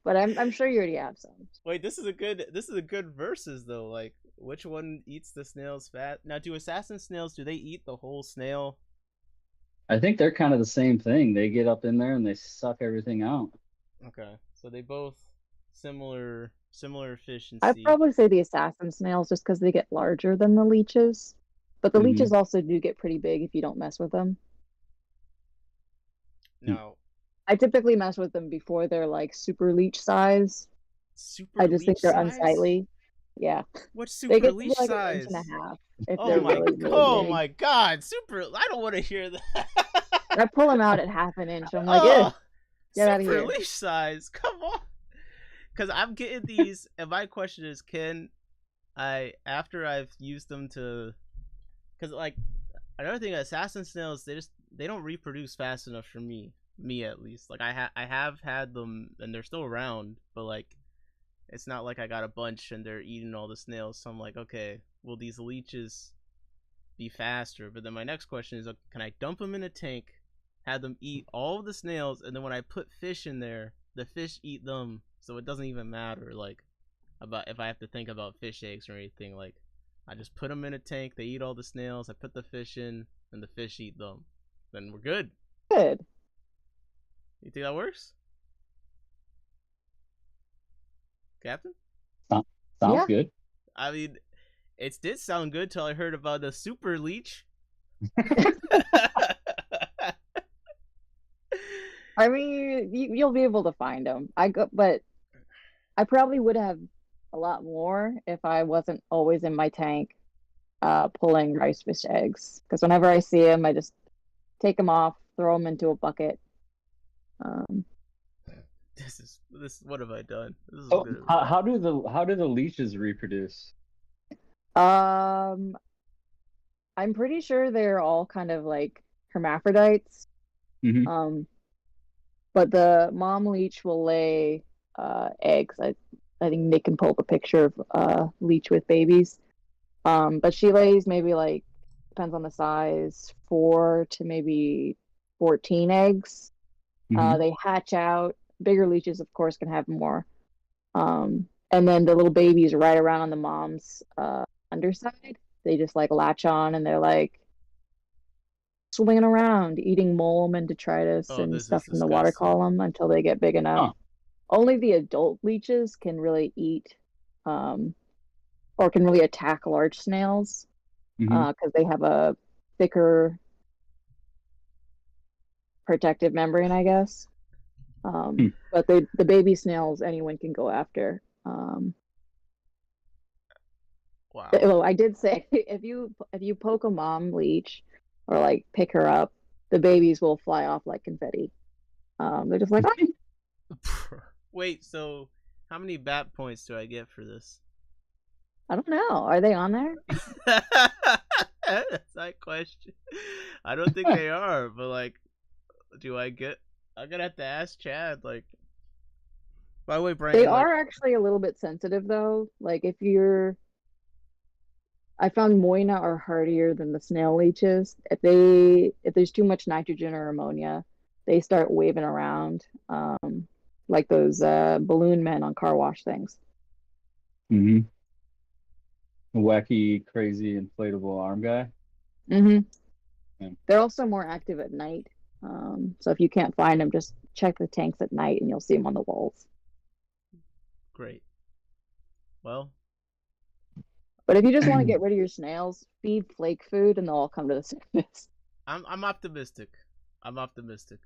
Speaker 5: But I'm sure you already have some.
Speaker 1: Wait, this is a good versus though. Like, which one eats the snails fat? Now, do assassin snails, do they eat the whole snail?
Speaker 3: I think they're kind of the same thing. They get up in there and they suck everything out.
Speaker 1: Okay, so they both similar
Speaker 5: I'd
Speaker 1: efficiency.
Speaker 5: probably say the assassin snails just because they get larger than the leeches. But the
Speaker 3: Hmm.
Speaker 5: leeches also do get pretty big if you don't mess with them.
Speaker 1: Now,
Speaker 5: I typically mess with them before they're like super leech size. I
Speaker 1: super
Speaker 5: just think
Speaker 1: leech
Speaker 5: they're
Speaker 1: size?
Speaker 5: unsightly. Yeah.
Speaker 1: What's
Speaker 5: They
Speaker 1: super
Speaker 5: get to be
Speaker 1: leech
Speaker 5: like 1.5 inches
Speaker 1: size?
Speaker 5: if they're really, really
Speaker 1: Oh
Speaker 5: big.
Speaker 1: my god, super! I don't want to hear that.
Speaker 5: I pull them out at 1/2 inch. I'm like, eh,
Speaker 1: Oh,
Speaker 5: get out of
Speaker 1: super
Speaker 5: here.
Speaker 1: leash size. Come on. Because I'm getting these, and my question is, can I, after I've used them to, because like another thing, assassin snails, they don't reproduce fast enough for me at least. Like I have had them, and they're still around, but like it's not like I got a bunch and they're eating all the snails. So I'm like, okay, will these leeches be faster? But then my next question is, can I dump them in a tank, have them eat all of the snails, and then when I put fish in there, the fish eat them, so it doesn't even matter like about if I have to think about fish eggs or anything. Like I just put them in a tank, they eat all the snails, I put the fish in, and the fish eat them. Then we're good.
Speaker 5: Good.
Speaker 1: You think that works, Captain?
Speaker 3: So- Sounds
Speaker 5: Yeah.
Speaker 3: good.
Speaker 1: I mean, it did sound good till I heard about the super leech.
Speaker 5: I mean, you'll be able to find them. But I probably would have a lot more if I wasn't always in my tank pulling rice fish eggs. Because whenever I see them, I just take them off, throw them into a bucket. Um,
Speaker 1: this. What have I done? This is
Speaker 3: Oh,
Speaker 1: good.
Speaker 3: how do the leeches reproduce?
Speaker 5: um, I'm pretty sure they're all kind of like hermaphrodites.
Speaker 3: Hmm.
Speaker 5: Um, but the mom leech will lay eggs. I think Nick can pull up a picture of leech with babies. But she lays maybe like, depends on the size, 4 to maybe 14 eggs.
Speaker 3: Hmm.
Speaker 5: They hatch out. Bigger leeches, of course, can have more. And then the little babies right around on the mom's underside. They just like latch on and they're like swinging around, eating mulm and detritus
Speaker 1: Oh,
Speaker 5: and
Speaker 1: this is
Speaker 5: stuff from the water
Speaker 1: disgusting.
Speaker 5: column until they get big enough.
Speaker 3: Huh.
Speaker 5: Only the adult leeches can really eat or can really attack large snails
Speaker 3: Mhm.
Speaker 5: because they have a thicker protective membrane, I guess.
Speaker 3: Hmm.
Speaker 5: But the baby snails anyone can go after.
Speaker 1: Wow.
Speaker 5: Well, I did say if you poke a mom leech or like pick her up, the babies will fly off like confetti. They're just like, "Ah,
Speaker 1: Wait, so how many bat points do I get for this?
Speaker 5: I don't know. Are they on there?
Speaker 1: That's my question. I don't think they are, but like, do I get? I'm gonna have to ask Chad. Like, by the way,
Speaker 5: They
Speaker 1: Brian, like,
Speaker 5: are actually a little bit sensitive though. Like I found Moina are hardier than the snail leeches. If there's too much nitrogen or ammonia, they start waving around, like those balloon men on car wash things.
Speaker 3: Mhm. Wacky, crazy, inflatable arm guy.
Speaker 5: hmm
Speaker 3: Yeah.
Speaker 5: They're also more active at night. So if you can't find them, just check the tanks at night and you'll see them on the walls.
Speaker 1: great. Well,
Speaker 5: But if you just want to get rid of your snails, feed flake food and they'll all come to the surface.
Speaker 1: I'm optimistic. I'm optimistic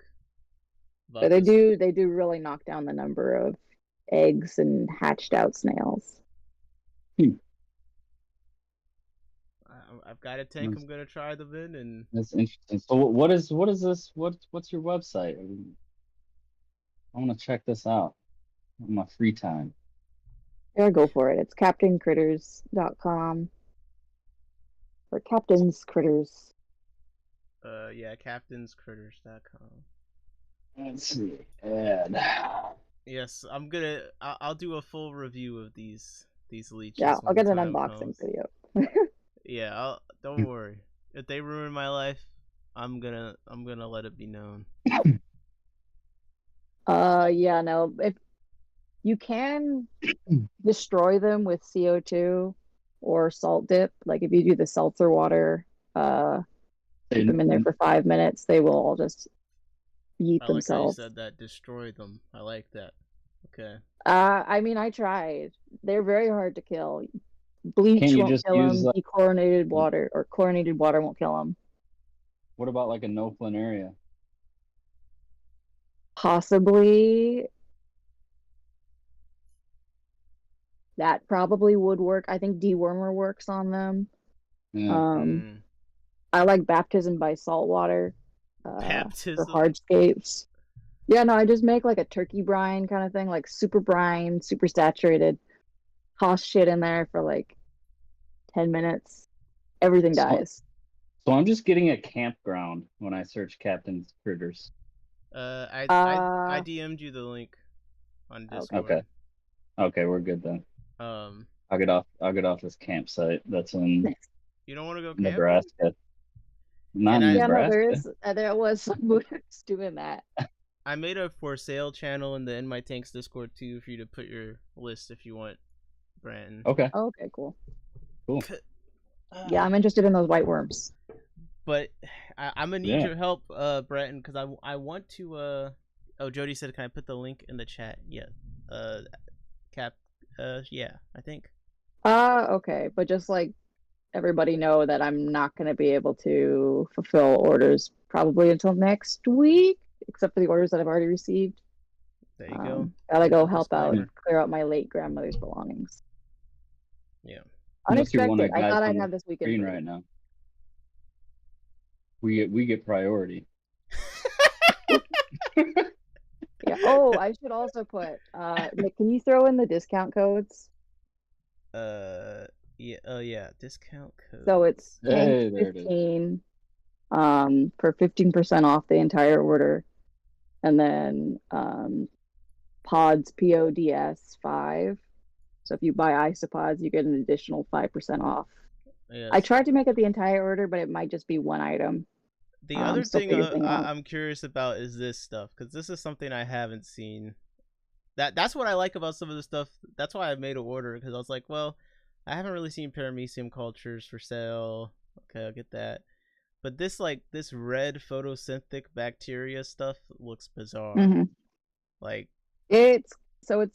Speaker 5: But
Speaker 1: about
Speaker 5: they
Speaker 1: this.
Speaker 5: do really knock down the number of eggs and hatched out snails.
Speaker 1: I've got a tank. I'm gonna try them in, and
Speaker 3: That's interesting. So what is this? What's your website? I want to check this out on my free time.
Speaker 5: Yeah, go for it. It's captaincritters.com or Captain's Critters.
Speaker 1: yeah, captainscritters.com.
Speaker 3: Let's see. Add.
Speaker 1: Yes, I'll do a full review of these leeches
Speaker 5: Yeah, I'll
Speaker 1: when the
Speaker 5: get an
Speaker 1: time
Speaker 5: unboxing
Speaker 1: comes.
Speaker 5: video.
Speaker 1: Yeah, don't worry. If they ruin my life, I'm gonna let it be known.
Speaker 5: Yeah, no, if you can destroy them with CO2 or salt dip, like if you do the seltzer water, keep them in there for 5 minutes, they will all just yeet
Speaker 1: I like how you
Speaker 5: themselves.
Speaker 1: said that. Destroy them. I like that. Okay.
Speaker 5: I mean, I tried. They're very hard to kill. Bleach
Speaker 3: Can't you
Speaker 5: won't
Speaker 3: just
Speaker 5: kill
Speaker 3: use
Speaker 5: them. Dechlorinated water or chlorinated water won't kill them.
Speaker 3: what about like a no planaria?
Speaker 5: Possibly that probably would work. I think dewormer works on them.
Speaker 3: Yeah.
Speaker 1: Mm.
Speaker 5: I like baptism by salt water for
Speaker 1: Baptism.
Speaker 5: hardscapes. Yeah, no, I just make like a turkey brine kind of thing, like super brine, super saturated. Toss shit in there for like 10 minutes. Everything
Speaker 3: So,
Speaker 5: dies.
Speaker 3: so I'm just getting a campground when I search Captain's Critters.
Speaker 1: I DM'd you the link on Discord.
Speaker 3: Okay. Okay, we're good then. I'll get off this campsite that's in
Speaker 1: You don't want to go camping?
Speaker 3: Nebraska. Not
Speaker 1: And
Speaker 3: in
Speaker 5: Yeah, no,
Speaker 3: Nebraska.
Speaker 5: there was someone who's doing that.
Speaker 1: I made a for sale channel in the In My Tanks Discord too for you to put your list if you want, Brandon.
Speaker 3: Okay.
Speaker 5: Oh, okay, cool.
Speaker 3: Cool.
Speaker 5: Yeah, I'm interested in those white worms.
Speaker 1: But I'm gonna need your help, Bretton, because I want to. Oh, Jody said, "Can I put the link in the chat?" Yeah. Cap. Yeah, I think.
Speaker 5: Okay, but just like everybody know that I'm not going to be able to fulfill orders probably until next week, except for the orders that I've already received.
Speaker 1: There you go.
Speaker 5: Gotta go help
Speaker 1: Disclaimer.
Speaker 5: out, clear out my late grandmother's belongings.
Speaker 1: Yeah.
Speaker 3: Unless you want a
Speaker 5: Unexpected. I
Speaker 3: guy
Speaker 5: thought I'd
Speaker 3: from
Speaker 5: have this weekend
Speaker 3: Green
Speaker 5: free.
Speaker 3: right now. We get priority.
Speaker 5: Yeah. Oh, I should also put. Nick, can you throw in the discount codes?
Speaker 1: Yeah. Oh yeah. Discount code.
Speaker 5: So it's
Speaker 3: Hey, there it is.
Speaker 5: 15, for 15% off the entire order, and then pods PODS 5. So if you buy isopods, you get an additional 5% off.
Speaker 1: Yes.
Speaker 5: I tried to make it the entire order, but it might just be one item.
Speaker 1: The other thing
Speaker 5: figuring out.
Speaker 1: I'm curious about is this stuff, because this is something I haven't seen. That's what I like about some of the stuff. That's why I made an order, because I was like, well, I haven't really seen paramecium cultures for sale. Okay, I'll get that. But this red photosynthetic bacteria stuff looks bizarre.
Speaker 5: Mhm.
Speaker 1: Like
Speaker 5: It's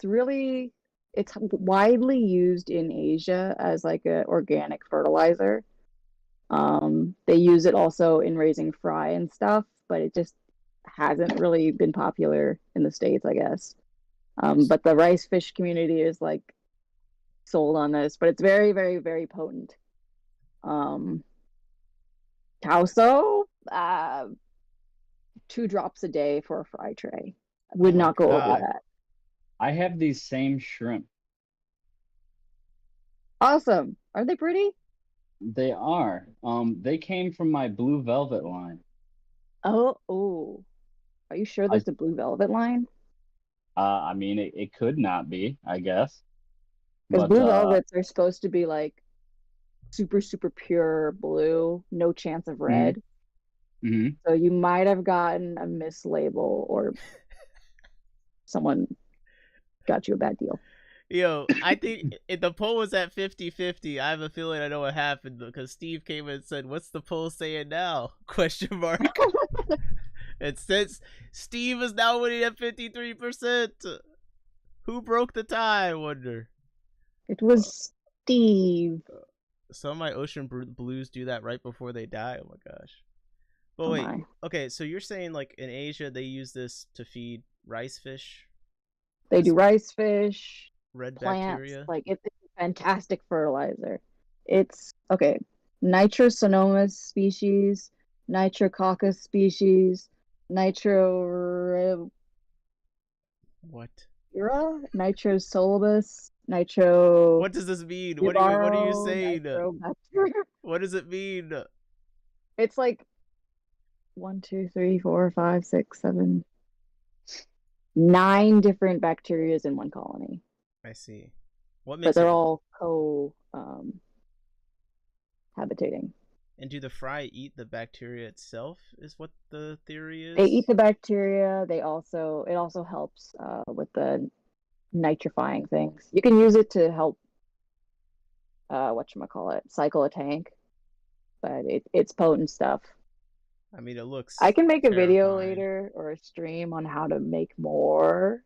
Speaker 5: really it's widely used in Asia as like a organic fertilizer. They use it also in raising fry and stuff, but it just hasn't really been popular in the States, I guess. But the rice fish community is like sold on this, but it's very, very, very potent. Tauso, 2 drops a day for a fry tray.
Speaker 1: Oh
Speaker 5: Would
Speaker 1: my
Speaker 5: not go over
Speaker 1: god.
Speaker 5: that.
Speaker 3: I have these same shrimp.
Speaker 5: Awesome. Are they pretty?
Speaker 3: They are. They came from my Blue Velvet line.
Speaker 5: Oh. Are you sure
Speaker 3: I
Speaker 5: there's a blue velvet line?
Speaker 3: I mean it could not be, I guess.
Speaker 5: Because
Speaker 3: But
Speaker 5: blue velvets are supposed to be like super, super pure blue, no chance of red.
Speaker 3: hmm
Speaker 5: So you might have gotten a mislabel or someone got you a bad deal.
Speaker 1: Yo, I think if the poll was at 50-50, I have a feeling I know what happened because Steve came in and said, "What's the poll saying now?" Question mark. And since Steve is now winning at 53%, who broke the tie? I wonder.
Speaker 5: It was Steve.
Speaker 1: Some of my ocean blues do that right before they die. Oh my gosh. But
Speaker 5: Oh
Speaker 1: wait,
Speaker 5: my.
Speaker 1: okay, so you're saying like in Asia they use this to feed rice fish?
Speaker 5: They
Speaker 1: This
Speaker 5: do rice fish,
Speaker 1: red
Speaker 5: plants.
Speaker 1: bacteria?
Speaker 5: Like it's a fantastic fertilizer. It's okay. Nitrosonomus species, Nitrococcus species, Nitro
Speaker 1: What?
Speaker 5: Nitrosolubus, Nitro
Speaker 1: What does this mean? What are you
Speaker 5: Vibaro,
Speaker 1: saying?
Speaker 5: Nitrobacter.
Speaker 1: What does it mean?
Speaker 5: It's like 1, 2, 3, 4, 5, 6, 7, 9 different bacterias in one colony,
Speaker 1: I see. What
Speaker 5: but
Speaker 1: makes
Speaker 5: they're
Speaker 1: it?
Speaker 5: all habitating.
Speaker 1: And do the fry eat the bacteria itself? Is what the theory
Speaker 5: They
Speaker 1: is.
Speaker 5: eat the bacteria. It also helps with the nitrifying things. You can use it to help whatchamacallit, cycle a tank, but it's potent stuff.
Speaker 1: I mean, it looks.
Speaker 5: I can make a video
Speaker 1: terrifying.
Speaker 5: later or a stream on how to make more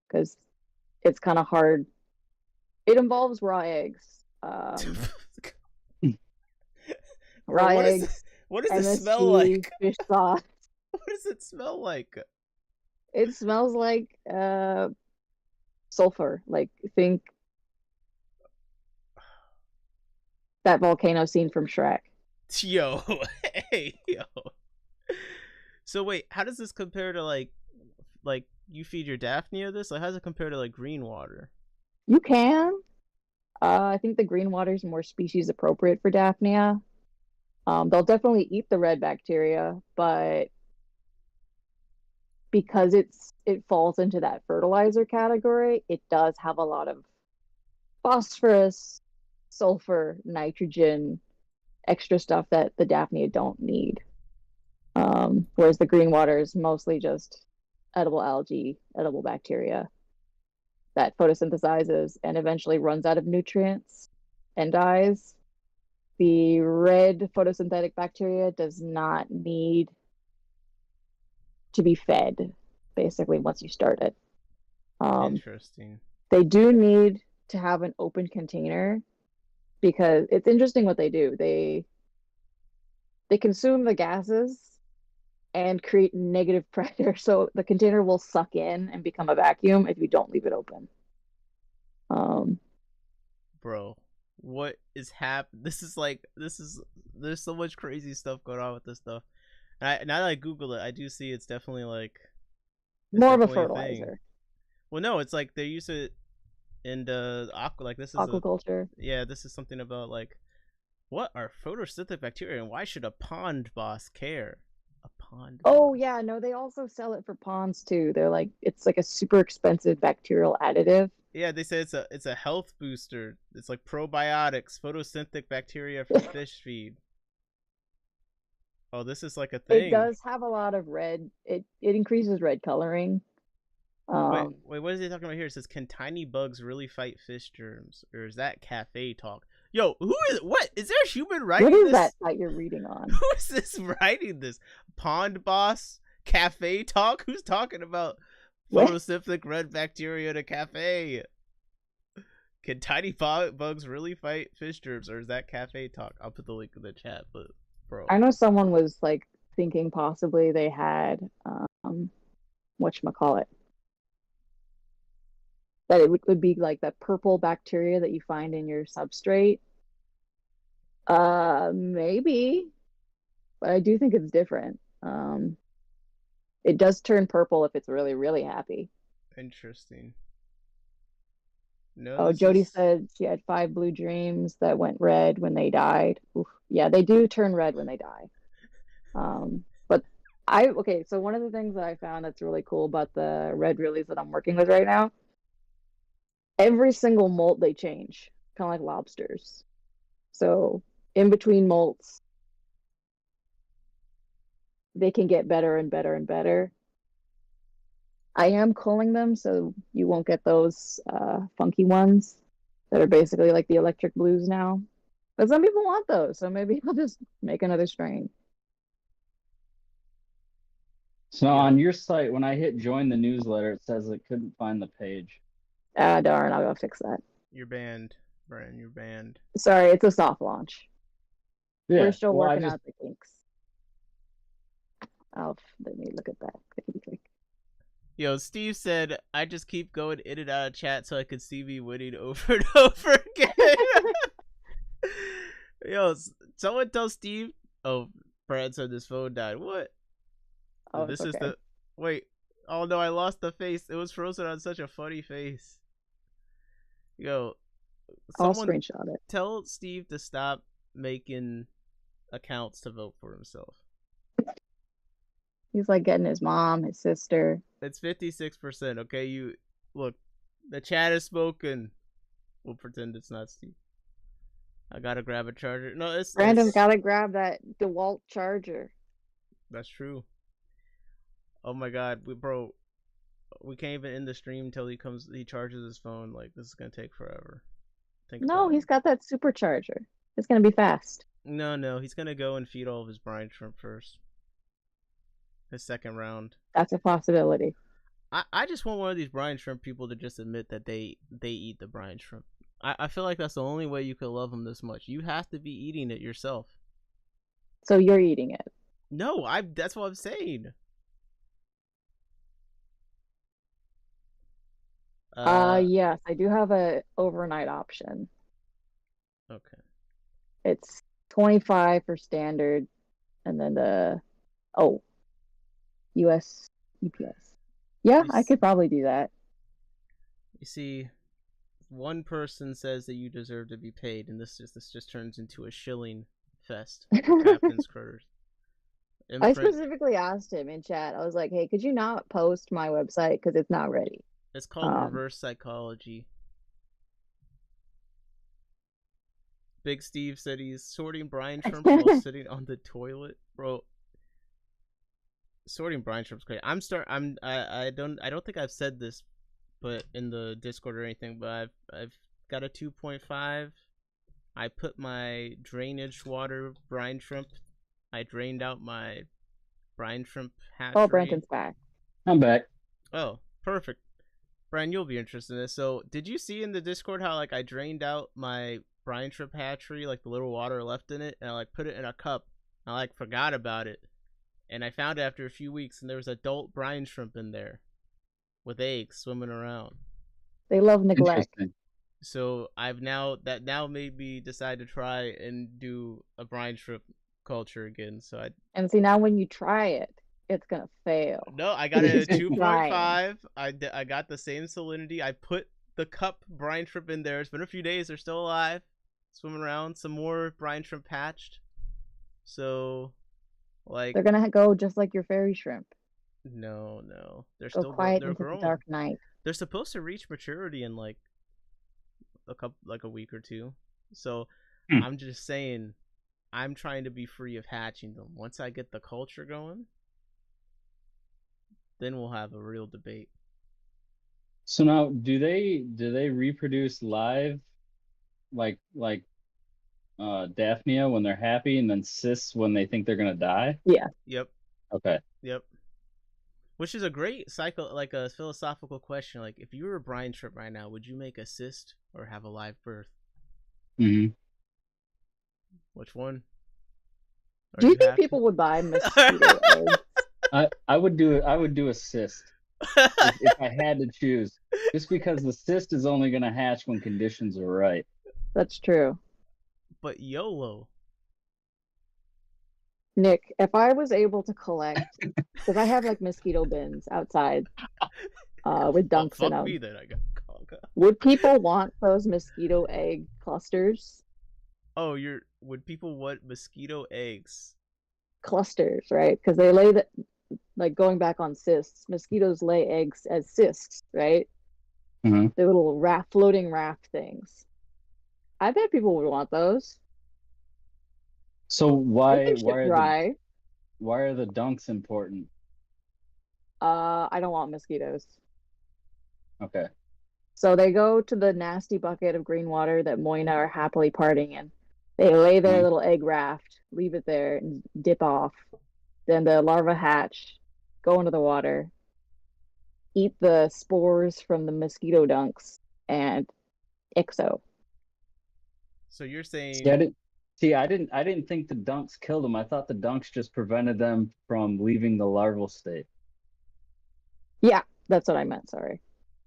Speaker 5: because it's kind of hard. It involves raw eggs. Raw
Speaker 1: Bro,
Speaker 5: eggs,
Speaker 1: what does it smell
Speaker 5: MSG,
Speaker 1: like?
Speaker 5: fish sauce.
Speaker 1: What does it smell like?
Speaker 5: It smells like sulfur. Like think that volcano scene from Shrek.
Speaker 1: Yo, hey, yo. So wait, how does this compare to like you feed your Daphnia this? Like, how does it compare to like green water?
Speaker 5: You can. I think the green water is more species appropriate for Daphnia. They'll definitely eat the red bacteria, but because it falls into that fertilizer category, it does have a lot of phosphorus, sulfur, nitrogen, extra stuff that the Daphnia don't need. Whereas the green water is mostly just edible algae, edible bacteria that photosynthesizes and eventually runs out of nutrients and dies. The red photosynthetic bacteria does not need to be fed, basically, once you start it.
Speaker 1: Interesting.
Speaker 5: They do need to have an open container because it's interesting what they do. They consume the gases and create negative pressure, so the container will suck in and become a vacuum if you don't leave it open.
Speaker 1: Bro, what is there's so much crazy stuff going on with this stuff. And now that I Google it, I do see it's definitely like
Speaker 5: more of a
Speaker 1: thing.
Speaker 5: fertilizer.
Speaker 1: Well, no, it's like they use it in the aqua. Like this is
Speaker 5: Aquaculture.
Speaker 1: this is something about like what are photosynthetic bacteria and why should a pond boss care? A pond.
Speaker 5: Oh
Speaker 1: boss.
Speaker 5: yeah, no, they also sell it for ponds too. They're like it's like a super expensive bacterial additive.
Speaker 1: Yeah, they say it's a health booster. It's like probiotics, photosynthetic bacteria for fish feed. Oh, this is like a thing.
Speaker 5: It does have a lot of red. It increases red coloring.
Speaker 1: Wait, what is he talking about here? It says, "Can tiny bugs really fight fish germs?" Or is that cafe talk? Yo, what? Is there a human writing
Speaker 5: this? What is
Speaker 1: this?
Speaker 5: that you're reading on?
Speaker 1: Who is this writing this? Pond boss? Cafe talk? Who's talking about photosynthetic red bacteria in a cafe? Can tiny bugs really fight fish germs, or is that cafe talk? I'll put the link in the chat, but bro.
Speaker 5: I know someone was like thinking possibly they had whatchamacallit. That it would be like that purple bacteria that you find in your substrate. Maybe, but I do think it's different. It does turn purple if it's really, really happy.
Speaker 1: Interesting. No,
Speaker 5: Oh,
Speaker 1: this
Speaker 5: Jody
Speaker 1: is
Speaker 5: said she had 5 blue dreams that went red when they died. Oof. Yeah, they do turn red when they die. But okay, so one of the things that I found that's really cool about the red release that I'm working with right now, every single molt they change, kind of like lobsters. So in between molts, they can get better and better and better. I am culling them so you won't get those funky ones that are basically like the electric blues now. But some people want those, so maybe I'll just make another strain.
Speaker 3: So
Speaker 1: Yeah.
Speaker 3: on your site, when I hit join the newsletter, it says it couldn't find the page.
Speaker 5: Ah, darn, I'll go fix that.
Speaker 1: you're banned, Brian. You're banned.
Speaker 5: Sorry, it's a soft launch.
Speaker 3: Yeah,
Speaker 5: We're still
Speaker 3: well,
Speaker 5: working out the kinks. Oh, let me look at that. Click.
Speaker 1: Yo, Steve said, I just keep going in and out of chat so I could see me winning over and over again. Yo, someone tell Steve. Oh, Brad said his phone died. What?
Speaker 5: Oh,
Speaker 1: This
Speaker 5: it's
Speaker 1: is
Speaker 5: okay.
Speaker 1: the. Wait. Oh no, I lost the face. It was frozen on such a funny face. Yo,
Speaker 5: I'll
Speaker 1: someone
Speaker 5: screenshot it.
Speaker 1: tell Steve to stop making accounts to vote for himself.
Speaker 5: He's like getting his mom, his sister.
Speaker 1: It's 56%. Okay, you look. The chat is spoken. We'll pretend it's not Steve. I gotta grab a charger. No, it's
Speaker 5: Brandon's gotta grab that DeWalt charger.
Speaker 1: That's true. Oh my god, bro, we can't even end the stream until he charges his phone. Like, this is gonna take forever. Think
Speaker 5: No,
Speaker 1: about
Speaker 5: he's
Speaker 1: it.
Speaker 5: got that supercharger. It's gonna be fast.
Speaker 1: No, he's gonna go and feed all of his brine shrimp first. His second round.
Speaker 5: That's a possibility.
Speaker 1: I just want one of these brine shrimp people to just admit that they eat the brine shrimp. I feel like that's the only way you could love them this much. You have to be eating it yourself.
Speaker 5: So you're eating it.
Speaker 1: No, that's what I'm saying.
Speaker 5: Yes, I do have a overnight option.
Speaker 1: Okay.
Speaker 5: It's 25 for standard, and then the US UPS. Yeah, I could probably do that.
Speaker 1: You see, one person says that you deserve to be paid, and this just turns into a shilling fest for Captain's Critters.
Speaker 5: I specifically asked him in chat. I was like, "Hey, could you not post my website because it's not ready?"
Speaker 1: It's called reverse psychology. Big Steve said he's sorting brine shrimp while sitting on the toilet, bro. Sorting brine shrimp's great. I don't think I've said this, but in the Discord or anything, but I've got a 2.5. I put my drainage water brine shrimp. I drained out my brine shrimp hatchery.
Speaker 5: Oh, Brenton's back.
Speaker 3: I'm back.
Speaker 1: Oh, perfect. Brian, you'll be interested in this. So, did you see in the Discord how like I drained out my brine shrimp hatchery, like the little water left in it, and I like put it in a cup. I like forgot about it, and I found it after a few weeks, and there was adult brine shrimp in there, with eggs swimming around.
Speaker 5: They love neglect.
Speaker 1: So I've now made me decide to try and do a brine shrimp culture again. So
Speaker 5: and see, now when you try it, it's gonna fail.
Speaker 1: No, I got it at 2.5. I got the same salinity. I put the cup brine shrimp in there. It's been a few days. They're still alive, swimming around. Some more brine shrimp hatched. So, like,
Speaker 5: they're gonna go just like your fairy shrimp.
Speaker 1: No, they're
Speaker 5: go
Speaker 1: still
Speaker 5: quiet
Speaker 1: they're
Speaker 5: into
Speaker 1: growing.
Speaker 5: the dark night.
Speaker 1: They're supposed to reach maturity in like a week or two. So I'm just saying, I'm trying to be free of hatching them. Once I get the culture going, then we'll have a real debate.
Speaker 3: So now, do they reproduce live, like Daphnia when they're happy, and then cysts when they think they're gonna die?
Speaker 5: Yeah.
Speaker 1: Yep.
Speaker 3: Okay.
Speaker 1: Yep. Which is a great like a philosophical question. Like, if you were Brian Tripp right now, would you make a cyst or have a live birth?
Speaker 3: Mm-hmm.
Speaker 1: Which one? Or
Speaker 5: Do you think
Speaker 1: have to?
Speaker 5: people would buy mosquito eggs?
Speaker 3: I would do a cyst if I had to choose, just because the cyst is only going to hatch when conditions are right.
Speaker 5: That's true.
Speaker 1: But YOLO.
Speaker 5: Nick, if I was able to collect, because I have like mosquito bins outside with
Speaker 1: Well,
Speaker 5: dunks in
Speaker 1: fuck me
Speaker 5: them,
Speaker 1: then. I got called.
Speaker 5: would people want those mosquito egg clusters?
Speaker 1: Oh, would people want mosquito eggs?
Speaker 5: Clusters, right? Because they lay like going back on cysts, mosquitoes lay eggs as cysts, right?
Speaker 3: Mm-hmm.
Speaker 5: They're little floating raft things. I bet people would want those.
Speaker 3: So
Speaker 5: I think should try.
Speaker 3: why are the dunks important?
Speaker 5: I don't want mosquitoes.
Speaker 3: Okay.
Speaker 5: So they go to the nasty bucket of green water that Moina are happily partying in. They lay their little egg raft, leave it there, and dip off. Then the larvae hatch, go into the water, eat the spores from the mosquito dunks, and IXO.
Speaker 1: So you're saying
Speaker 3: I didn't think the dunks killed them. I thought the dunks just prevented them from leaving the larval state.
Speaker 5: Yeah, that's what I meant. Sorry.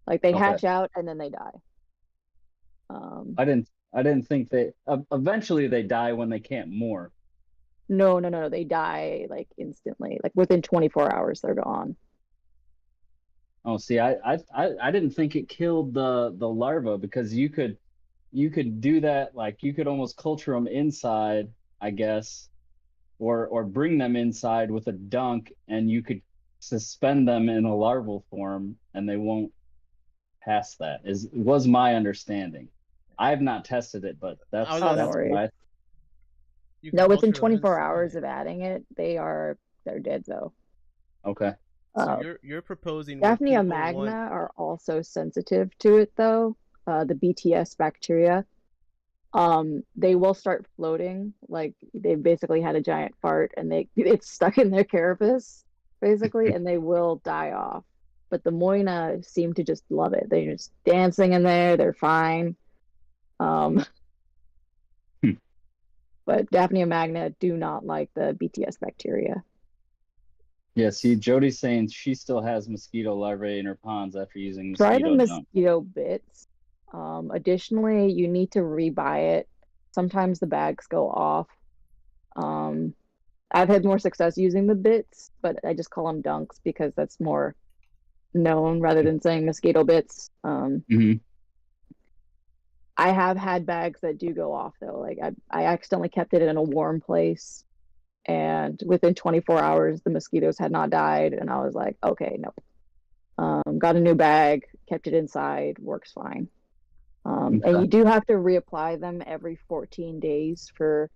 Speaker 5: Like they
Speaker 3: Okay.
Speaker 5: hatch out and then they die.
Speaker 3: I didn't think they eventually they die when they can't more.
Speaker 5: No. They die like instantly. Like within 24 hours, they're gone.
Speaker 3: Oh, see, I didn't think it killed the larva, because you could do that, like you could almost culture them inside, I guess, or bring them inside with a dunk, and you could suspend them in a larval form and they won't pass that. Was my understanding. I've not tested it, but that's
Speaker 1: Oh, no
Speaker 3: that's
Speaker 5: worries.
Speaker 3: what I
Speaker 1: you can
Speaker 5: No, within
Speaker 1: culture them
Speaker 5: 24
Speaker 1: inside.
Speaker 5: hours of adding it, they're dead though.
Speaker 3: okay.
Speaker 1: So you're proposing
Speaker 5: Daphnia
Speaker 1: would people
Speaker 5: magna
Speaker 1: want...
Speaker 5: are also sensitive to it though. The BTS bacteria. They will start floating, like they basically had a giant fart and it's stuck in their carapace, basically, and they will die off. But the Moina seem to just love it. They're just dancing in there, they're fine. But Daphnia magna do not like the BTS bacteria.
Speaker 3: Yeah, see, Jody's saying she still has mosquito larvae in her ponds after using
Speaker 5: Try the
Speaker 3: mosquito dunk.
Speaker 5: mosquito bits. Additionally, you need to rebuy it. Sometimes the bags go off. I've had more success using the bits, but I just call them dunks because that's more known rather than saying mosquito bits.
Speaker 3: Mm-hmm.
Speaker 5: I have had bags that do go off though. Like I accidentally kept it in a warm place, and within 24 hours the mosquitoes had not died, and I was like, okay, no. Got a new bag, kept it inside, works fine. And you do have to reapply them every 14 days for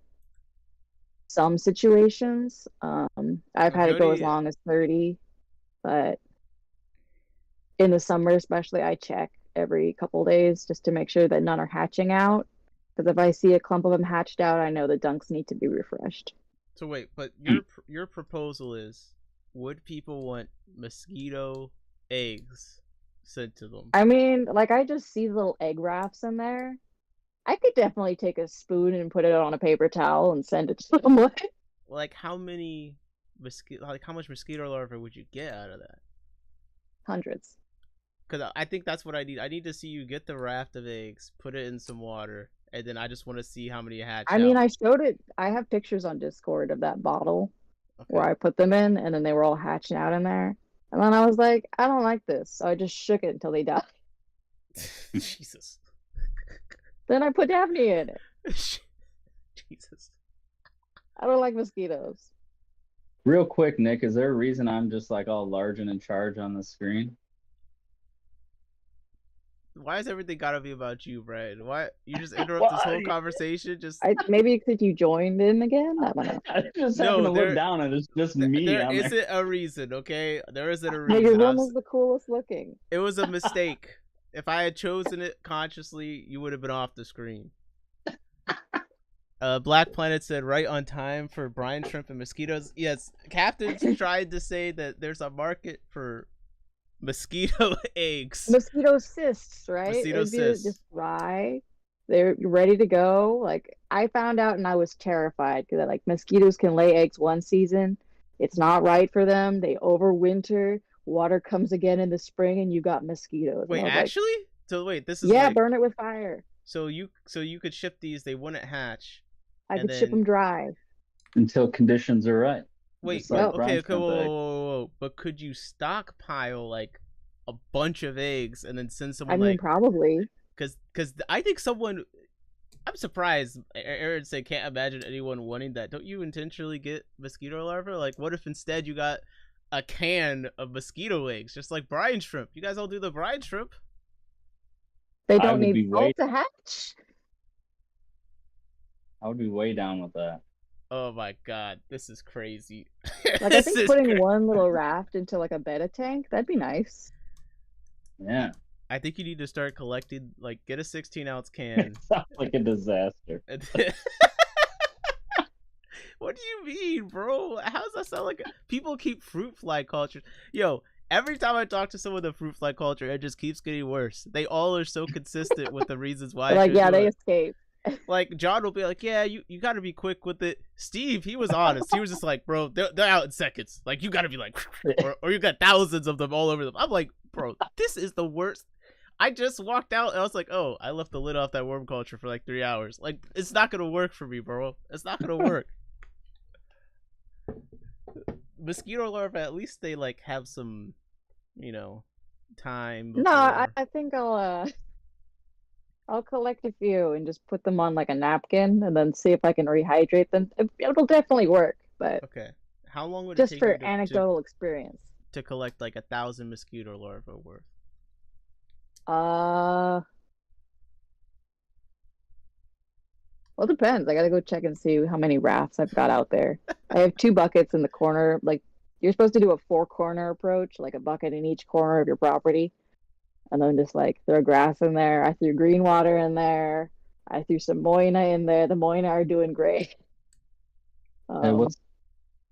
Speaker 5: some situations. I've had it go as long as 30, but in the summer especially, I check every couple days just to make sure that none are hatching out. Because if I see a clump of them hatched out, I know the dunks need to be refreshed.
Speaker 1: So wait, but your proposal is, would people want mosquito eggs sent to them?
Speaker 5: I mean, like I just see little egg rafts in there. I could definitely take a spoon and put it on a paper towel and send it to someone.
Speaker 1: Like how much mosquito larvae would you get out of that?
Speaker 5: Hundreds.
Speaker 1: Because I think that's what I need. I need to see you get the raft of eggs, put it in some water, and then I just want to see how many hatch
Speaker 5: I mean, I showed it. I have pictures on Discord of that bottle where I put them in, and then they were all hatching out in there. And then I was like, I don't like this. So I just shook it until they died.
Speaker 1: Jesus.
Speaker 5: Then I put Daphne in it.
Speaker 1: Jesus.
Speaker 5: I don't like mosquitoes.
Speaker 3: Real quick, Nick, is there a reason I'm just like all large and in charge on the screen?
Speaker 1: Why has everything gotta be about you, Brian? Why you just interrupt this whole conversation?
Speaker 5: Maybe because you joined in again. I don't know.
Speaker 3: I just happened to look down and it's just me.
Speaker 1: There isn't a reason, okay? There isn't a
Speaker 5: Hey,
Speaker 1: reason.
Speaker 5: your room was the coolest looking.
Speaker 1: It was a mistake. If I had chosen it consciously, you would have been off the screen. Black Planet said right on time for brine shrimp and mosquitoes. Yes, captains tried to say that there's a market for mosquito eggs.
Speaker 5: Mosquito cysts, right?
Speaker 1: Mosquito
Speaker 5: It'd be
Speaker 1: cysts.
Speaker 5: just dry. They're ready to go. Like I found out and I was terrified because like mosquitoes can lay eggs one season. It's not right for them. They overwinter. Water comes again in the spring and you got mosquitoes.
Speaker 1: Wait,
Speaker 5: and I was
Speaker 1: actually?
Speaker 5: like,
Speaker 1: So wait, this is
Speaker 5: yeah,
Speaker 1: like
Speaker 5: burn it with fire.
Speaker 1: so you could ship these, they wouldn't hatch,
Speaker 5: I
Speaker 1: and
Speaker 5: could ship
Speaker 1: then
Speaker 5: them dry.
Speaker 3: Until conditions are right.
Speaker 1: wait,
Speaker 3: Just
Speaker 1: but
Speaker 3: like
Speaker 5: Yep.
Speaker 3: brine
Speaker 1: okay,
Speaker 3: shrimp
Speaker 1: whoa,
Speaker 3: eggs.
Speaker 1: whoa, whoa, whoa, but could you stockpile like a bunch of eggs and then send
Speaker 5: I
Speaker 1: someone
Speaker 5: mean,
Speaker 1: like
Speaker 5: probably.
Speaker 1: because I think someone I'm surprised. Aaron said can't imagine anyone wanting that. Don't you intentionally get mosquito larvae? Like, what if instead you got a can of mosquito eggs, just like brine shrimp? You guys all do the brine shrimp?
Speaker 5: They
Speaker 3: I
Speaker 5: don't
Speaker 3: would
Speaker 5: need
Speaker 3: be
Speaker 5: salt to hatch.
Speaker 3: I would be way down with that.
Speaker 1: Oh my god, this is crazy.
Speaker 5: Like I
Speaker 1: This
Speaker 5: think
Speaker 1: is
Speaker 5: putting one little raft into like a betta tank, that'd be nice.
Speaker 3: Yeah.
Speaker 1: I think you need to start collecting. Like, get a 16-ounce can.
Speaker 3: Sounds like a disaster.
Speaker 1: What do you mean, bro? How does that sound like? People keep fruit fly culture. Yo, every time I talk to someone with a fruit fly culture, it just keeps getting worse. They all are so consistent with the reasons why.
Speaker 5: But,
Speaker 1: I
Speaker 5: like,
Speaker 1: should
Speaker 5: yeah,
Speaker 1: do
Speaker 5: they
Speaker 1: it.
Speaker 5: escape.
Speaker 1: Like John will be like, "Yeah, you got to be quick with it." Steve, he was honest. He was just like, "Bro, they're out in seconds. Like you got to be like, or you got thousands of them all over them." I'm like, "Bro, this is the worst." I just walked out and I was like, "Oh, I left the lid off that worm culture for like 3 hours. Like it's not gonna work for me, bro. It's not gonna work." Mosquito larvae, at least they like have some, time before.
Speaker 5: No, I think I'll collect a few and just put them on like a napkin and then see if I can rehydrate them. It'll definitely work, but
Speaker 1: Okay. How long would it
Speaker 5: just
Speaker 1: take
Speaker 5: for
Speaker 1: you
Speaker 5: anecdotal experience.
Speaker 1: to collect like 1,000 mosquito larvae worth?
Speaker 5: Well, it depends. I gotta go check and see how many rafts I've got out there. I have 2 buckets in the corner. Like you're supposed to do a 4-corner approach, like a bucket in each corner of your property, and then just like throw grass in there. I threw green water in there. I threw some moina in there. The moina are doing great.
Speaker 3: Hey,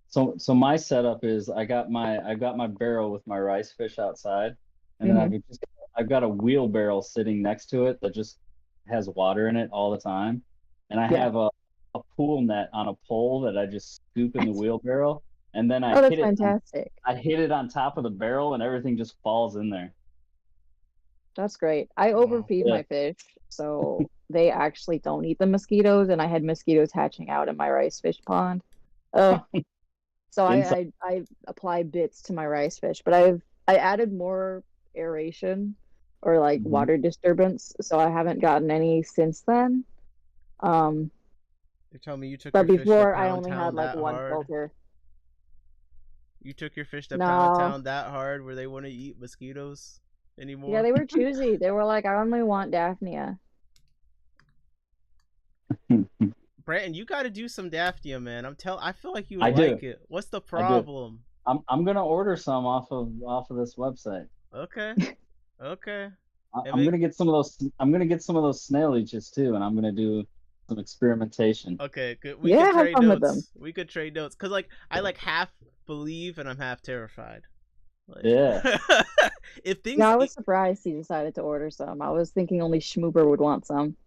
Speaker 3: so my setup is I got my barrel with my rice fish outside, and then I've got a wheelbarrow sitting next to it that just has water in it all the time, and I have a pool net on a pole that I just scoop in the wheelbarrow, and then I
Speaker 5: Oh, that's
Speaker 3: hit it
Speaker 5: fantastic.
Speaker 3: I hit it on top of the barrel, and everything just falls in there.
Speaker 5: That's great. I overfeed
Speaker 3: Yeah.
Speaker 5: my fish, so they actually don't eat the mosquitoes, and I had mosquitoes hatching out in my rice fish pond. Oh, so I apply bits to my rice fish, but I added more aeration or like water disturbance, so I haven't gotten any since then.
Speaker 1: You're telling me you took
Speaker 5: But
Speaker 1: your fish to
Speaker 5: before I
Speaker 1: Pound
Speaker 5: only
Speaker 1: Town
Speaker 5: had like
Speaker 1: that
Speaker 5: one
Speaker 1: hard?
Speaker 5: filter.
Speaker 1: You took your fish to Pound
Speaker 5: No.
Speaker 1: Town that hard where they want to eat mosquitoes anymore?
Speaker 5: Yeah, they were choosy. They were like, I only want Daphnia.
Speaker 1: Brandon, you got to do some Daphnia, man. I feel like you
Speaker 3: I
Speaker 1: would
Speaker 3: do.
Speaker 1: like it. What's the problem?
Speaker 3: I'm gonna order some off of this website.
Speaker 1: Okay. Okay.
Speaker 3: I'm gonna get some of those. I'm gonna get some of those snail leeches too, and I'm gonna do some experimentation.
Speaker 1: Okay, good.
Speaker 5: Yeah,
Speaker 1: could
Speaker 5: have
Speaker 1: trade
Speaker 5: fun with
Speaker 1: notes.
Speaker 5: them.
Speaker 1: We could trade notes cuz like I like half believe and I'm half terrified. Like,
Speaker 3: Yeah.
Speaker 1: If things
Speaker 5: Yeah, I was surprised he decided to order some. I was thinking only Schmoober would want some.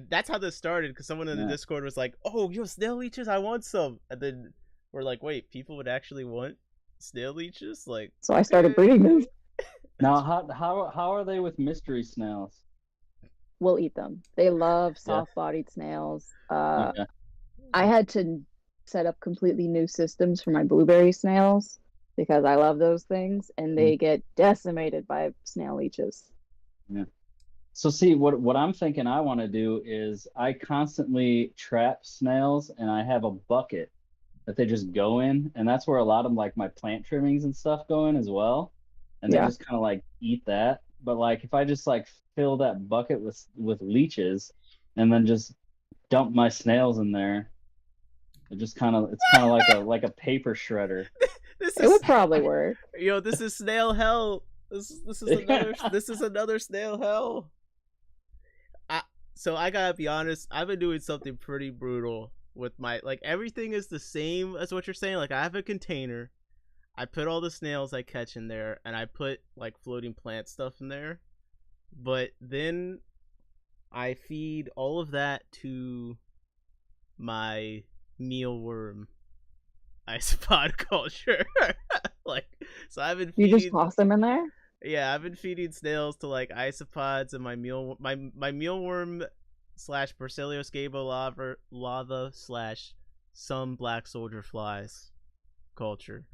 Speaker 1: that's how this started because someone in the Discord was like, "Oh, yo, snail leeches, I want some," and then we're like, "Wait, people would actually want snail leeches?" Like,
Speaker 5: So I started breeding them.
Speaker 3: Now, how are they with mystery snails?
Speaker 5: We'll eat them. They love soft-bodied snails.
Speaker 3: Okay.
Speaker 5: I had to set up completely new systems for my blueberry snails because I love those things, and they get decimated by snail leeches.
Speaker 3: Yeah. So see, what I'm thinking I want to do is I constantly trap snails, and I have a bucket that they just go in, and that's where a lot of like my plant trimmings and stuff go in as well, and they just kind of like eat that. But like if I just like fill that bucket with leeches, and then just dump my snails in there, it's kind of like a paper shredder.
Speaker 5: It would probably work.
Speaker 1: Yo, this is snail hell. This is another snail hell. So I gotta be honest, I've been doing something pretty brutal with my like everything is the same as what you're saying. Like I have a container, I put all the snails I catch in there, and I put like floating plant stuff in there. But then I feed all of that to my mealworm isopod culture. Like, so I've been
Speaker 5: You just
Speaker 1: feeding.
Speaker 5: toss them in there?
Speaker 1: Yeah, I've been feeding snails to like isopods and my mealworm slash Bercelioscaba lava slash some black soldier flies culture.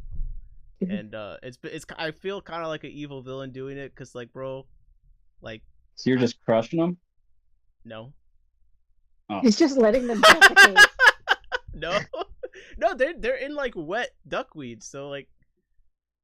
Speaker 1: And it's I feel kind of like an evil villain doing it because like bro, like
Speaker 3: So you're just crushing them?
Speaker 1: no.
Speaker 3: Oh.
Speaker 5: He's just letting them defecate.
Speaker 1: No. No, they're in like wet duckweed, so like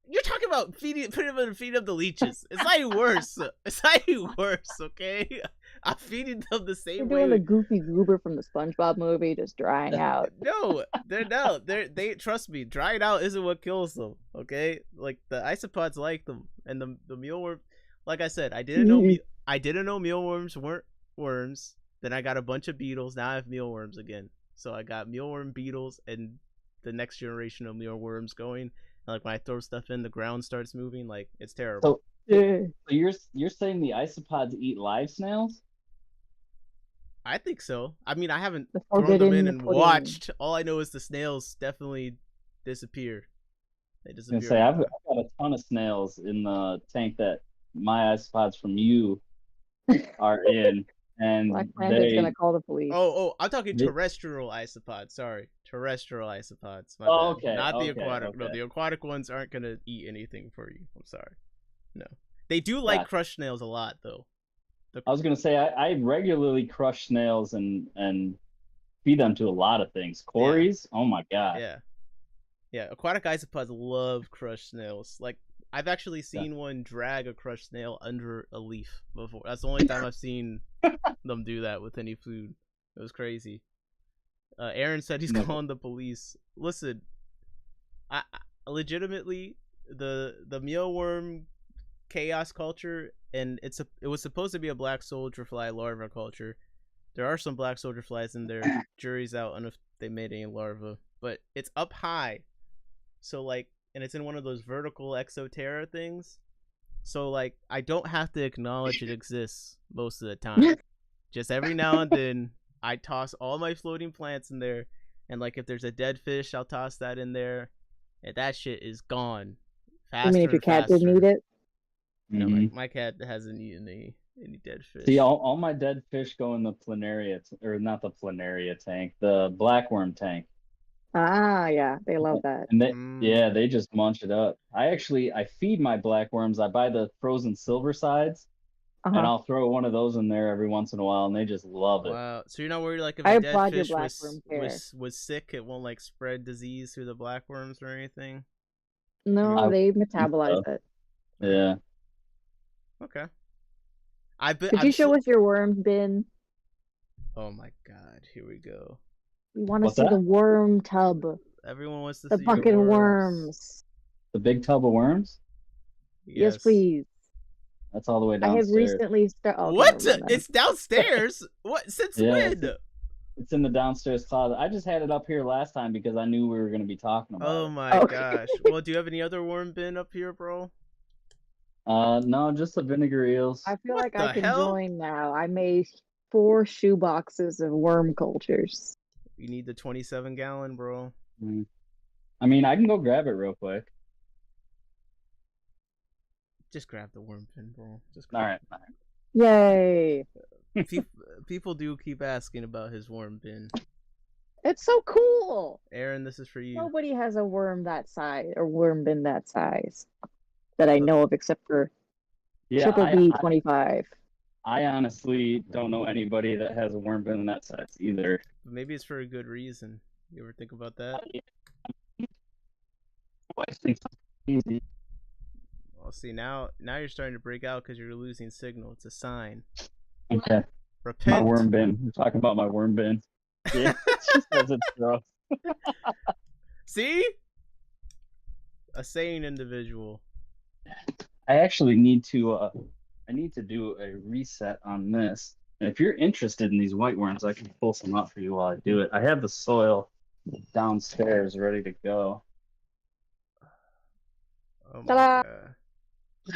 Speaker 1: you're talking about putting them in the feed of the leeches. It's not even worse. It's not even worse, okay? I'm feeding them the
Speaker 5: You're
Speaker 1: same
Speaker 5: doing the
Speaker 1: way.
Speaker 5: Goofy Goober from the SpongeBob movie, just drying out.
Speaker 1: No, they trust me. Drying out isn't what kills them, okay? Like the isopods like them, and the mealworm. Like I said, I didn't know mealworms weren't worms. Then I got a bunch of beetles. Now I have mealworms again. So I got mealworm beetles and the next generation of mealworms going. And like when I throw stuff in, the ground starts moving. Like it's terrible.
Speaker 5: Yeah.
Speaker 3: So you're saying the isopods eat live snails?
Speaker 1: I think so. I mean, I haven't
Speaker 5: The
Speaker 1: thrown them in
Speaker 5: forbidden
Speaker 1: and
Speaker 5: pudding.
Speaker 1: watched. All I know is the snails definitely disappear. They
Speaker 3: I was
Speaker 1: disappear.
Speaker 3: gonna say I've got a ton of snails in the tank that my isopods from you are in, and
Speaker 5: Black Panther's
Speaker 3: they
Speaker 5: gonna call the police.
Speaker 1: Oh, I'm talking
Speaker 3: They-
Speaker 1: terrestrial isopods. Sorry, terrestrial isopods. My
Speaker 3: Oh,
Speaker 1: bad.
Speaker 3: okay,
Speaker 1: Not the
Speaker 3: okay,
Speaker 1: aquatic. No,
Speaker 3: okay.
Speaker 1: the aquatic ones aren't gonna eat anything for you. I'm sorry. No, they do like
Speaker 3: Gotcha.
Speaker 1: crushed snails a lot though.
Speaker 3: I was gonna say I regularly crush snails and feed them to a lot of things. Corys, oh my god.
Speaker 1: Yeah. Aquatic isopods love crushed snails. Like I've actually seen one drag a crushed snail under a leaf before. That's the only time I've seen them do that with any food. It was crazy. Aaron said he's calling the police. Listen, I legitimately the mealworm chaos culture, and it was supposed to be a black soldier fly larva culture. There are some black soldier flies in there. Jury's out on if they made any larva, but it's up high, so like, and it's in one of those vertical exoterra things. So like, I don't have to acknowledge it exists most of the time. Just every now and then, I toss all my floating plants in there, and like if there's a dead fish, I'll toss that in there, and that shit is gone. Faster
Speaker 5: I mean, if your
Speaker 1: and
Speaker 5: cat
Speaker 1: faster.
Speaker 5: didn't eat it.
Speaker 1: No,
Speaker 3: Mhm.
Speaker 1: my cat hasn't eaten any dead fish.
Speaker 3: See, all my dead fish go in the planaria, or not the planaria tank, the blackworm tank.
Speaker 5: Ah, yeah, they love that.
Speaker 3: And they just munch it up. I feed my blackworms. I buy the frozen silver sides, and I'll throw one of those in there every once in a while, and they just love it.
Speaker 1: Wow. So you're not worried like if
Speaker 5: I
Speaker 1: a dead
Speaker 5: applaud your
Speaker 1: fish
Speaker 5: blackworm care.
Speaker 1: was sick, it won't like spread disease through the blackworms or anything?
Speaker 5: No,
Speaker 3: I
Speaker 5: they
Speaker 3: think
Speaker 5: metabolize
Speaker 3: so.
Speaker 5: it.
Speaker 3: Yeah.
Speaker 1: Okay.
Speaker 5: Could you show us your worm bin?
Speaker 1: Oh my god, here we go.
Speaker 5: We want to
Speaker 3: What's
Speaker 5: see
Speaker 3: that?
Speaker 5: the worm tub.
Speaker 1: Everyone wants to
Speaker 5: The
Speaker 1: see your
Speaker 5: fucking
Speaker 1: worms.
Speaker 5: worms.
Speaker 3: The big tub of worms?
Speaker 5: Yes, please.
Speaker 3: That's all the way
Speaker 5: I
Speaker 3: downstairs.
Speaker 5: have recently started. Oh,
Speaker 1: What?
Speaker 5: never mind then.
Speaker 1: It's downstairs? What? Since
Speaker 3: Yeah,
Speaker 1: when?
Speaker 3: It's in the downstairs closet. I just had it up here last time because I knew we were going to be talking about
Speaker 1: Oh
Speaker 3: it.
Speaker 1: my
Speaker 5: Okay.
Speaker 1: gosh. Well, do you have any other worm bin up here, bro?
Speaker 3: No, just the vinegar eels.
Speaker 5: I feel
Speaker 1: What
Speaker 5: like I
Speaker 1: the
Speaker 5: can
Speaker 1: hell?
Speaker 5: join now. I made 4 shoe boxes of worm cultures.
Speaker 1: You need the 27-gallon, bro.
Speaker 3: I mean, I can go grab it real quick.
Speaker 1: Just grab the worm bin, bro. Just
Speaker 3: All right.
Speaker 5: Yay!
Speaker 1: People do keep asking about his worm bin.
Speaker 5: It's so cool.
Speaker 1: Aaron, this is for you.
Speaker 5: Nobody has a worm that size or worm bin that size that I know of, except for Triple B 25.
Speaker 3: I honestly don't know anybody that has a worm bin that size either.
Speaker 1: Maybe it's for a good reason. You ever think about that?
Speaker 3: I think it's easy.
Speaker 1: Well, see, now you're starting to break out because you're losing signal. It's a sign.
Speaker 3: Okay.
Speaker 1: Repent.
Speaker 3: My worm bin. We're talking about my worm bin. Yeah, it's just as it's gross.
Speaker 1: See? A sane individual.
Speaker 3: I actually need to do a reset on this. And if you're interested in these white worms, I can pull some up for you while I do it. I have the soil downstairs ready to go.
Speaker 1: Oh my
Speaker 5: Ta-da!
Speaker 1: god.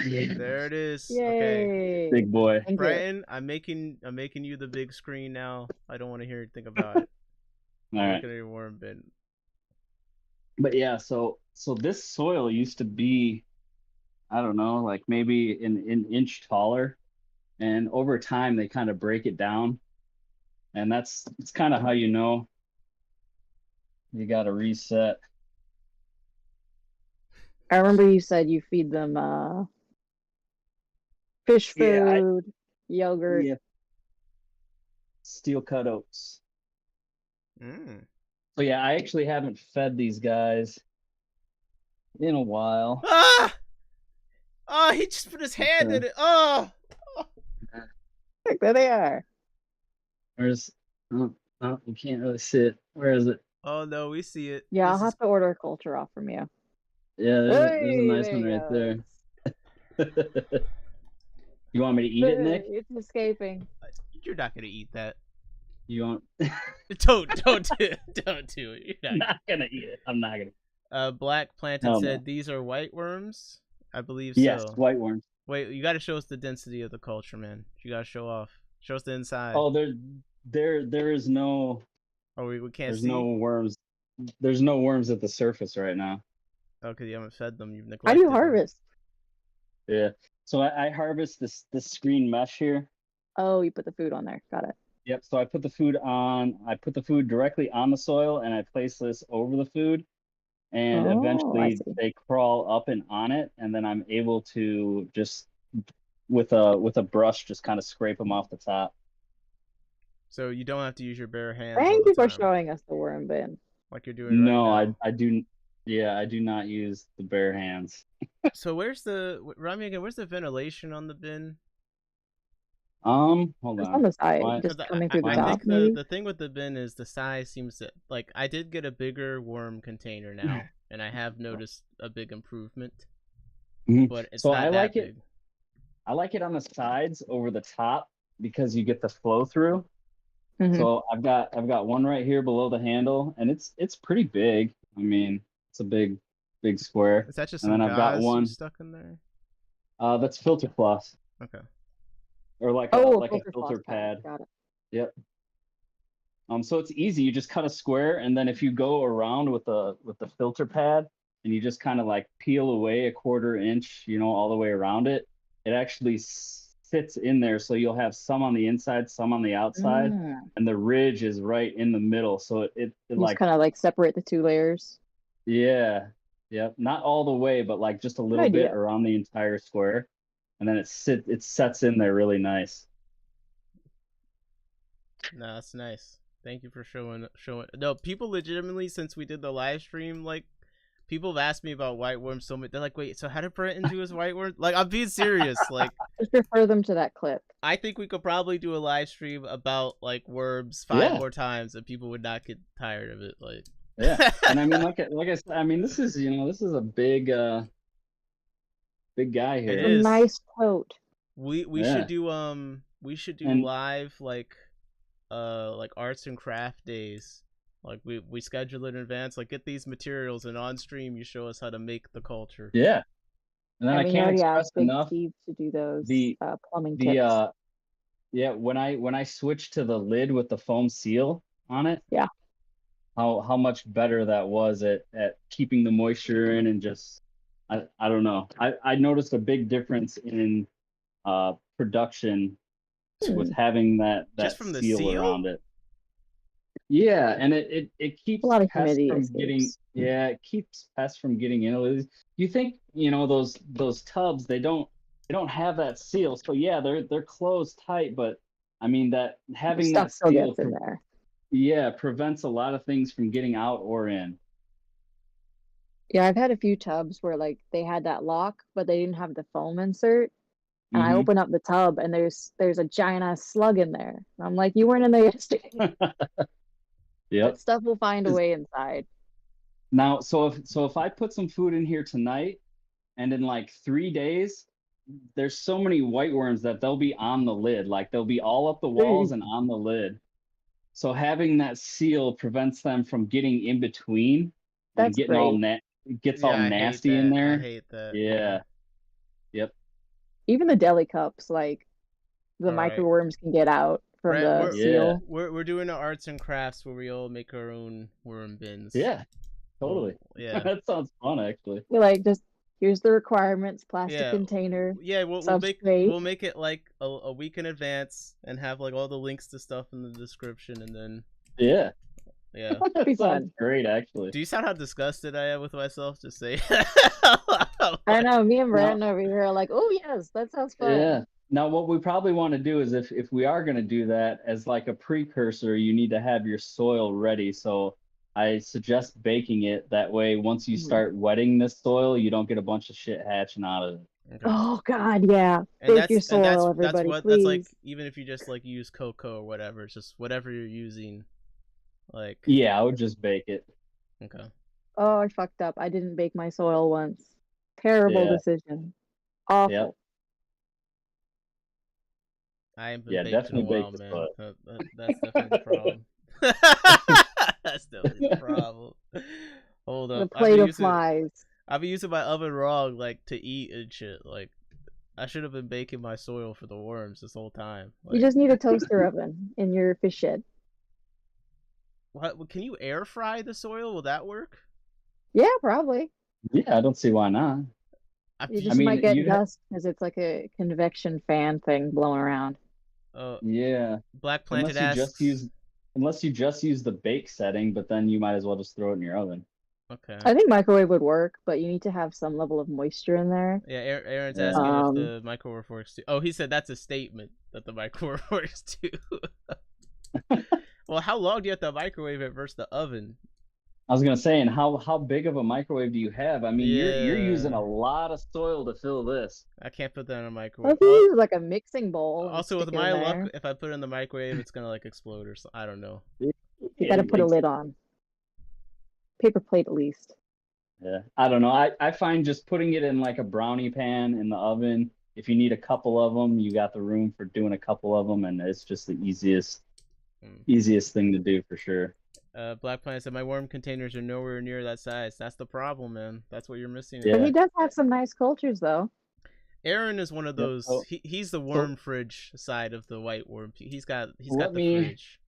Speaker 1: There it is. Okay.
Speaker 5: Yay!
Speaker 3: Big boy.
Speaker 5: Thank you.
Speaker 1: Brighton, I'm making you the big screen now. I don't want to hear anything about it.
Speaker 3: All
Speaker 1: I'm
Speaker 3: right.
Speaker 1: looking at your worm bin.
Speaker 3: But yeah, so this soil used to be, I don't know, like maybe an inch taller. And over time they kind of break it down. And it's kind of how you know you got to reset.
Speaker 5: I remember you said you feed them fish
Speaker 3: Yeah,
Speaker 5: food, yogurt.
Speaker 3: Yeah. Steel cut oats.
Speaker 1: Mm.
Speaker 3: So yeah, I actually haven't fed these guys in a while.
Speaker 1: Ah! Oh, he just put his hand in it. Oh!
Speaker 5: Look, there they are.
Speaker 3: Oh, you can't really see it. Where is it?
Speaker 1: Oh no, we see it.
Speaker 5: Yeah, I'll
Speaker 1: This
Speaker 5: have to order a culture off from you.
Speaker 3: Yeah, there's a
Speaker 5: Hey,
Speaker 3: nice
Speaker 5: there
Speaker 3: one
Speaker 5: he
Speaker 3: right there.
Speaker 5: goes.
Speaker 3: You want me to eat it, Nick?
Speaker 5: It's escaping.
Speaker 1: You're not gonna eat that.
Speaker 3: You want?
Speaker 1: Don't do it. Don't do it. You're
Speaker 3: I'm
Speaker 1: not.
Speaker 3: not gonna eat it. I'm not gonna.
Speaker 1: Black Planted
Speaker 3: No,
Speaker 1: said
Speaker 3: no.
Speaker 1: these are white worms. I believe
Speaker 3: Yes,
Speaker 1: so.
Speaker 3: white worms.
Speaker 1: Wait, you got to show us the density of the culture, man. You got to show off. Show us the inside.
Speaker 3: Oh, there is no.
Speaker 1: Oh, we can't
Speaker 3: There's
Speaker 1: see.
Speaker 3: no worms. There's no worms at the surface right now.
Speaker 1: Oh, because you haven't fed them. You've neglected
Speaker 5: How do you
Speaker 1: them.
Speaker 5: harvest?
Speaker 3: Yeah. So I harvest this screen mesh here.
Speaker 5: Oh, you put the food on there. Got it.
Speaker 3: Yep. So I put the food on. I put the food directly on the soil, and I place this over the food, and
Speaker 5: Oh, I
Speaker 3: eventually
Speaker 5: see.
Speaker 3: they crawl up and on it, and then I'm able to just with a brush just kind of scrape them off the top.
Speaker 1: So you don't have to use your bare hands all
Speaker 5: Thank
Speaker 1: the
Speaker 5: you for
Speaker 1: time,
Speaker 5: showing us the worm bin.
Speaker 1: like you're doing
Speaker 3: No,
Speaker 1: right now.
Speaker 3: I do. Yeah, I do not use the bare hands.
Speaker 1: So where's remind me again? Where's the ventilation on the bin?
Speaker 3: Hold
Speaker 5: It's
Speaker 3: on.
Speaker 5: on the side,
Speaker 3: Why-
Speaker 5: just
Speaker 1: 'Cause
Speaker 5: coming through the
Speaker 1: I
Speaker 5: top,
Speaker 1: think
Speaker 5: maybe.
Speaker 1: the thing with the bin is the size seems to like I did get a bigger worm container now, and I have noticed a big improvement,
Speaker 3: Mhm.
Speaker 1: but it's
Speaker 3: So
Speaker 1: not
Speaker 3: I
Speaker 1: that
Speaker 3: like
Speaker 1: big.
Speaker 3: it. I like it on the sides over the top because you get the flow through.
Speaker 5: Mhm.
Speaker 3: So I've got one right here below the handle, and it's pretty big. I mean, it's a big square.
Speaker 1: Is that just
Speaker 3: And
Speaker 1: some
Speaker 3: then I've got
Speaker 1: gauze you
Speaker 3: one.
Speaker 1: stuck in there?
Speaker 3: That's filter floss
Speaker 1: Okay.
Speaker 3: or like
Speaker 5: Oh,
Speaker 3: a
Speaker 5: filter
Speaker 3: filter
Speaker 5: floss
Speaker 3: pad.
Speaker 5: Got it.
Speaker 3: Yep. So it's easy. You just cut a square, and then if you go around with the filter pad, and you just kind of like peel away a 1/4 inch, all the way around it, it actually sits in there. So you'll have some on the inside, some on the outside, and the ridge is right in the middle. So it
Speaker 5: You
Speaker 3: like
Speaker 5: just kind of like separate the two layers.
Speaker 3: yeah, not all the way, but like just a little bit
Speaker 5: idea.
Speaker 3: around the entire square, and then it sets in there really nice.
Speaker 1: No, that's nice. Thank you for showing. No, people legitimately, since we did the live stream, like people have asked me about white worms so much. They're like, "Wait, so how did Brenton do his white worms?" Like, I'm being serious. Like,
Speaker 5: Just refer them to that clip.
Speaker 1: I think we could probably do a live stream about like worms 5
Speaker 3: Yeah.
Speaker 1: more times, and people would not get tired of it. Like,
Speaker 3: Yeah, and I mean, like I said, I mean, this is a big guy
Speaker 1: It
Speaker 3: here.
Speaker 5: It's a
Speaker 1: is.
Speaker 5: nice coat.
Speaker 1: we
Speaker 3: Yeah.
Speaker 1: should do
Speaker 3: And-
Speaker 1: live like arts and craft days. Like we schedule it in advance. Like get these materials, and on stream you show us how to make the culture.
Speaker 3: Yeah, and then
Speaker 5: I
Speaker 3: I
Speaker 5: mean, you
Speaker 3: can't
Speaker 5: already
Speaker 3: express
Speaker 5: asked Big
Speaker 3: enough
Speaker 5: Steve to do those
Speaker 3: the
Speaker 5: plumbing
Speaker 3: the
Speaker 5: tips.
Speaker 3: yeah, when I switched to the lid with the foam seal on it,
Speaker 5: Yeah.
Speaker 3: how much better that was at keeping the moisture in, and just I don't know. I noticed a big difference in production with having that
Speaker 1: Just from the
Speaker 3: seal
Speaker 1: seal?
Speaker 3: around it. Yeah, and it keeps
Speaker 5: A lot of
Speaker 3: pests
Speaker 5: humidity
Speaker 3: from getting
Speaker 5: escapes.
Speaker 3: it keeps pests from getting in. You think those tubs, they don't have that seal, so yeah, they're closed tight, but I mean that having
Speaker 5: Stuff
Speaker 3: that
Speaker 5: still
Speaker 3: seal
Speaker 5: gets in there.
Speaker 3: prevents a lot of things from getting out or in.
Speaker 5: Yeah, I've had a few tubs where like they had that lock, but they didn't have the foam insert. And I
Speaker 3: Mhm.
Speaker 5: open up the tub and there's a giant ass slug in there. And I'm like, you weren't in there yesterday.
Speaker 3: Yep.
Speaker 5: But stuff will find a way inside.
Speaker 3: Now, so if I put some food in here tonight, and in like 3 days, there's so many white worms that they'll be on the lid, like they'll be all up the walls and on the lid. So having that seal prevents them from getting in between and
Speaker 5: That's
Speaker 3: getting all
Speaker 5: great.
Speaker 3: it gets all
Speaker 1: Yeah, I hate
Speaker 3: nasty in
Speaker 1: that. I
Speaker 3: there.
Speaker 1: hate that.
Speaker 3: Yeah. Yep.
Speaker 5: Even the deli cups, like the
Speaker 1: All right,
Speaker 5: microworms can get out from
Speaker 1: Brett.
Speaker 5: the
Speaker 3: Yeah.
Speaker 5: seal.
Speaker 1: We're doing the arts and crafts where we all make our own worm bins.
Speaker 3: Yeah. Totally.
Speaker 1: Yeah.
Speaker 3: That sounds fun, actually.
Speaker 5: You're like, just here's the requirements: plastic
Speaker 1: Yeah.
Speaker 5: container,
Speaker 1: Yeah,
Speaker 5: substrate.
Speaker 1: we'll make it like a week in advance and have like all the links to stuff in the description, and then
Speaker 3: Yeah.
Speaker 1: yeah.
Speaker 5: That'd be
Speaker 3: That sounds
Speaker 5: fun.
Speaker 3: great, actually.
Speaker 1: Do you sound how disgusted I am with myself? Just say.
Speaker 5: I know. Me and
Speaker 3: No.
Speaker 5: Brandon over here are like, oh yes, that sounds fun.
Speaker 3: Yeah. Now, what we probably want to do is if we are going to do that as like a precursor, you need to have your soil ready. So I suggest baking it. That way, once you
Speaker 5: Mhm.
Speaker 3: start wetting the soil, you don't get a bunch of shit hatching out of it.
Speaker 1: Okay.
Speaker 5: Oh God, yeah.
Speaker 1: And
Speaker 5: Bake your soil,
Speaker 1: that's
Speaker 5: everybody,
Speaker 1: what
Speaker 5: please.
Speaker 1: that's like. Even if you just like use cocoa or whatever, it's just whatever you're using. Like
Speaker 3: Yeah, I would just bake it.
Speaker 1: okay.
Speaker 5: Oh, I fucked up. I didn't bake my soil once. Terrible
Speaker 3: Yeah.
Speaker 5: decision. Awful.
Speaker 3: Yep.
Speaker 1: I haven't been
Speaker 3: Yeah,
Speaker 1: baked in a
Speaker 3: definitely
Speaker 1: while,
Speaker 3: bake the
Speaker 1: man.
Speaker 3: soil.
Speaker 1: That's definitely the problem. That's definitely the problem. Hold
Speaker 5: The
Speaker 1: up,
Speaker 5: plate of flies.
Speaker 1: I've been using my oven wrong, like to eat and shit. Like I should have been baking my soil for the worms this whole time. Like,
Speaker 5: You just need a toaster oven in your fish shed.
Speaker 1: what? Can you air fry the soil? Will that work?
Speaker 5: Yeah, probably.
Speaker 3: Yeah, I don't see why not.
Speaker 5: You
Speaker 1: I
Speaker 5: just
Speaker 3: mean,
Speaker 5: might get
Speaker 3: you'd
Speaker 5: dust because it's like a convection fan thing blowing around.
Speaker 3: yeah,
Speaker 1: Black Planted
Speaker 3: unless you just use the bake setting, but then you might as well just throw it in your oven.
Speaker 1: Okay.
Speaker 5: I think microwave would work, but you need to have some level of moisture in there.
Speaker 1: Yeah, Aaron's
Speaker 3: Yeah.
Speaker 1: asking if the microwave works too. Oh, he said that's a statement that the microwave works too. Well, how long do you have to microwave it versus the oven?
Speaker 3: I was gonna say, and how big of a microwave do you have? I mean, you're using
Speaker 1: Yeah.
Speaker 3: a lot of soil to fill this.
Speaker 1: I can't put that in a
Speaker 5: Well,
Speaker 1: microwave.
Speaker 5: if you use like a mixing bowl and
Speaker 1: Also,
Speaker 5: stick
Speaker 1: with
Speaker 5: it in
Speaker 1: my luck,
Speaker 5: there,
Speaker 1: if I put it in the microwave, it's gonna like explode or something. I don't know.
Speaker 5: you gotta put a lid on. Paper plate at least.
Speaker 3: Yeah, I don't know. I find just putting it in like a brownie pan in the oven. If you need a couple of them, you got the room for doing a couple of them, and it's just the easiest thing to do for sure.
Speaker 1: Black Planet said my worm containers are nowhere near that size. That's the problem, man. That's what you're missing.
Speaker 3: Yeah.
Speaker 5: But he does have some nice cultures though.
Speaker 1: Aaron is one of
Speaker 3: Yep.
Speaker 1: those.
Speaker 3: Oh,
Speaker 1: He's the worm fridge side of the white worm. He's got
Speaker 3: Let
Speaker 1: the
Speaker 3: me-
Speaker 1: fridge.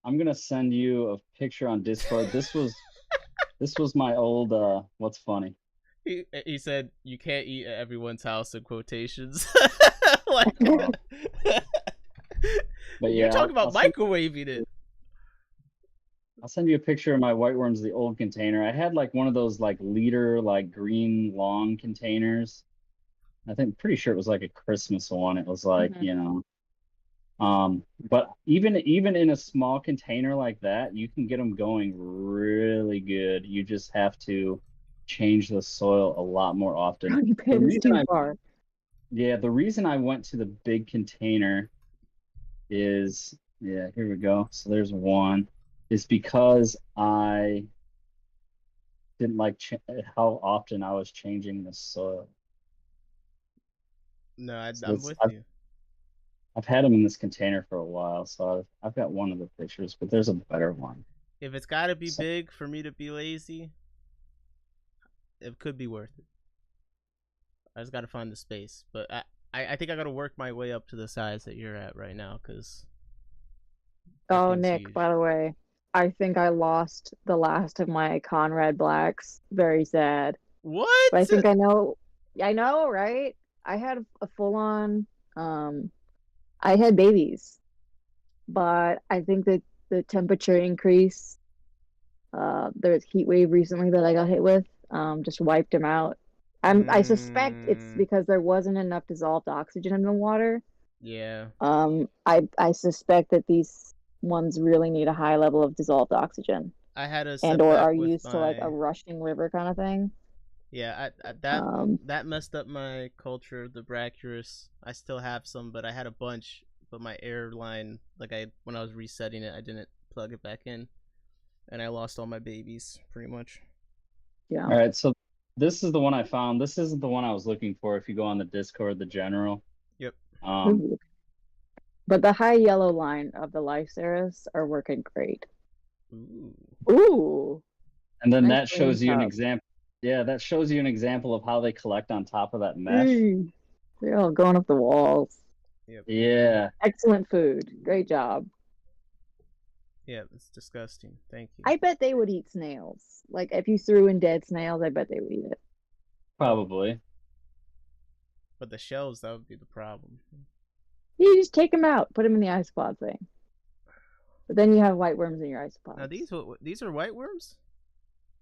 Speaker 3: I'm gonna send you a picture on Discord. This was my old what's funny.
Speaker 1: He said you can't eat at everyone's house in quotations. Like,
Speaker 3: But
Speaker 1: you're
Speaker 3: yeah,
Speaker 1: talking about
Speaker 3: I'll
Speaker 1: microwaving it.
Speaker 3: I'll send you a picture of my white worms, the old container. I had like one of those like liter, like green long containers. I think pretty sure it was like a Christmas one. It was like,
Speaker 5: Mhm.
Speaker 3: But even in a small container like that, you can get them going really good. You just have to change the soil a lot more often.
Speaker 5: Brownie
Speaker 3: The
Speaker 5: pan is
Speaker 3: reason
Speaker 5: too far.
Speaker 3: the reason I went to the big container is, yeah, here we go. So there's one, is because I didn't like how often I was changing the soil.
Speaker 1: No,
Speaker 3: So
Speaker 1: I'm with you.
Speaker 3: I've had them in this container for a while, so I've got one of the pictures, but there's a better one.
Speaker 1: If it's got to be big for me to be lazy, it could be worth it. I just got to find the space, but I think I got to work my way up to the size that you're at right now, because.
Speaker 5: Oh, Nick, by the way, I think I lost the last of my Conrad Blacks. Very sad.
Speaker 1: What?
Speaker 5: But I think I know, right? I had a full-on, I had babies, but I think that the temperature increase, there was heat wave recently that I got hit with, just wiped them out. I suspect it's because there wasn't enough dissolved oxygen in the water.
Speaker 1: Yeah.
Speaker 5: I suspect that these ones really need a high level of dissolved oxygen.
Speaker 1: I had a
Speaker 5: and or are used to like a rushing river kind of thing.
Speaker 1: Yeah, that messed up my culture of the Brachyurus. I still have some, but I had a bunch, but my airline, like when I was resetting it, I didn't plug it back in, and I lost all my babies pretty much.
Speaker 5: Yeah.
Speaker 3: All right, so this is the one I found. This isn't the one I was looking for. If you go on the Discord, the general.
Speaker 1: Yep.
Speaker 5: But the high yellow line of the Lyceris are working great.
Speaker 1: Ooh.
Speaker 5: Ooh.
Speaker 3: And then
Speaker 5: Nice
Speaker 3: that shows
Speaker 5: green
Speaker 3: you an
Speaker 5: top.
Speaker 3: example. Yeah, that shows you an example of how they collect on top of that mesh.
Speaker 5: They're all going up the walls.
Speaker 1: Yep.
Speaker 3: Yeah.
Speaker 5: Excellent food. Great job.
Speaker 1: Yeah, it's disgusting. Thank you.
Speaker 5: I bet they would eat snails. Like if you threw in dead snails, I bet they would eat it.
Speaker 3: Probably.
Speaker 1: But the shells, that would be the problem.
Speaker 5: You just take them out, put them in the isopod thing. But then you have white worms in your isopods.
Speaker 1: Now these are white worms?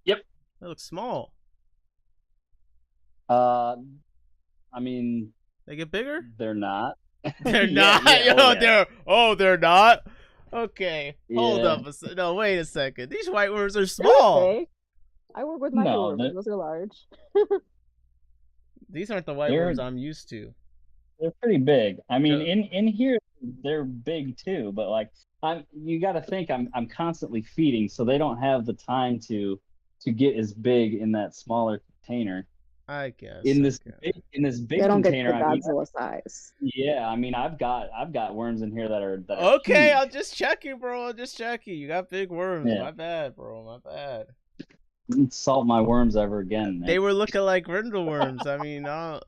Speaker 3: Yep.
Speaker 1: They look small.
Speaker 3: I mean,
Speaker 1: They get bigger?
Speaker 3: they're not.
Speaker 1: They're
Speaker 3: Yeah,
Speaker 1: not.
Speaker 3: yeah,
Speaker 1: They're not. Okay, hold
Speaker 3: Yeah.
Speaker 1: up. No, wait a second. These white worms are small.
Speaker 5: Okay. I work with micro
Speaker 3: No,
Speaker 5: worms. Those are large.
Speaker 1: These aren't the white
Speaker 3: They're-
Speaker 1: worms I'm used to.
Speaker 3: They're pretty big. I mean,
Speaker 1: Go-
Speaker 3: in here they're big too, but like you got to think I'm constantly feeding, so they don't have the time to get as big in that smaller container.
Speaker 1: I guess.
Speaker 3: In this
Speaker 1: okay.
Speaker 3: big
Speaker 5: They don't get
Speaker 3: container,
Speaker 5: the
Speaker 3: I mean,
Speaker 5: Godzilla size.
Speaker 3: yeah, I mean I've got worms in here that are
Speaker 1: Okay,
Speaker 3: huge.
Speaker 1: I'll just check you, bro. I'll just check you. You got big worms.
Speaker 3: Yeah.
Speaker 1: My bad, bro. My bad.
Speaker 3: Don't salt my worms ever again, Nick.
Speaker 1: They were looking like brindle worms. I mean, I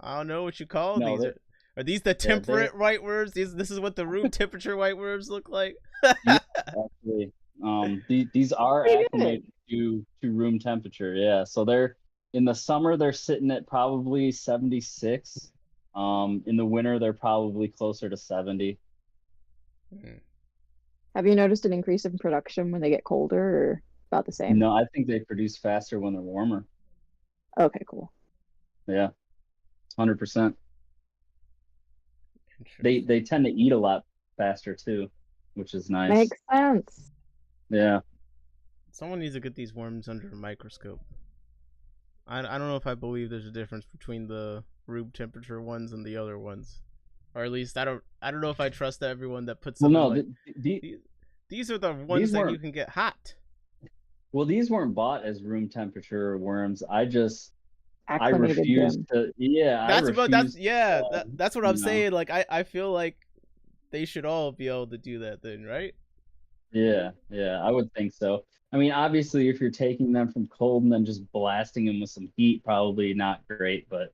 Speaker 1: don't know what you call
Speaker 3: No,
Speaker 1: these. Are these the temperate
Speaker 3: they-
Speaker 1: white worms? This is what the room temperature white worms look like.
Speaker 3: Actually, these are
Speaker 5: Pretty good.
Speaker 3: acclimated to room temperature. Yeah, so they're in the summer they're sitting at probably 76. In the winter they're probably closer to 70.
Speaker 5: Have you noticed an increase in production when they get colder, or about the same?
Speaker 3: No, I think they produce faster when they're warmer.
Speaker 5: Okay, cool.
Speaker 3: Yeah, 100%. They tend to eat a lot faster too, which is nice.
Speaker 5: Makes sense.
Speaker 3: Yeah.
Speaker 1: Someone needs to get these worms under a microscope. I don't know if I believe there's a difference between the room temperature ones and the other ones, or at least I don't know if I trust everyone that puts
Speaker 3: Well,
Speaker 1: them.
Speaker 3: no,
Speaker 1: in, like, these are the ones that you
Speaker 3: weren't-
Speaker 1: can get hot.
Speaker 3: Well, these weren't bought as room temperature worms. I
Speaker 5: Acclimated
Speaker 3: refuse
Speaker 5: them.
Speaker 3: to. Yeah,
Speaker 1: That's
Speaker 3: I
Speaker 1: about
Speaker 3: refuse.
Speaker 1: that's what I'm
Speaker 3: you know.
Speaker 1: saying. Like I feel like they should all be able to do that then, right?
Speaker 3: Yeah, I would think so. I mean, obviously, if you're taking them from cold and then just blasting them with some heat, probably not great. But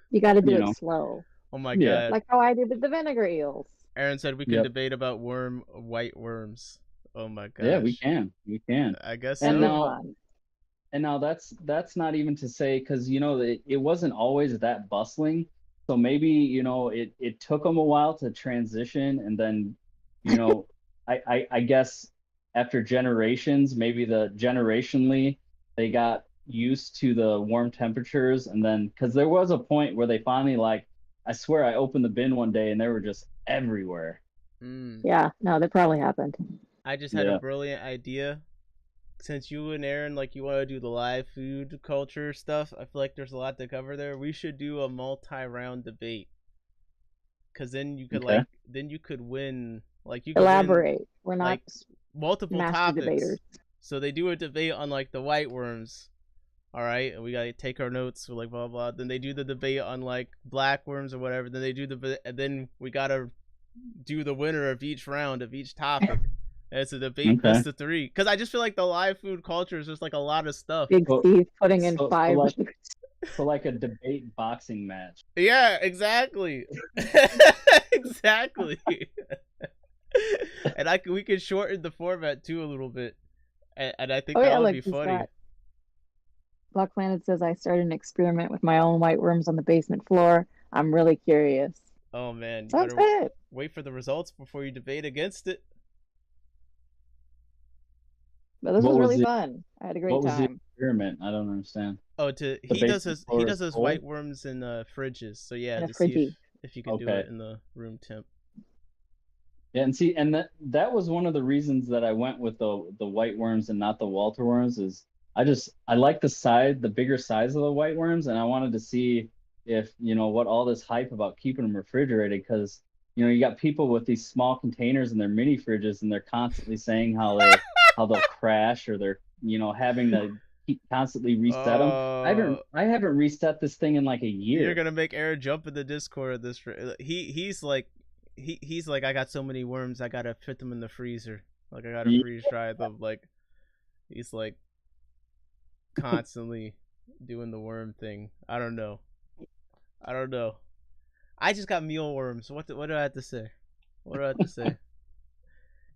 Speaker 5: You got to do
Speaker 3: You
Speaker 5: it
Speaker 3: know.
Speaker 5: slow,
Speaker 1: Oh my
Speaker 3: Yeah.
Speaker 1: god.
Speaker 5: like how I did with the vinegar eels.
Speaker 1: Aaron said we can
Speaker 3: Yep.
Speaker 1: debate about white worms. Oh my gosh.
Speaker 3: yeah, we can.
Speaker 1: I guess
Speaker 3: And
Speaker 1: so.
Speaker 3: now-
Speaker 5: Fun.
Speaker 3: And now that's not even to say, because it wasn't always that bustling. So maybe it took them a while to transition, and then I guess after generations, maybe generationally they got used to the warm temperatures, and then because there was a point where they finally, like, I swear I opened the bin one day and they were just everywhere.
Speaker 1: Mm.
Speaker 5: Yeah, no, that probably happened.
Speaker 1: I just had
Speaker 3: Yeah.
Speaker 1: a brilliant idea. Since you and Aaron, like, you want to do the live food culture stuff, I feel like there's a lot to cover there. We should do a multi-round debate. Cause then you could
Speaker 3: Okay.
Speaker 1: win, like, you could win
Speaker 5: Elaborate. We're not
Speaker 1: like, multiple
Speaker 5: master
Speaker 1: topics.
Speaker 5: debaters.
Speaker 1: So they do a debate on, like, the white worms. All right, and we gotta take our notes, like, blah blah. Then they do the debate on, like, black worms or whatever. Then they do and then we gotta do the winner of each round of each topic. And it's a debate
Speaker 3: Okay.
Speaker 1: best of 3. Because I just feel like the live food culture is just like a lot of stuff.
Speaker 5: Big
Speaker 3: So-
Speaker 5: Steve putting in
Speaker 3: so
Speaker 5: 5.
Speaker 3: So like a debate boxing match.
Speaker 1: Yeah, exactly. Exactly. And we could shorten the format too a little bit. And I think
Speaker 5: Oh
Speaker 1: that
Speaker 5: yeah,
Speaker 1: would
Speaker 5: like
Speaker 1: be
Speaker 5: this
Speaker 1: funny.
Speaker 5: guy. Black Planet says I started an experiment with my own white worms on the basement floor. I'm really curious.
Speaker 1: Oh man, you
Speaker 5: Sounds
Speaker 1: better
Speaker 5: good.
Speaker 1: wait for the results before you debate against it.
Speaker 5: But this
Speaker 3: What
Speaker 5: was
Speaker 3: was
Speaker 5: really
Speaker 3: the-
Speaker 5: fun. I had a great
Speaker 3: What was the
Speaker 5: time.
Speaker 3: experiment? I don't understand.
Speaker 1: Oh,
Speaker 3: The
Speaker 1: he does
Speaker 3: basement floor is
Speaker 1: his
Speaker 3: cold?
Speaker 1: white worms in fridges. So yeah,
Speaker 5: In a
Speaker 1: to see
Speaker 5: fridgie.
Speaker 1: if you can do
Speaker 3: Okay.
Speaker 1: it in the room temp.
Speaker 3: Yeah, and see, and that was one of the reasons that I went with the white worms and not the Walter worms. Is I like the bigger size of the white worms, and I wanted to see if what all this hype about keeping them refrigerated, because you got people with these small containers in their mini fridges, and they're constantly saying how they'll crash, or they're having to keep constantly reset them. I haven't reset this thing in like a
Speaker 1: You're
Speaker 3: year.
Speaker 1: gonna make Aaron jump in the Discord of this. He's like, he's like, I got so many worms, I gotta put them in the freezer. Like I gotta
Speaker 3: Yeah.
Speaker 1: freeze dry them. Like he's like constantly doing the worm thing. I don't know. I just got mealworms. What do I have to say? What do I have to say?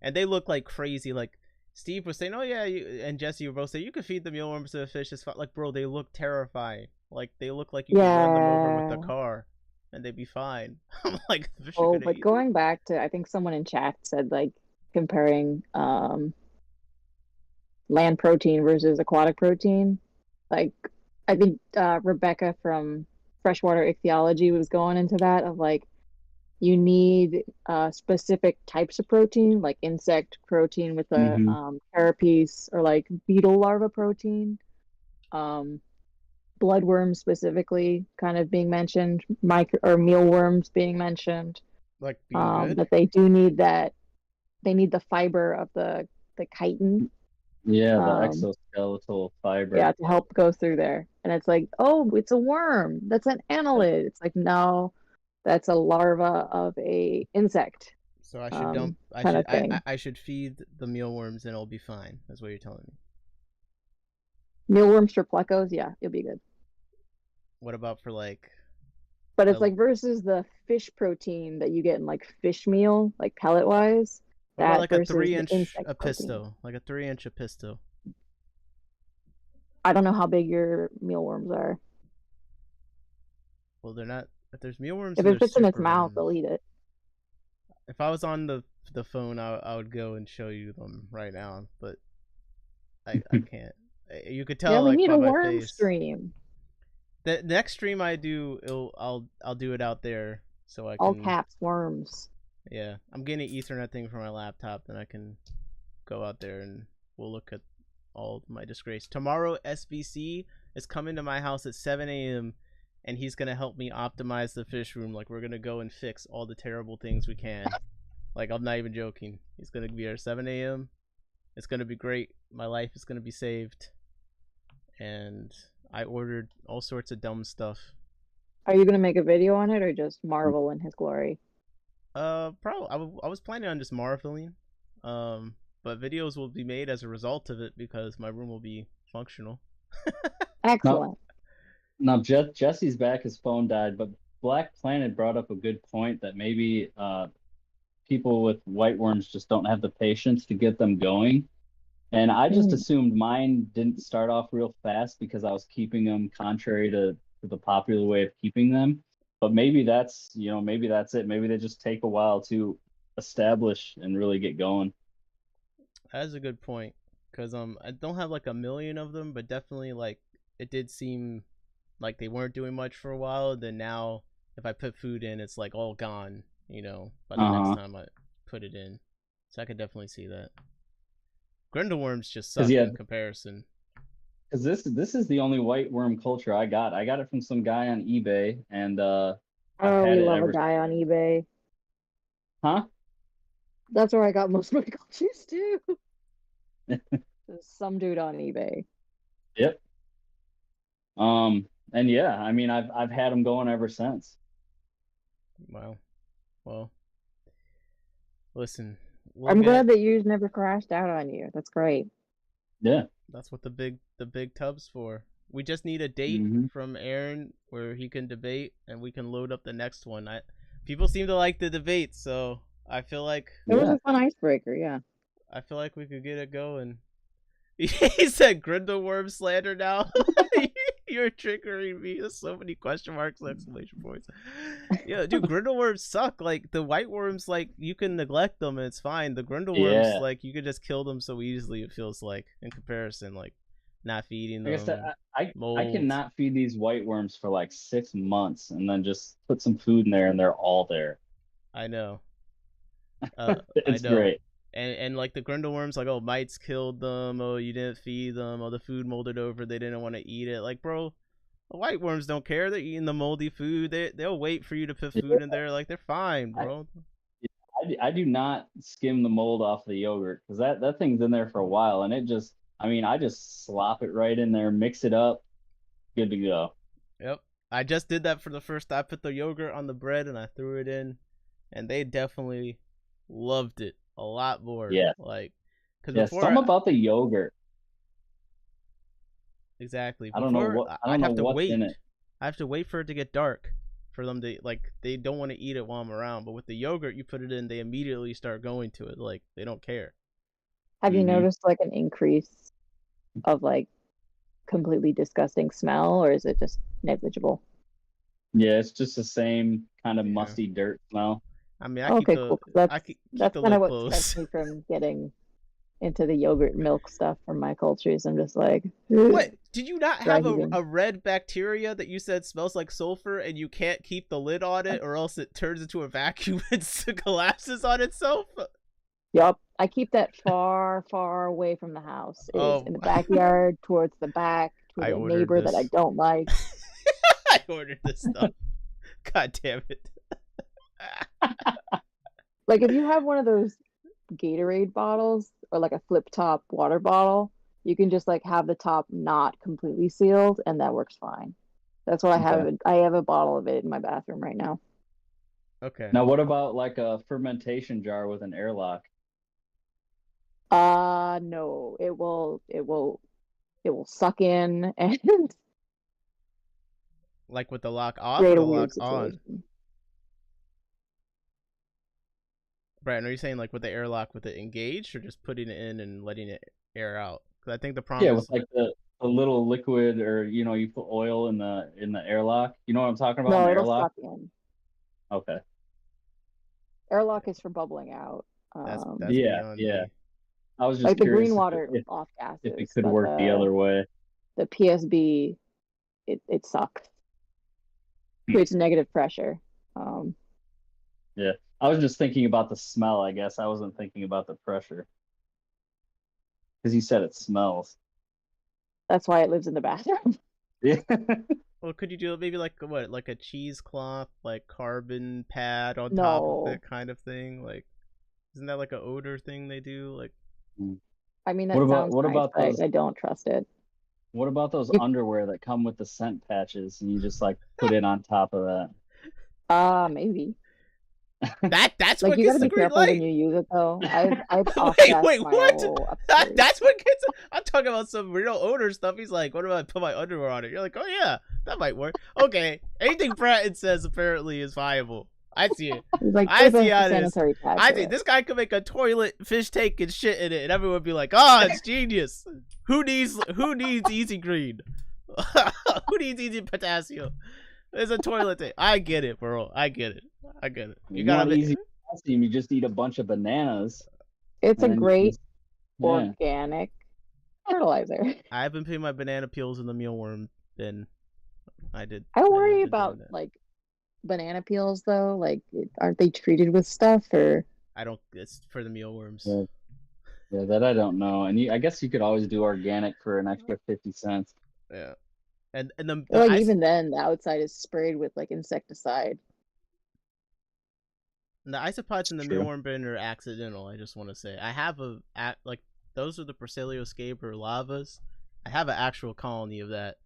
Speaker 1: And they look like crazy. Like Steve was saying, oh yeah, and Jesse were both saying you could feed the mealworms to the fish. It's fine. Like bro, they look terrifying. Like they look like you could run them over with the
Speaker 5: Yeah.
Speaker 1: car, and they'd be fine. I'm like, the fish are
Speaker 5: Oh,
Speaker 1: gonna
Speaker 5: but
Speaker 1: eat them.
Speaker 5: going back to, I think someone in chat said like comparing land protein versus aquatic protein. Like I think Rebecca from Freshwater Ichthyology was going into that of like you need specific types of protein, like insect protein with a
Speaker 3: Hmm.
Speaker 5: carapace, or like beetle larva protein. Um, Bloodworms specifically kind of being mentioned, micro or mealworms being mentioned.
Speaker 1: Like being good.
Speaker 5: That they do need that, they need the fiber of the chitin.
Speaker 3: Yeah, the
Speaker 5: Um,
Speaker 3: exoskeletal fiber.
Speaker 5: yeah, to help go through there. And it's like, oh, it's a worm. That's an annelid. It's like, no, that's a larva of a insect,
Speaker 1: So I should dump.
Speaker 5: kind of thing.
Speaker 1: I should feed the mealworms and it'll be fine. That's what you're telling me.
Speaker 5: Mealworms for plecos, yeah, you'll be good.
Speaker 1: What about for like?
Speaker 5: But it's like versus the fish protein that you get in like fish meal, like pellet wise,
Speaker 1: What about
Speaker 5: that
Speaker 1: like a
Speaker 5: versus the
Speaker 1: 3-inch
Speaker 5: insect protein.
Speaker 1: apisto? Like a 3-inch apisto.
Speaker 5: I don't know how big your mealworms are.
Speaker 1: Well, they're not. If there's mealworms,
Speaker 5: If
Speaker 1: and
Speaker 5: it
Speaker 1: there's
Speaker 5: fits in its
Speaker 1: super
Speaker 5: mouth,
Speaker 1: worms.
Speaker 5: they'll eat it.
Speaker 1: If I was on the phone, I would go and show you them right now, but I can't. You could
Speaker 5: Yeah,
Speaker 1: tell
Speaker 5: we
Speaker 1: like
Speaker 5: need
Speaker 1: by
Speaker 5: a
Speaker 1: my
Speaker 5: worm
Speaker 1: face.
Speaker 5: stream.
Speaker 1: The next stream I do, I'll do it out there so I
Speaker 5: All
Speaker 1: can.
Speaker 5: caps worms.
Speaker 1: Yeah, I'm getting an Ethernet thing for my laptop, then I can go out there and we'll look at all my disgrace. Tomorrow, SBC is coming to my house at 7 a.m. and he's gonna help me optimize the fish room. Like we're gonna go and fix all the terrible things we can. Like I'm not even joking. He's gonna be here at 7 a.m. It's gonna be great. My life is gonna be saved. And I ordered all sorts of dumb stuff.
Speaker 5: Are you gonna make a video on it or just marvel in his glory?
Speaker 1: Probably. I was planning on just marveling. But videos will be made as a result of it because my room will be functional.
Speaker 3: Now,
Speaker 5: Excellent.
Speaker 3: now Jesse's back. His phone died, but Black Planet brought up a good point that maybe people with white worms just don't have the patience to get them going. And I just
Speaker 5: Mm.
Speaker 3: assumed mine didn't start off real fast because I was keeping them contrary to the popular way of keeping them. But maybe maybe that's it. Maybe they just take a while to establish and really get going.
Speaker 1: That is a good point. Cause I don't have like a million of them, but definitely like it did seem like they weren't doing much for a while. Then now, if I put food in, it's like all gone. By the next
Speaker 3: Uh-huh.
Speaker 1: time I put it in. So I could definitely see that. Grindleworms just
Speaker 3: Because
Speaker 1: suck
Speaker 3: yeah,
Speaker 1: in comparison.
Speaker 3: because this is the only white worm culture I got. I got it from some guy on eBay, and I've
Speaker 5: Oh,
Speaker 3: had
Speaker 5: we
Speaker 3: it
Speaker 5: love a
Speaker 3: ever.
Speaker 5: guy on eBay.
Speaker 3: Huh?
Speaker 5: That's where I got most of my cultures too. Just some dude on eBay.
Speaker 3: Yep. And yeah, I mean, I've had them going ever since.
Speaker 1: Wow. Well, listen,
Speaker 5: I'm glad that yours never crashed out on you. That's great.
Speaker 3: Yeah.
Speaker 1: That's what the big tub's for. We just need a date
Speaker 3: Hmm.
Speaker 1: from Aaron where he can debate and we can load up the next one. People seem to like the debate, so I feel like
Speaker 5: It was
Speaker 3: Yeah.
Speaker 5: a fun icebreaker, yeah.
Speaker 1: we could get it going. He said Grindelworm slander now. You're triggering me. There's so many question marks, exclamation points. Yeah, dude, Grindelworms suck. Like the white worms, like you can neglect them and it's fine. The Grindelworms,
Speaker 3: Yeah.
Speaker 1: like you could just kill them so easily. It feels like in comparison, like not feeding
Speaker 3: Like I said,
Speaker 1: them,
Speaker 3: I
Speaker 1: mold.
Speaker 3: cannot feed these white worms for like 6 months and then just put some food in there and they're all there.
Speaker 1: I know. I
Speaker 3: It's
Speaker 1: know.
Speaker 3: great.
Speaker 1: And like the Grindelworms, like, oh, mites killed them. Oh, you didn't feed them. Oh, the food molded over. They didn't want to eat it. Like, bro, the white worms don't care. They're eating the moldy food. They'll wait for you to put food in there. Like, they're fine,
Speaker 3: I,
Speaker 1: bro.
Speaker 3: I do not skim the mold off the yogurt because that thing's in there for a while and I mean, I just slop it right in there, mix it up, good to go.
Speaker 1: Yep. I just did that for the first time. I put the yogurt on the bread and I threw it in, and they definitely loved it a lot more.
Speaker 3: Yeah.
Speaker 1: Like, because
Speaker 3: Yeah,
Speaker 1: before,
Speaker 3: something about the yogurt.
Speaker 1: exactly,
Speaker 3: I don't know
Speaker 1: before
Speaker 3: what I don't
Speaker 1: I'd
Speaker 3: know
Speaker 1: have to
Speaker 3: what's
Speaker 1: wait.
Speaker 3: in it.
Speaker 1: I have to wait for it to get dark for them to, like, they don't want to eat it while I'm around. But with the yogurt, you put it in, they immediately start going to it. Like, they don't care.
Speaker 5: Have you
Speaker 3: Mhm.
Speaker 5: noticed like an increase of like completely disgusting smell, or is it just negligible?
Speaker 3: Yeah, it's just the same kind of
Speaker 1: Yeah.
Speaker 3: musty dirt smell.
Speaker 1: I mean,
Speaker 5: Okay, cool.
Speaker 1: I keep
Speaker 5: That's
Speaker 1: the
Speaker 5: kind
Speaker 1: lid
Speaker 5: of what
Speaker 1: closed.
Speaker 5: stops me from getting into the yogurt milk stuff from my cultures. I'm just like,
Speaker 1: What? Did you not
Speaker 5: dry
Speaker 1: have
Speaker 5: heaving.
Speaker 1: a red bacteria that you said smells like sulfur and you can't keep the lid on it or else it turns into a vacuum and collapses on itself?
Speaker 5: Yup. I keep that far, far away from the house. It is
Speaker 1: Oh,
Speaker 5: in the backyard, towards the back,
Speaker 1: I
Speaker 5: towards a
Speaker 1: ordered
Speaker 5: neighbor that I
Speaker 1: this.
Speaker 5: don't like.
Speaker 1: I ordered this stuff. God damn it.
Speaker 5: Like if you have one of those Gatorade bottles or like a flip top water bottle, you can just like have the top not completely sealed and that works fine. That's what I have.
Speaker 3: Okay.
Speaker 5: I have a bottle of it in my bathroom right now.
Speaker 1: Okay.
Speaker 3: Now, what about like a fermentation jar with an airlock?
Speaker 5: No. It will suck in and
Speaker 1: Like with the lock off or
Speaker 5: create a
Speaker 1: the
Speaker 5: weird
Speaker 1: lock on?
Speaker 5: situation.
Speaker 1: Brian, are you saying like with the airlock with it engaged or just putting it in and letting it air out? Because I think the
Speaker 3: Yeah,
Speaker 1: problem
Speaker 3: with
Speaker 1: is
Speaker 3: like the little liquid, or you put oil in the airlock. You know what I'm talking about in
Speaker 5: No,
Speaker 3: the
Speaker 5: it'll
Speaker 3: airlock?
Speaker 5: suck in.
Speaker 3: Okay.
Speaker 5: Airlock is for bubbling out.
Speaker 1: that's
Speaker 3: Yeah,
Speaker 1: beyond
Speaker 3: yeah.
Speaker 1: me.
Speaker 3: I was just
Speaker 5: Like the green
Speaker 3: curious
Speaker 5: water
Speaker 3: if
Speaker 5: off
Speaker 3: if it
Speaker 5: gases,
Speaker 3: could
Speaker 5: but
Speaker 3: work the other way.
Speaker 5: the PSB it sucks. Creates negative pressure.
Speaker 3: Yeah. I was just thinking about the smell, I guess. I wasn't thinking about the pressure. Because you said it smells.
Speaker 5: That's why it lives in the bathroom.
Speaker 3: Yeah.
Speaker 1: Well, could you do maybe like what, like a cheesecloth, like carbon pad on top of
Speaker 5: No.
Speaker 1: it, kind of thing? Like, isn't that like a odor thing they do? Like,
Speaker 5: I mean, that
Speaker 3: What about
Speaker 5: sounds
Speaker 3: what
Speaker 5: nice,
Speaker 3: about
Speaker 5: but
Speaker 3: those
Speaker 5: I don't trust it.
Speaker 3: what about those
Speaker 5: You-
Speaker 3: underwear that come with the scent patches and you just like put it on top of that?
Speaker 5: Maybe.
Speaker 1: that's
Speaker 5: Like
Speaker 1: what
Speaker 5: you got
Speaker 1: gets
Speaker 5: to
Speaker 1: the
Speaker 5: be
Speaker 1: green
Speaker 5: careful when
Speaker 1: light.
Speaker 5: you use it, though. I've off
Speaker 1: Wait,
Speaker 5: gassed my
Speaker 1: what?
Speaker 5: whole upstairs.
Speaker 1: That's what gets. I'm talking about some real odor stuff. He's like, what if I put my underwear on it? You're like, oh yeah, that might work. Okay, anything Bratton says apparently is viable. I see it.
Speaker 5: It's like
Speaker 1: I
Speaker 5: put
Speaker 1: see
Speaker 5: a
Speaker 1: how it is.
Speaker 5: sanitary pad
Speaker 1: I
Speaker 5: to
Speaker 1: think
Speaker 5: it.
Speaker 1: this guy could make a toilet fish tank and shit in it, and everyone would be like, "Oh, it's genius." Who needs easy green? Who needs easy potassium? There's a toilet tank. I get it, bro. I get it. You
Speaker 3: You
Speaker 1: gotta
Speaker 3: want
Speaker 1: make.
Speaker 3: easy calcium, you just eat a bunch of bananas.
Speaker 5: It's a
Speaker 3: And then you
Speaker 5: great
Speaker 3: just, yeah.
Speaker 5: organic fertilizer.
Speaker 1: I've been putting my banana peels in the mealworm bin. I did.
Speaker 5: I
Speaker 1: I've
Speaker 5: worry
Speaker 1: been doing
Speaker 5: about
Speaker 1: that.
Speaker 5: like banana peels though. Like, aren't they treated with stuff or?
Speaker 1: I don't. It's for the mealworms.
Speaker 3: Yeah. Yeah, that I don't know. And I guess you could always do organic for an extra 50 cents.
Speaker 1: Yeah. And the
Speaker 5: Like even then, the outside is sprayed with like insecticide.
Speaker 1: the isopods in the
Speaker 3: True.
Speaker 1: mealworm bin are accidental. I just want to say I have like those are the Proselioscaper lavas. I have an actual colony of that.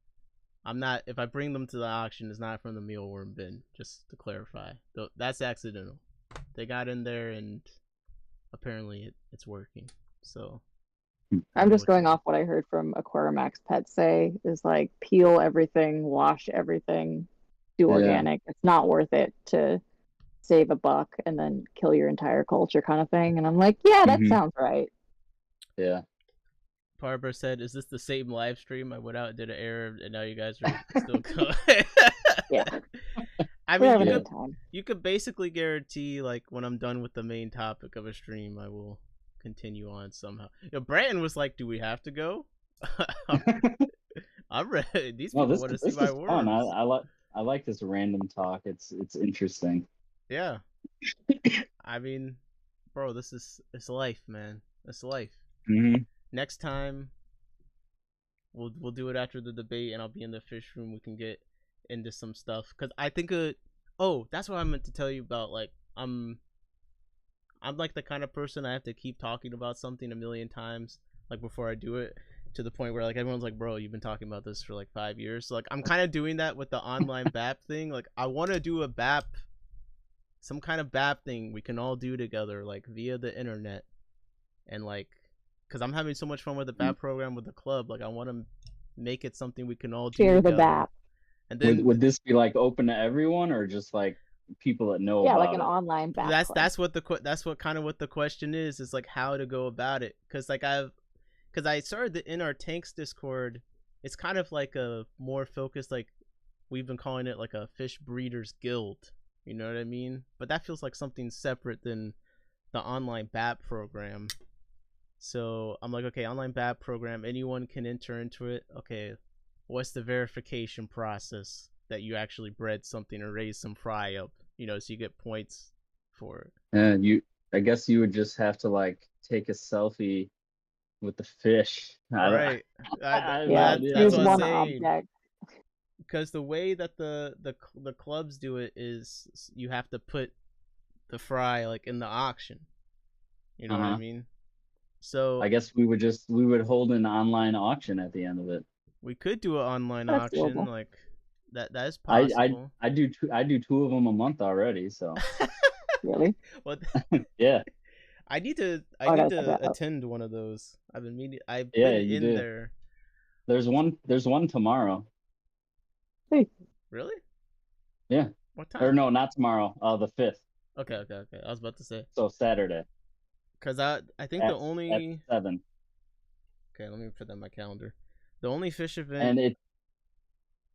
Speaker 1: I'm not. If I bring them to the auction, it's not from the mealworm bin. Just to clarify, that's accidental. They got in there and apparently it's working. So
Speaker 5: I'm just going off what I heard from Aquarimax Pet say is like peel everything, wash everything, do
Speaker 3: Yeah.
Speaker 5: organic. It's not worth it to save a buck and then kill your entire culture kind of thing. And I'm like, yeah, that
Speaker 3: Mhm.
Speaker 5: sounds right.
Speaker 3: Yeah.
Speaker 1: Barbara said, "Is this the same live stream? I went out and did an error, and now you guys are still going."
Speaker 5: Yeah.
Speaker 1: I
Speaker 5: We're
Speaker 1: mean,
Speaker 5: having
Speaker 3: Yeah.
Speaker 5: a good time.
Speaker 1: you could basically guarantee, like, when I'm done with the main topic of a stream, I will continue on somehow. Brandon was like, "Do we have to go?" I'm ready. These
Speaker 3: No,
Speaker 1: people
Speaker 3: this
Speaker 1: want to
Speaker 3: this
Speaker 1: see my
Speaker 3: is fun.
Speaker 1: worms.
Speaker 3: I like this random talk. It's interesting.
Speaker 1: Yeah. I mean, bro, it's life, man. It's life.
Speaker 3: Mm-hmm.
Speaker 1: Next time, we'll do it after the debate, and I'll be in the fish room. We can get into some stuff because I think that's what I meant to tell you about. Like, I'm like the kind of person I have to keep talking about something a million times, like before I do it, to the point where like everyone's like, bro, you've been talking about this for like 5 years. So like I'm kind of doing that with the online BAP thing. Like I want to do a BAP, some kind of BAP thing we can all do together, like via the internet, and like, cause I'm having so much fun with the BAP program with the club. Like I want to make it something we can all do
Speaker 5: Share the
Speaker 1: together.
Speaker 5: BAP.
Speaker 1: And then
Speaker 3: Would this be like open to everyone or just like people that know
Speaker 5: Yeah,
Speaker 3: about
Speaker 5: like an
Speaker 3: it?
Speaker 5: online BAP club.
Speaker 1: that's what kind of what the question is like how to go about it. Cause like cause I started the In Our Tanks Discord. It's kind of like a more focused, like we've been calling it like a fish breeders guild. You know what I mean? But that feels like something separate than the online BAP program. So I'm like, okay, online BAP program, anyone can enter into it. Okay, what's the verification process that you actually bred something or raised some fry up? You know, so you get points for it.
Speaker 3: And I guess you would just have to like take a selfie with the fish.
Speaker 1: Right.
Speaker 3: I have no
Speaker 5: Yeah,
Speaker 3: idea.
Speaker 1: That's
Speaker 5: choose
Speaker 1: what I'm
Speaker 5: one
Speaker 1: saying.
Speaker 5: object.
Speaker 1: Because the way that the clubs do it is you have to put the fry like in the auction. You know what I mean? So
Speaker 3: I guess we would hold an online auction at the end of it.
Speaker 1: we could do an online
Speaker 5: That's
Speaker 1: auction,
Speaker 5: doable.
Speaker 1: like that is
Speaker 3: I
Speaker 1: possible.
Speaker 3: I do two of them a month already, so
Speaker 5: Really?
Speaker 1: What?
Speaker 3: yeah.
Speaker 1: I need to
Speaker 5: Oh, I gotta check that out.
Speaker 1: attend one of those. I've
Speaker 3: Yeah,
Speaker 1: been
Speaker 3: you
Speaker 1: in
Speaker 3: do.
Speaker 1: there.
Speaker 3: There's one tomorrow.
Speaker 5: Hey,
Speaker 1: Really?
Speaker 3: Yeah.
Speaker 1: What
Speaker 3: Or
Speaker 1: time?
Speaker 3: no, not tomorrow. The 5th.
Speaker 1: Okay. I was about to say
Speaker 3: So Saturday
Speaker 1: because I think the
Speaker 3: at
Speaker 1: only
Speaker 3: 7.
Speaker 1: okay. Let me put that in my calendar. The only fish event.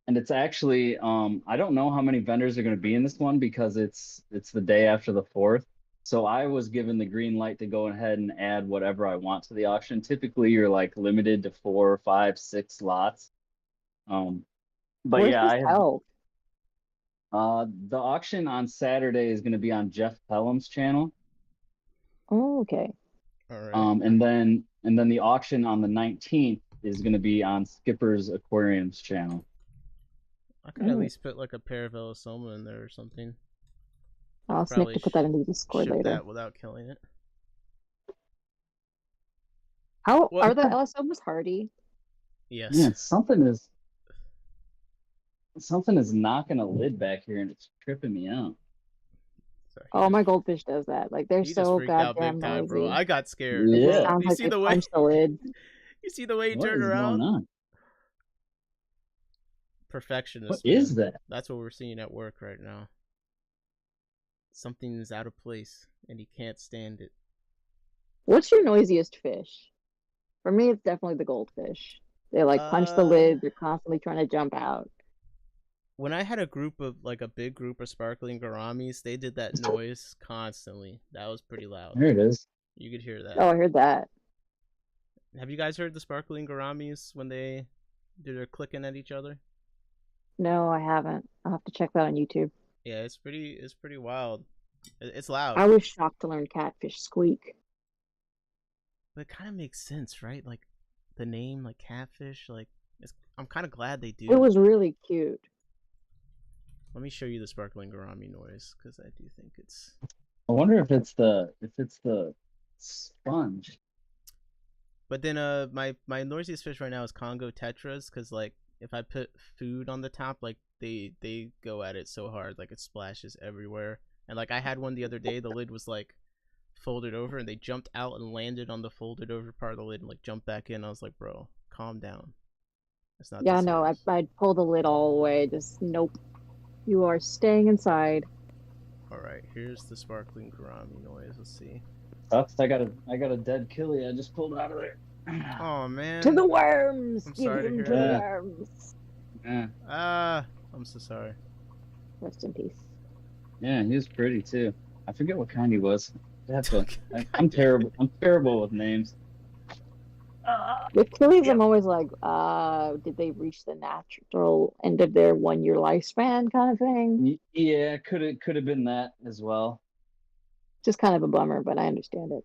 Speaker 3: And it's actually I don't know how many vendors are going to be in this one because it's the day after the 4th. So I was given the green light to go ahead and add whatever I want to the auction. Typically you're like limited to 4, 5, 6 lots. But
Speaker 5: where's
Speaker 3: yeah,
Speaker 5: this
Speaker 3: I have
Speaker 5: held?
Speaker 3: the auction on Saturday is going to be on Jeff Pelham's channel.
Speaker 5: Oh, okay.
Speaker 1: All right.
Speaker 3: And then the auction on the 19th is going to be on Skipper's Aquarium's channel.
Speaker 1: I could at least put like a pair of Elisoma in there or something.
Speaker 5: I'll also have to put that into the Discord
Speaker 1: ship
Speaker 5: later.
Speaker 1: that without killing it.
Speaker 5: How
Speaker 1: What?
Speaker 5: are the Elisomas hardy?
Speaker 1: Yes.
Speaker 3: Yeah, something is knocking a lid back here and it's tripping me out.
Speaker 1: Sorry,
Speaker 5: Oh, my goldfish does that. Like they're
Speaker 1: he just
Speaker 5: so
Speaker 1: freaked out
Speaker 5: goddamn
Speaker 1: big time,
Speaker 5: noisy.
Speaker 1: bro. I got scared.
Speaker 5: It just
Speaker 3: Yeah.
Speaker 5: sounds
Speaker 1: You
Speaker 5: like
Speaker 1: see
Speaker 5: they
Speaker 1: the way?
Speaker 5: punch the lid.
Speaker 1: You see the way he
Speaker 3: What
Speaker 1: turned
Speaker 3: is
Speaker 1: around?
Speaker 3: going on?
Speaker 1: Perfectionist.
Speaker 3: What is
Speaker 1: man.
Speaker 3: that?
Speaker 1: That's what we're seeing at work right now. Something is out of place, and he can't stand it.
Speaker 5: What's your noisiest fish? For me, it's definitely the goldfish. They like punch the lid. They're constantly trying to jump out.
Speaker 1: When I had a group of like a big group of sparkling gouramis, they did that noise constantly. That was pretty loud.
Speaker 3: There it is.
Speaker 1: You could hear that.
Speaker 5: Oh, I heard that.
Speaker 1: Have you guys heard the sparkling gouramis when they do their clicking at each other?
Speaker 5: No, I haven't. I'll have to check that on YouTube.
Speaker 1: Yeah, it's pretty wild. It's loud.
Speaker 5: I was shocked to learn catfish squeak.
Speaker 1: But it kind of makes sense, right? Like the name, like catfish. Like I'm kind of glad they do.
Speaker 5: It was really cute.
Speaker 1: Let me show you the sparkling gourami noise because I do think it's.
Speaker 3: I wonder if it's the sponge.
Speaker 1: But then my noisiest fish right now is Congo tetras because like if I put food on the top, like they go at it so hard, like it splashes everywhere. And like I had one the other day, the lid was like folded over and they jumped out and landed on the folded over part of the lid and like jumped back in. I was like, bro, calm down. It's not.
Speaker 5: Yeah, no, I'd pull the lid all the way. Just nope. You are staying inside.
Speaker 1: All right, here's the sparkling gourami noise. Let's see.
Speaker 3: Oops, I got a dead killie. I just pulled out of there.
Speaker 1: Oh man.
Speaker 5: To the worms.
Speaker 1: I'm
Speaker 5: Give
Speaker 1: sorry to
Speaker 5: them
Speaker 1: hear
Speaker 5: to the
Speaker 3: that.
Speaker 5: worms.
Speaker 3: Yeah.
Speaker 1: I'm so sorry.
Speaker 5: Rest in peace.
Speaker 3: Yeah, he was pretty too. I forget what kind he was. I'm terrible. I'm terrible with names.
Speaker 5: With killies, I'm always like, did they reach the natural end of their 1 year lifespan kind of thing?
Speaker 3: Yeah, could have been that as well.
Speaker 5: Just kind of a bummer, but I understand it.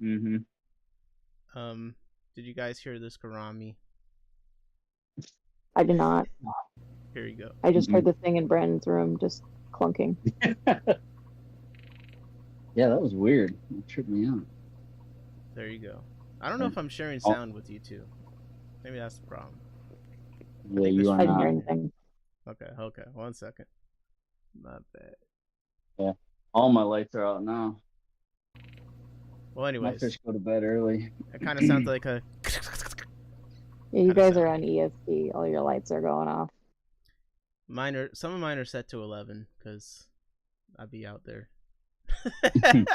Speaker 3: Mm-hmm.
Speaker 1: Did you guys hear this gourami?
Speaker 5: I did not.
Speaker 1: Here you go.
Speaker 5: I just heard the thing in Brandon's room just clunking.
Speaker 3: Yeah, that was weird. It tripped me out.
Speaker 1: There you go. I don't know if I'm sharing sound with you too. Maybe that's the problem.
Speaker 3: Yeah,
Speaker 1: think
Speaker 3: you
Speaker 1: this
Speaker 3: are
Speaker 5: I didn't
Speaker 3: not.
Speaker 5: hear anything.
Speaker 1: Okay. 1 second. Not bad.
Speaker 3: Yeah, all my lights are out now.
Speaker 1: Well,
Speaker 3: My
Speaker 1: anyways,
Speaker 3: fish go to bed early.
Speaker 1: it kind of sounds like a.
Speaker 5: Yeah, you
Speaker 1: Kinda
Speaker 5: guys
Speaker 1: sound-
Speaker 5: are on ESP. All your lights are going off.
Speaker 1: Some of mine are set to 11 because I'd be out there. I'm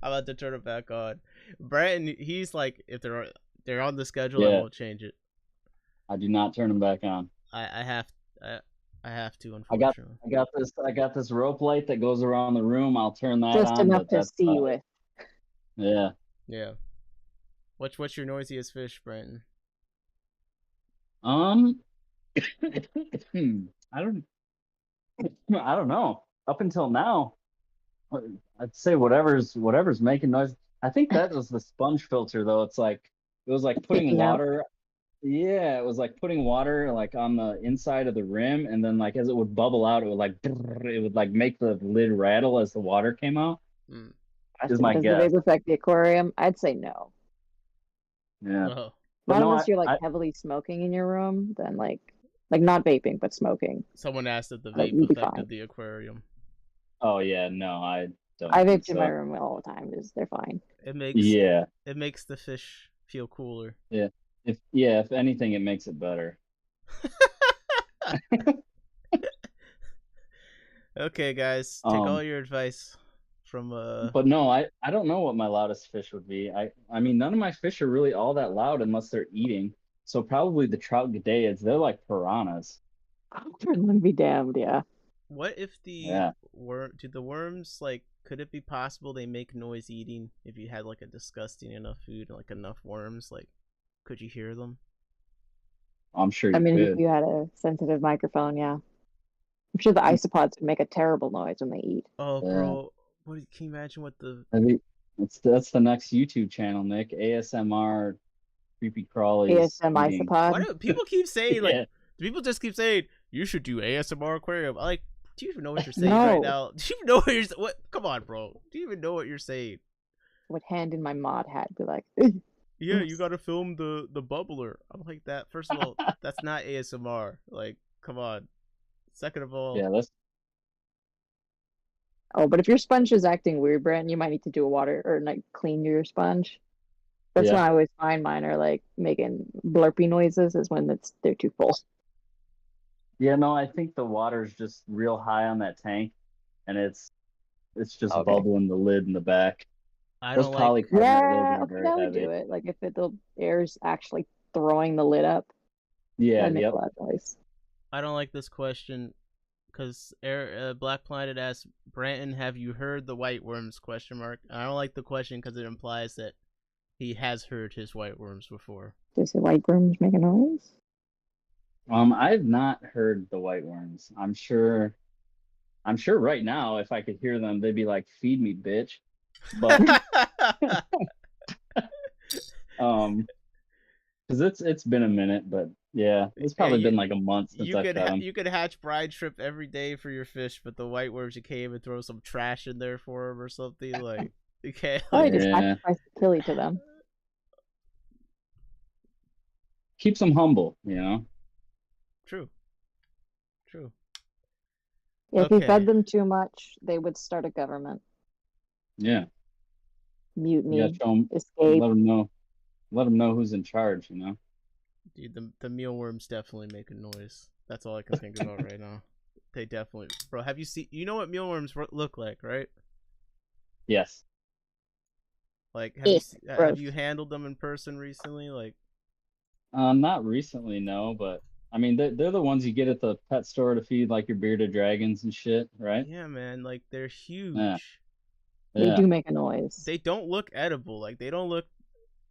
Speaker 1: about to turn it back on. Brandon, he's like, if they're on the schedule, I
Speaker 3: Yeah.
Speaker 1: won't change it.
Speaker 3: I do not turn them back on.
Speaker 1: I have to,
Speaker 3: I got
Speaker 1: unfortunately.
Speaker 3: I got this rope light that goes around the room. I'll turn that
Speaker 5: Just
Speaker 3: on,
Speaker 5: enough
Speaker 3: but
Speaker 5: to
Speaker 3: that's
Speaker 5: see
Speaker 3: about it.
Speaker 5: with.
Speaker 3: Yeah.
Speaker 1: Yeah. What's your noisiest fish, Brandon?
Speaker 3: I don't I don't know. Up until now, I'd say whatever's making noise. I think that was the sponge filter though. It was like putting
Speaker 5: Sticking out.
Speaker 3: water. Yeah, it was like putting water like on the inside of the rim, and then like as it would bubble out, it would like make the lid rattle as the water came out.
Speaker 1: Mm.
Speaker 3: Is my
Speaker 5: Does the
Speaker 3: guess.
Speaker 5: vape affect the aquarium? I'd say no.
Speaker 3: Yeah.
Speaker 1: Oh,
Speaker 3: But
Speaker 5: Not
Speaker 3: no,
Speaker 5: unless you're like
Speaker 3: I
Speaker 5: heavily smoking in your room, then like not vaping but smoking.
Speaker 1: someone asked if the
Speaker 5: You'd
Speaker 1: vape
Speaker 5: be fine.
Speaker 1: affected the aquarium.
Speaker 3: oh yeah, no, I don't
Speaker 5: I
Speaker 3: think
Speaker 5: vape in my
Speaker 3: so.
Speaker 5: room all the time. They're fine.
Speaker 1: It makes
Speaker 3: Yeah.
Speaker 1: it makes the fish feel cooler.
Speaker 3: If anything, it makes it better.
Speaker 1: Okay, guys, take all your advice from
Speaker 3: But no, I don't know what my loudest fish would be. I mean none of my fish are really all that loud unless they're eating. So probably the trout gadeids, they're like piranhas.
Speaker 5: Let be damned, yeah.
Speaker 1: What if the
Speaker 3: Yeah.
Speaker 1: do the worms, like, could it be possible they make noise eating if you had like a disgusting enough food, like enough worms? Like, could you hear them?
Speaker 3: I'm sure you
Speaker 5: I mean, if
Speaker 3: could.
Speaker 5: you had a sensitive microphone, yeah. I'm sure the isopods would make a terrible noise when they eat.
Speaker 1: Oh,
Speaker 3: Yeah.
Speaker 1: bro, can you imagine what the
Speaker 3: I think that's the next YouTube channel, Nick. ASMR creepy crawlies
Speaker 5: ASM
Speaker 3: eating.
Speaker 1: why
Speaker 5: isopod.
Speaker 1: do people keep saying like
Speaker 3: Yeah.
Speaker 1: people just keep saying you should do ASMR aquarium? I'm like, do you even know what you're saying
Speaker 5: No.
Speaker 1: right now? Do you even know what you're what? Come on, bro. Do you even know what you're saying?
Speaker 5: Would hand in my mod hat, be like,
Speaker 1: Yeah, you gotta film the bubbler. I'm like that. First of all, that's not ASMR. Like, come on. Second of all,
Speaker 3: Yeah, that's
Speaker 5: oh, but if your sponge is acting weird, Brent, you might need to do a water or like clean your sponge. That's
Speaker 3: Yeah.
Speaker 5: when I always find mine are like making blurpy noises, is when they're too full.
Speaker 3: yeah, no, I think the water's just real high on that tank and it's just
Speaker 5: Okay.
Speaker 3: bubbling the lid in the back.
Speaker 1: I
Speaker 3: Those
Speaker 1: don't like.
Speaker 3: polycarbonate
Speaker 5: Yeah,
Speaker 3: lids are
Speaker 5: okay,
Speaker 3: very
Speaker 5: that would
Speaker 3: heavy.
Speaker 5: do it. Like if the air's actually throwing the lid up,
Speaker 3: Yeah,
Speaker 5: that'd make
Speaker 3: yep.
Speaker 5: a lot of noise.
Speaker 1: I don't like this question because Black Planet asks Branton, "Have you heard the white worms?" Question mark. I don't like the question because it implies that he has heard his white worms before.
Speaker 5: Does the white worms make a noise?
Speaker 3: I've not heard the white worms. I'm sure right now if I could hear them, they'd be like, "Feed me, bitch." But because it's been a minute, but yeah, it's probably been like a month since I've got them.
Speaker 1: You could hatch brine shrimp every day for your fish, but the white worms, you can't even throw some trash in there for them or something. Like, you can't.
Speaker 5: Probably
Speaker 1: Like,
Speaker 5: just
Speaker 3: Yeah.
Speaker 5: sacrifice the killie to them.
Speaker 3: Keeps them humble, you know.
Speaker 1: True.
Speaker 5: If you
Speaker 1: Okay.
Speaker 5: fed them too much, they would start a government.
Speaker 3: Yeah, you
Speaker 5: Mutiny,
Speaker 3: gotta show them,
Speaker 5: escape.
Speaker 3: let them know who's in charge, you know.
Speaker 1: Dude, the mealworms definitely make a noise. That's all I can think about right now. They definitely, bro. Have you seen? You know what mealworms look like, right?
Speaker 3: Yes.
Speaker 1: Like,
Speaker 5: Gross.
Speaker 1: have you handled them in person recently? Like,
Speaker 3: Not recently, no, but I mean they're the ones you get at the pet store to feed like your bearded dragons and shit, right?
Speaker 1: yeah, man. Like, they're huge.
Speaker 3: Yeah.
Speaker 5: They
Speaker 3: Yeah.
Speaker 5: do make a noise.
Speaker 1: They don't look edible. Like, they don't look.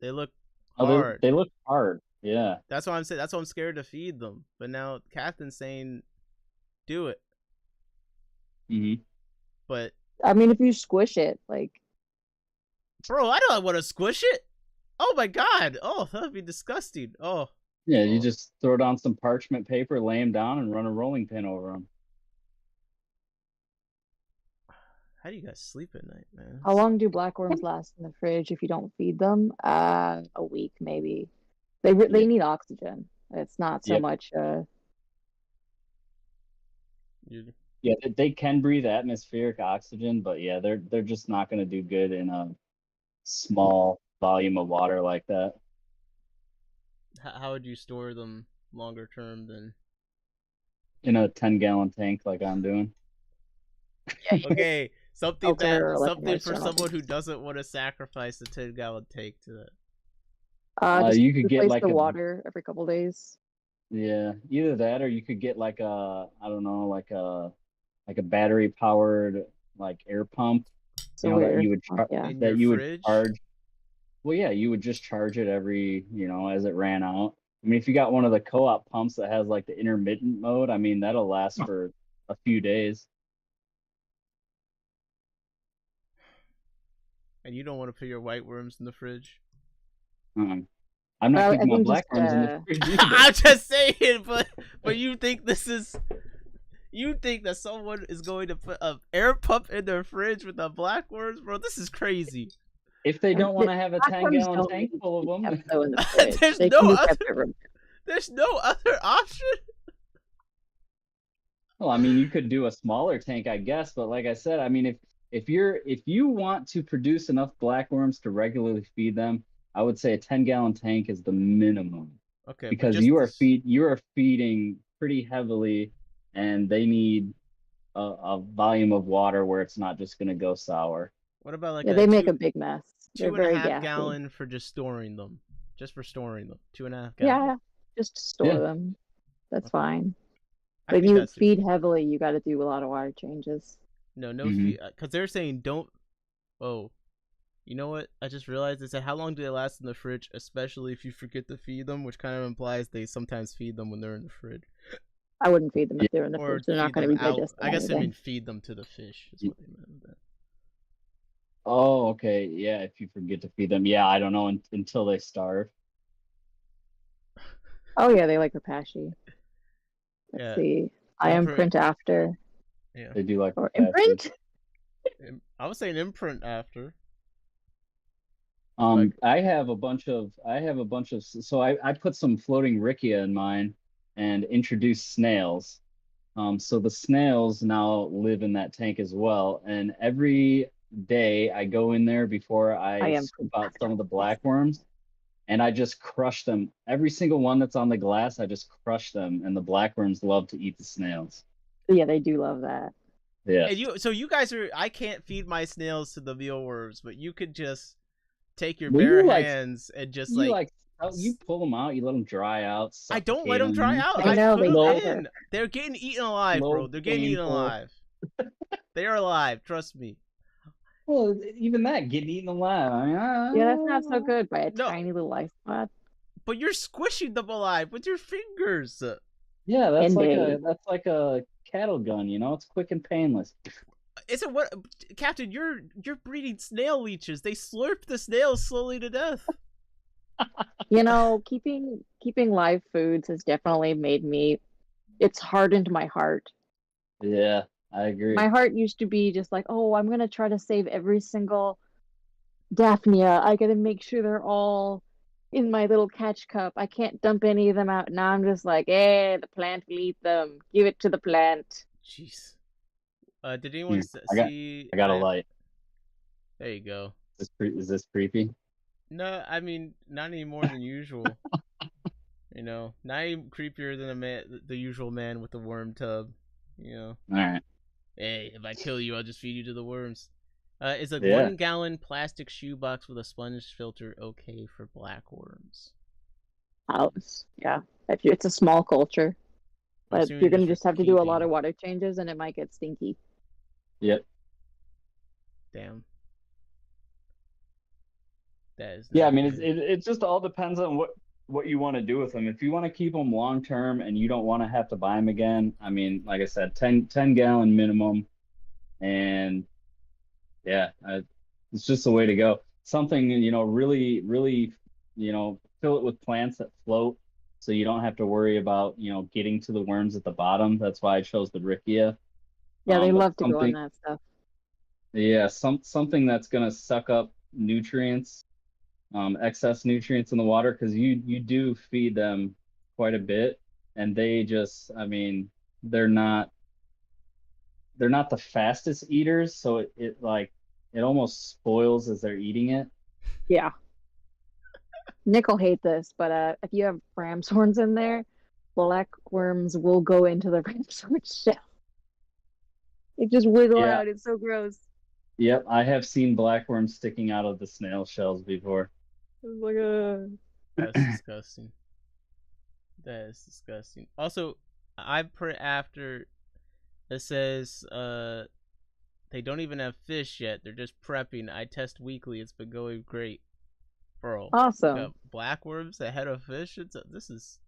Speaker 1: They look
Speaker 3: Oh,
Speaker 1: hard.
Speaker 3: they look hard. Yeah.
Speaker 1: That's why I'm saying. That's why I'm scared to feed them. But now Captain's saying, do it.
Speaker 3: Mm-hmm.
Speaker 1: But
Speaker 5: I mean, if you squish it, like,
Speaker 1: bro, I don't want to squish it. Oh my god. Oh, that would be disgusting. Oh.
Speaker 3: Yeah, you
Speaker 1: Oh.
Speaker 3: just throw down some parchment paper, lay them down, and run a rolling pin over them.
Speaker 1: How do you guys sleep at night, man?
Speaker 5: how long do black worms last in the fridge if you don't feed them? A week maybe. They need oxygen. It's not so
Speaker 3: Yep.
Speaker 5: much.
Speaker 3: Yeah, they can breathe atmospheric oxygen, but yeah, they're just not going to do good in a small volume of water like that.
Speaker 1: How would you store them longer term than?
Speaker 3: In a 10-gallon tank like I'm doing.
Speaker 1: Okay, something
Speaker 5: Filter or like
Speaker 1: something for
Speaker 5: external
Speaker 1: someone who
Speaker 5: things.
Speaker 1: doesn't want to sacrifice a 10-gallon tank to that.
Speaker 5: Just
Speaker 3: You could get
Speaker 5: replace
Speaker 3: like
Speaker 5: the
Speaker 3: a
Speaker 5: water every couple days.
Speaker 3: yeah, either that or you could get like a I don't know like a battery powered like air pump, you
Speaker 5: So
Speaker 3: know, that
Speaker 5: weird.
Speaker 3: you would
Speaker 5: Yeah.
Speaker 1: In your
Speaker 3: that you would
Speaker 1: fridge?
Speaker 3: charge. Well, yeah, you would just charge it every, as it ran out. I mean, if you got one of the co-op pumps that has like the intermittent mode, I mean, that'll last for a few days.
Speaker 1: And you don't want to put your white worms in the fridge?
Speaker 3: I'm not
Speaker 5: I
Speaker 3: keeping my
Speaker 5: think
Speaker 3: black
Speaker 5: just
Speaker 3: worms in the fridge either.
Speaker 1: I'm just saying, but you think you think that someone is going to put an air pump in their fridge with the black worms, bro? This is crazy.
Speaker 3: If they don't want to have a
Speaker 5: Blackworms
Speaker 3: 10-gallon
Speaker 5: don't
Speaker 3: tank
Speaker 5: need
Speaker 3: full of
Speaker 5: to be
Speaker 3: them,
Speaker 5: kept though in the fridge.
Speaker 1: There's
Speaker 5: They
Speaker 1: no
Speaker 5: can be
Speaker 1: other-
Speaker 5: kept at room.
Speaker 1: There's no other option.
Speaker 3: well, I mean, you could do a smaller tank, I guess, but like I said, I mean, if you want to produce enough blackworms to regularly feed them, I would say a 10-gallon tank is the minimum.
Speaker 1: Okay,
Speaker 3: Because
Speaker 1: but
Speaker 3: you are feeding pretty heavily, and they need a volume of water where it's not just going to go sour.
Speaker 1: what about like
Speaker 5: Yeah,
Speaker 1: a
Speaker 5: they make a big mess. They're
Speaker 1: two and a
Speaker 5: very
Speaker 1: half
Speaker 5: gassy.
Speaker 1: gallon for just storing them, just for storing them? 2.5 gallon.
Speaker 5: Yeah, just store
Speaker 3: Yeah.
Speaker 5: them. That's
Speaker 1: Okay.
Speaker 5: fine.
Speaker 1: I
Speaker 5: But
Speaker 1: think
Speaker 5: you
Speaker 1: that's
Speaker 5: feed heavily, you got to do a lot of water changes.
Speaker 1: no
Speaker 3: Mhm.
Speaker 1: feed, because they're saying don't. Oh, you know what? I just realized they said how long do they last in the fridge, especially if you forget to feed them, which kind of implies they sometimes feed them when they're in the fridge.
Speaker 5: I wouldn't feed them if they're in the
Speaker 1: Or
Speaker 5: fridge. They're not
Speaker 1: feed
Speaker 5: going to
Speaker 1: them
Speaker 5: be
Speaker 1: out.
Speaker 5: digesting
Speaker 1: I guess I
Speaker 5: anything.
Speaker 1: mean feed them to the fish. Is what they meant with that.
Speaker 3: Oh, okay. Yeah, if you forget to feed them. Yeah, I don't know until they starve.
Speaker 5: Oh yeah, they like Repashy. Let's
Speaker 1: Yeah.
Speaker 5: see. I imprint after
Speaker 1: Yeah,
Speaker 3: They do like
Speaker 5: or
Speaker 3: Repashy.
Speaker 5: imprint.
Speaker 1: I was saying imprint after.
Speaker 3: I have a bunch of so I put some floating Rickia in mine and introduced snails. So the snails now live in that tank as well. And every day I go in there before I scoop out some of the blackworms and I just crush them. Every single one that's on the glass, I just crush them. And the blackworms love to eat the snails.
Speaker 5: Yeah, they do love that.
Speaker 3: Yeah.
Speaker 1: And you guys are. I can't feed my snails to the mealworms, but you could just take your
Speaker 3: Well,
Speaker 1: bare
Speaker 3: you, like,
Speaker 1: hands and just
Speaker 3: you pull them out, you let them dry out.
Speaker 1: I don't let
Speaker 3: suffocate
Speaker 1: them dry out.
Speaker 5: I
Speaker 1: I
Speaker 5: know,
Speaker 1: put
Speaker 5: they
Speaker 1: them
Speaker 5: wither.
Speaker 1: in. They're getting eaten alive, bro.
Speaker 3: Slow,
Speaker 1: They're getting eaten
Speaker 3: painful.
Speaker 1: alive. They are alive. Trust me.
Speaker 3: Well, even that, getting eaten alive. I mean,
Speaker 5: Yeah, that's not so good by a
Speaker 1: No.
Speaker 5: tiny little life pod.
Speaker 1: But you're squishing them alive with your fingers.
Speaker 3: Yeah, that's
Speaker 5: Indeed.
Speaker 3: like a cattle gun, It's quick and painless.
Speaker 1: Is it what, Captain? You're breeding snail leeches. They slurp the snails slowly to death.
Speaker 5: Keeping live foods has definitely made me. It's hardened my heart.
Speaker 3: Yeah, I agree.
Speaker 5: My heart used to be just like, oh, I'm gonna try to save every single Daphnia. I gotta make sure they're all in my little catch cup. I can't dump any of them out. Now I'm just like, the plant will eat them. Give it to the plant.
Speaker 1: Jeez. Did anyone see?
Speaker 3: I got a light.
Speaker 1: There you go.
Speaker 3: Is this creepy?
Speaker 1: No, I mean not any more than usual. Not even creepier than the usual man with the worm tub.
Speaker 3: All right.
Speaker 1: Hey, if I kill you, I'll just feed you to the worms. Is a
Speaker 3: Yeah.
Speaker 1: 1-gallon plastic shoebox with a sponge filter okay for blackworms?
Speaker 5: House. Yeah. It's a small culture. But
Speaker 1: assuming
Speaker 5: you're gonna
Speaker 1: just
Speaker 5: just have to
Speaker 1: for
Speaker 5: do a lot
Speaker 1: keeping.
Speaker 5: of water changes and it might get stinky.
Speaker 3: Yep.
Speaker 1: Damn. That is.
Speaker 3: Yeah, I
Speaker 1: not
Speaker 3: mean,
Speaker 1: good.
Speaker 3: it just all depends on what you want to do with them. If you want to keep them long term and you don't want to have to buy them again, I mean, like I said, 10-gallon minimum, and yeah, it's just the way to go. Something really, really, fill it with plants that float, so you don't have to worry about getting to the worms at the bottom. That's why I chose the Rickia.
Speaker 5: Yeah, they
Speaker 3: But
Speaker 5: love to go on that stuff.
Speaker 3: Yeah, something that's gonna suck up nutrients excess nutrients in the water because you do feed them quite a bit, and they just, I mean, they're not the fastest eaters, so it like it almost spoils as they're eating it.
Speaker 5: Yeah. Nick will hate this, but if you have ram's horns in there, black worms will go into the ram's horn shell. It just wiggle
Speaker 3: Yeah.
Speaker 5: out. It's so gross.
Speaker 3: Yep, I have seen blackworms sticking out of the snail shells before.
Speaker 5: It's like
Speaker 1: That's disgusting. That is disgusting. Also, I put after it says they don't even have fish yet. They're just prepping. I test weekly. It's been going great. Bro.
Speaker 5: awesome.
Speaker 1: Got blackworms ahead of fish. This is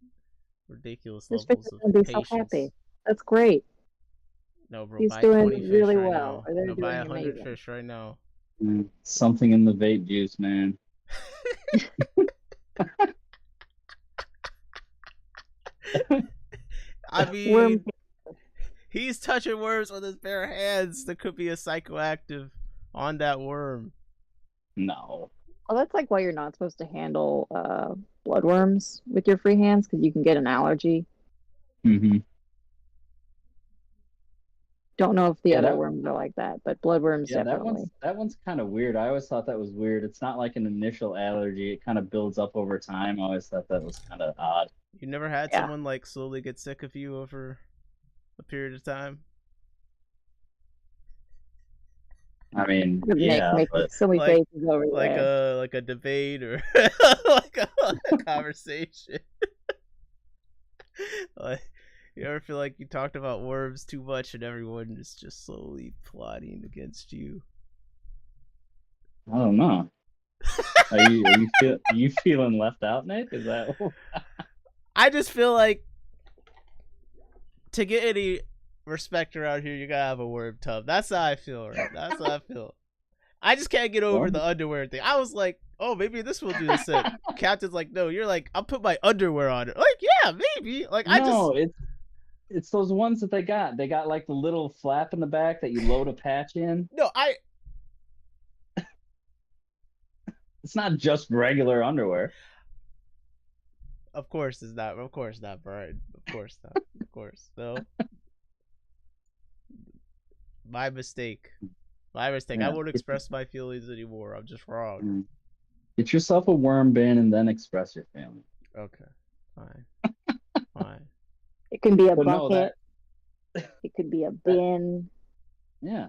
Speaker 1: ridiculous
Speaker 5: This fish
Speaker 1: levels
Speaker 5: is
Speaker 1: of
Speaker 5: gonna be so
Speaker 1: patience.
Speaker 5: happy. That's great.
Speaker 1: No, bro,
Speaker 5: He's
Speaker 1: buy
Speaker 5: doing
Speaker 1: 20 fish
Speaker 5: really
Speaker 1: right
Speaker 5: well.
Speaker 1: now.
Speaker 5: Or they're
Speaker 1: No, buy
Speaker 5: doing
Speaker 1: 100
Speaker 5: amazing.
Speaker 1: fish right now.
Speaker 3: Something in the vape juice, man.
Speaker 1: I
Speaker 5: Worm.
Speaker 1: mean, he's touching worms with his bare hands. There could be a psychoactive on that worm.
Speaker 3: No.
Speaker 5: Well, that's like why you're not supposed to handle bloodworms with your free hands because you can get an allergy.
Speaker 3: Mm-hmm.
Speaker 5: Don't know if the
Speaker 3: Yeah,
Speaker 5: other
Speaker 3: that-
Speaker 5: worms are like that, but bloodworms
Speaker 3: Yeah,
Speaker 5: definitely.
Speaker 3: that one's kind of weird. I always thought that was weird. It's not like an initial allergy. It kind of builds up over time. I always thought that was kind of odd.
Speaker 1: You never had
Speaker 5: Yeah.
Speaker 1: someone like slowly get sick of you over a period of time?
Speaker 3: I mean,
Speaker 5: Nick
Speaker 3: yeah,
Speaker 5: making
Speaker 3: but
Speaker 5: so many
Speaker 1: like-
Speaker 5: faces over there.
Speaker 1: Like a debate or like a conversation. Like, you ever feel like you talked about worms too much and everyone is just slowly plotting against you?
Speaker 3: I don't know. Are you feeling left out, Nick? Is that
Speaker 1: I just feel like to get any respect around here, you gotta have a worm tub. That's how I feel. Right? That's how I feel. I just can't get over
Speaker 3: Well-
Speaker 1: the underwear thing. I was like, oh, maybe this will do the same. Captain's like, no. You're like, I'll put my underwear on it. Like, yeah, maybe. Like,
Speaker 3: No, it's those ones that they got. They got like the little flap in the back that you load a patch in.
Speaker 1: No,
Speaker 3: It's not just regular underwear.
Speaker 1: Of course it's not. Of course not, Brian. Of course not. Of course. No. My mistake. My mistake. I
Speaker 3: Yeah.
Speaker 1: won't express my feelings anymore. I'm just wrong.
Speaker 3: Get yourself a worm bin and then express your feelings.
Speaker 1: Okay. Fine. Fine.
Speaker 5: It can be a
Speaker 3: But no,
Speaker 5: bucket. It could be a bin.
Speaker 3: Yeah.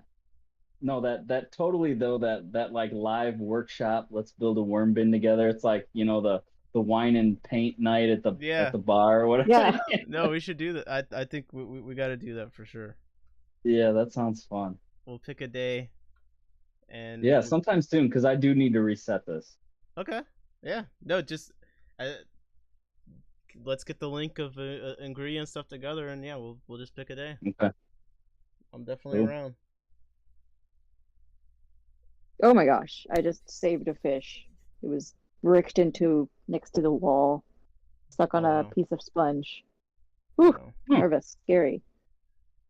Speaker 3: No, that totally though, that like live workshop, let's build a worm bin together. It's like, the wine and paint night at the bar or whatever.
Speaker 5: Yeah.
Speaker 1: No, we should do that. I think we got to do that for sure.
Speaker 3: Yeah, that sounds fun.
Speaker 1: We'll pick a day. And
Speaker 3: Yeah, sometime soon because I do need to reset this.
Speaker 1: Okay. Yeah. No, just let's get the link of ingredient stuff together, and yeah, we'll just pick a day.
Speaker 3: Okay.
Speaker 1: I'm definitely
Speaker 3: Cool.
Speaker 1: around.
Speaker 5: Oh my gosh, I just saved a fish. It was bricked into next to the wall, stuck on
Speaker 1: Oh,
Speaker 5: a
Speaker 1: wow.
Speaker 5: piece of sponge. Whew,
Speaker 1: So,
Speaker 5: nervous, scary.